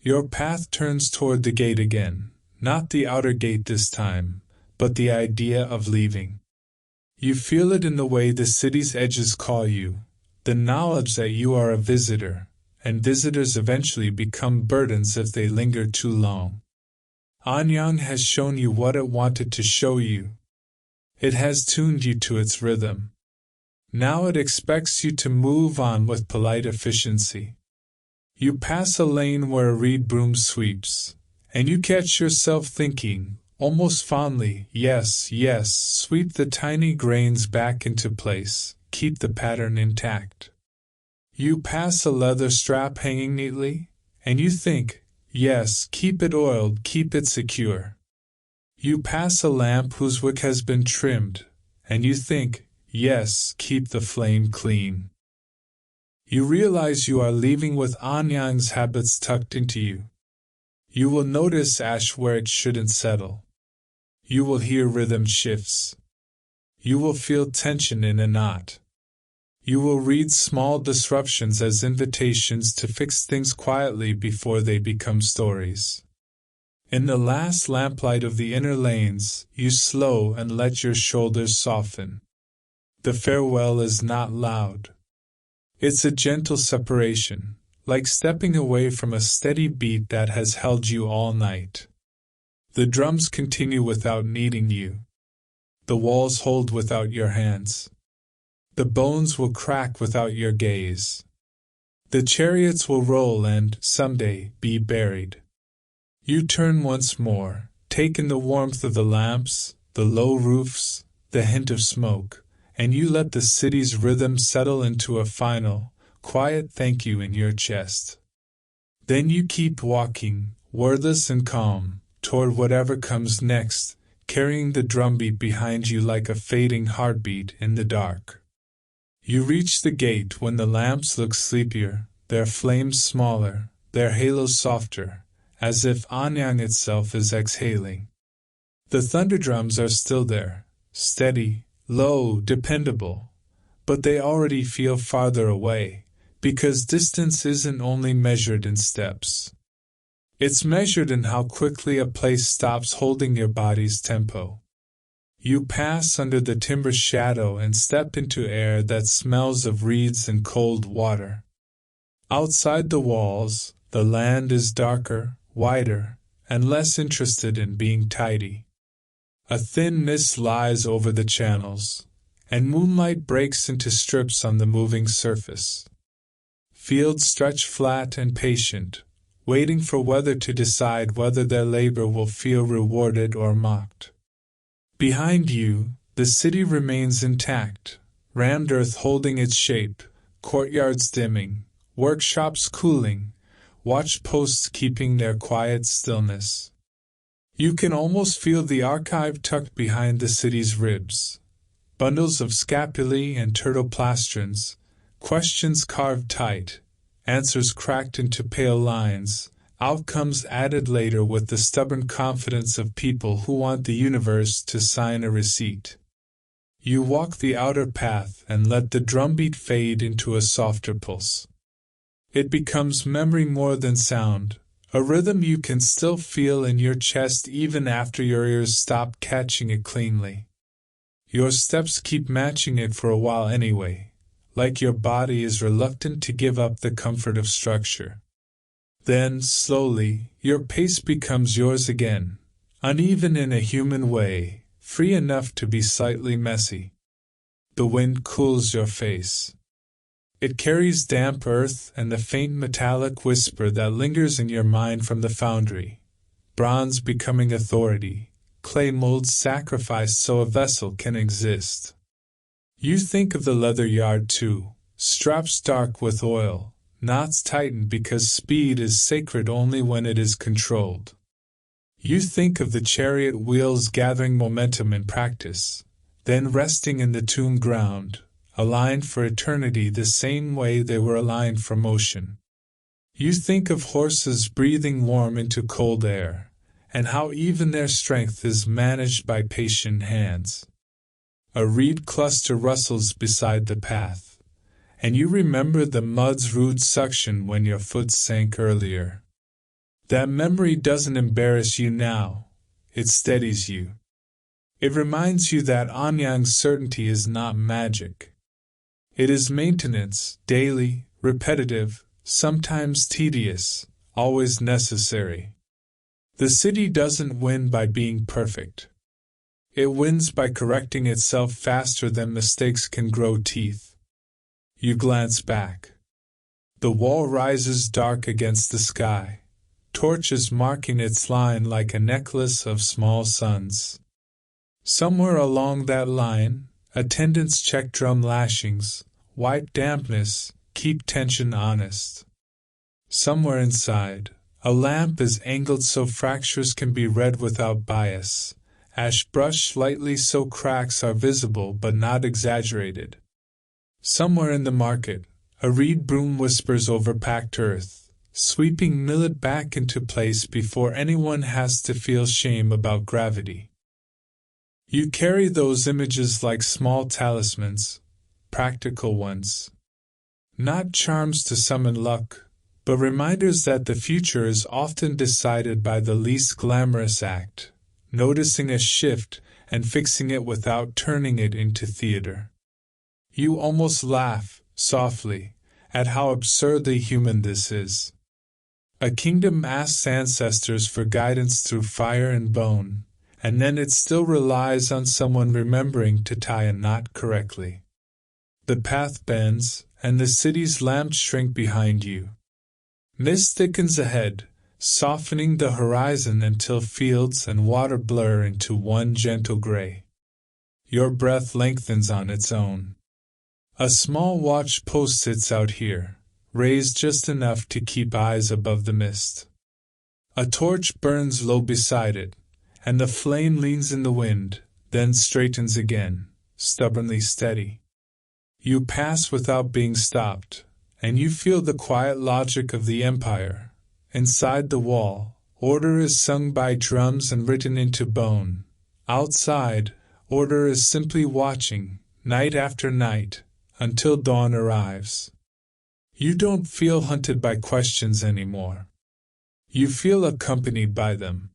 Your path turns toward the gate again, not the outer gate this time, but the idea of leaving. You feel it in the way the city's edges call you, the knowledge that you are a visitor, and visitors eventually become burdens if they linger too long. Anyang has shown you what it wanted to show you. It has tuned you to its rhythm. Now it expects you to move on with polite efficiency. You pass a lane where a reed broom sweeps, and you catch yourself thinking, almost fondly, yes, yes, sweep the tiny grains back into place, keep the pattern intact. You pass a leather strap hanging neatly, and you think, yes, keep it oiled, keep it secure. You pass a lamp whose wick has been trimmed, and you think, yes, keep the flame clean. You realize you are leaving with Anyang's habits tucked into you. You will notice ash where it shouldn't settle. You will hear rhythm shifts. You will feel tension in a knot. You will read small disruptions as invitations to fix things quietly before they become stories. In the last lamplight of the inner lanes, you slow and let your shoulders soften. The farewell is not loud. It's a gentle separation, like stepping away from a steady beat that has held you all night. The drums continue without needing you. The walls hold without your hands. The bones will crack without your gaze. The chariots will roll and, someday, be buried. You turn once more, take in the warmth of the lamps, the low roofs, the hint of smoke, and you let the city's rhythm settle into a final, quiet thank you in your chest. Then you keep walking, wordless and calm, toward whatever comes next, carrying the drumbeat behind you like a fading heartbeat in the dark. You reach the gate when the lamps look sleepier, their flames smaller, their halos softer, as if Anyang itself is exhaling. The thunder drums are still there, steady, low, dependable, but they already feel farther away, because distance isn't only measured in steps. It's measured in how quickly a place stops holding your body's tempo. You pass under the timber's shadow and step into air that smells of reeds and cold water. Outside the walls, The land is darker, wider, and less interested in being tidy. A thin mist lies over the channels, and moonlight breaks into strips on the moving surface. Fields stretch flat and patient, waiting for weather to decide whether their labor will feel rewarded or mocked. Behind you, the city remains intact, rammed earth holding its shape, courtyards dimming, workshops cooling, watch posts keeping their quiet stillness. You can almost feel the archive tucked behind the city's ribs. Bundles of scapulae and turtleplastrons, questions carved tight, answers cracked into pale lines, outcomes added later with the stubborn confidence of people who want the universe to sign a receipt. You walk the outer path and let the drumbeat fade into a softer pulse. It becomes memory more than sound, a rhythm you can still feel in your chest even after your ears stop catching it cleanly. Your steps keep matching it for a while anyway, like your body is reluctant to give up the comfort of structure. Then, slowly, your pace becomes yours again, uneven in a human way, free enough to be slightly messy. The wind cools your face. It carries damp earth and the faint metallic whisper that lingers in your mind from the foundry. Bronze becoming authority, clay molds sacrificed so a vessel can exist. You think of the leather yard too, straps dark with oil, knots tightened because speed is sacred only when it is controlled. You think of the chariot wheels gathering momentum in practice, then resting in the tuned ground, aligned for eternity the same way they were aligned for motion. You think of horses breathing warm into cold air, and how even their strength is managed by patient hands. A reed cluster rustles beside the path, and you remember the mud's rude suction when your foot sank earlier. That memory doesn't embarrass you now, it steadies you. It reminds you that Anyang's certainty is not magic. It is maintenance, daily, repetitive, sometimes tedious, always necessary. The city doesn't win by being perfect. It wins by correcting itself faster than mistakes can grow teeth. You glance back. The wall rises dark against the sky, torches marking its line like a necklace of small suns. Somewhere along that line, attendants check drum lashings, wipe dampness, keep tension honest. Somewhere inside, a lamp is angled so fractures can be read without bias, ash brushed slightly so cracks are visible but not exaggerated. Somewhere in the market, a reed broom whispers over packed earth, sweeping millet back into place before anyone has to feel shame about gravity. You carry those images like small talismans, practical ones. Not charms to summon luck, but reminders that the future is often decided by the least glamorous act, noticing a shift and fixing it without turning it into theater. You almost laugh, softly, at how absurdly human this is. A kingdom asks ancestors for guidance through fire and bone, and then it still relies on someone remembering to tie a knot correctly. The path bends, and the city's lamps shrink behind you. Mist thickens ahead, softening the horizon until fields and water blur into one gentle gray. Your breath lengthens on its own. A small watch post sits out here, raised just enough to keep eyes above the mist. A torch burns low beside it, and the flame leans in the wind, then straightens again, stubbornly steady. You pass without being stopped, and you feel the quiet logic of the empire. Inside the wall, order is sung by drums and written into bone. Outside, order is simply watching, night after night, until dawn arrives. You don't feel hunted by questions anymore. You feel accompanied by them.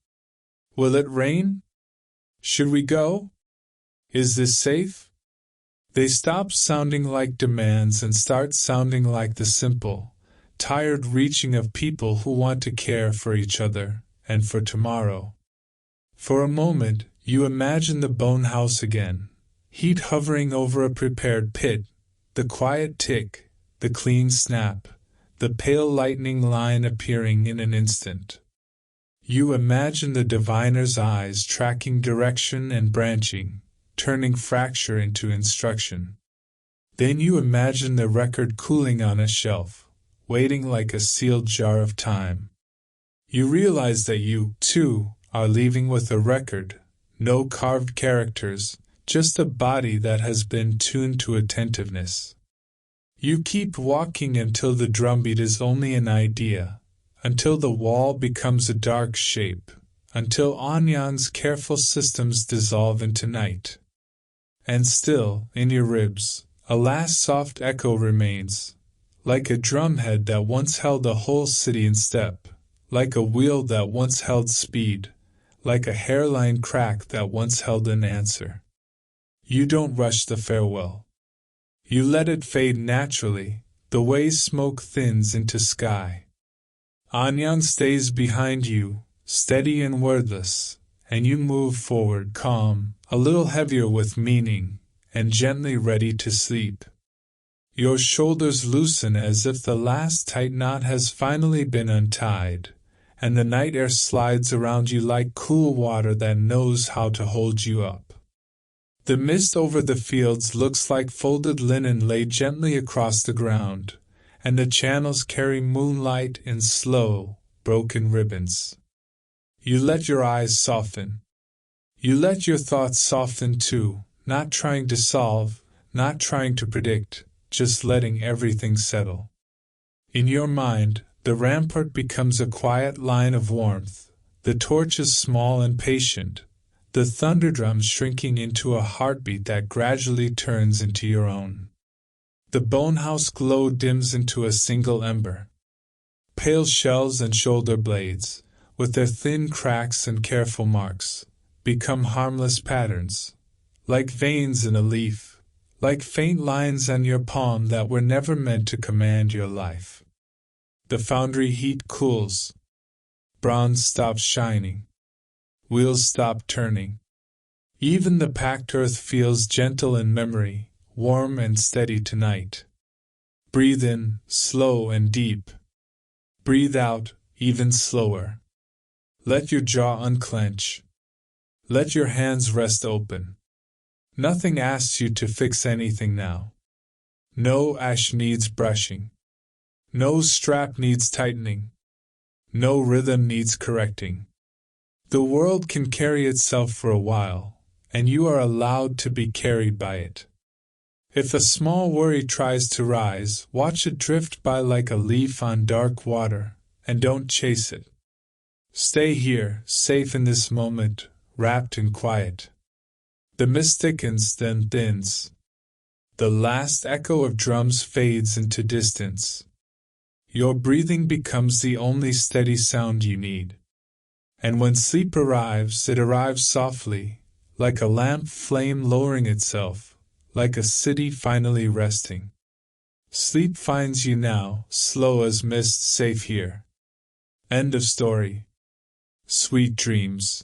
Will it rain? Should we go? Is this safe? They stop sounding like demands and start sounding like the simple, tired reaching of people who want to care for each other, and for tomorrow. For a moment, you imagine the bone house again, heat hovering over a prepared pit, the quiet tick, the clean snap, the pale lightning line appearing in an instant. You imagine the diviner's eyes tracking direction and branching, turning fracture into instruction. Then you imagine the record cooling on a shelf, waiting like a sealed jar of time. You realize that you, too, are leaving with a record, no carved characters, just a body that has been tuned to attentiveness. You keep walking until the drumbeat is only an idea, until the wall becomes a dark shape, until Anyang's careful systems dissolve into night. And still, in your ribs, a last soft echo remains, like a drumhead that once held a whole city in step, like a wheel that once held speed, like a hairline crack that once held an answer. You don't rush the farewell. You let it fade naturally, the way smoke thins into sky. Anyang stays behind you, steady and wordless, and you move forward calm, a little heavier with meaning, and gently ready to sleep. Your shoulders loosen as if the last tight knot has finally been untied, and the night air slides around you like cool water that knows how to hold you up. The mist over the fields looks like folded linen laid gently across the ground, and the channels carry moonlight in slow, broken ribbons. You let your eyes soften. You let your thoughts soften too, not trying to solve, not trying to predict, just letting everything settle. In your mind, the rampart becomes a quiet line of warmth, the torches small and patient, the thunderdrum shrinking into a heartbeat that gradually turns into your own. The bonehouse glow dims into a single ember. Pale shells and shoulder blades, with their thin cracks and careful marks, become harmless patterns, like veins in a leaf, like faint lines on your palm that were never meant to command your life. The foundry heat cools. Bronze stops shining. Wheels stop turning. Even the packed earth feels gentle in memory, warm and steady tonight. Breathe in, slow and deep. Breathe out, even slower. Let your jaw unclench. Let your hands rest open. Nothing asks you to fix anything now. No ash needs brushing. No strap needs tightening. No rhythm needs correcting. The world can carry itself for a while, and you are allowed to be carried by it. If a small worry tries to rise, watch it drift by like a leaf on dark water, and don't chase it. Stay here, safe in this moment, wrapped in quiet. The mist thickens, then thins. The last echo of drums fades into distance. Your breathing becomes the only steady sound you need. And when sleep arrives, it arrives softly, like a lamp flame lowering itself, like a city finally resting. Sleep finds you now, slow as mist, safe here. End of story. Sweet dreams.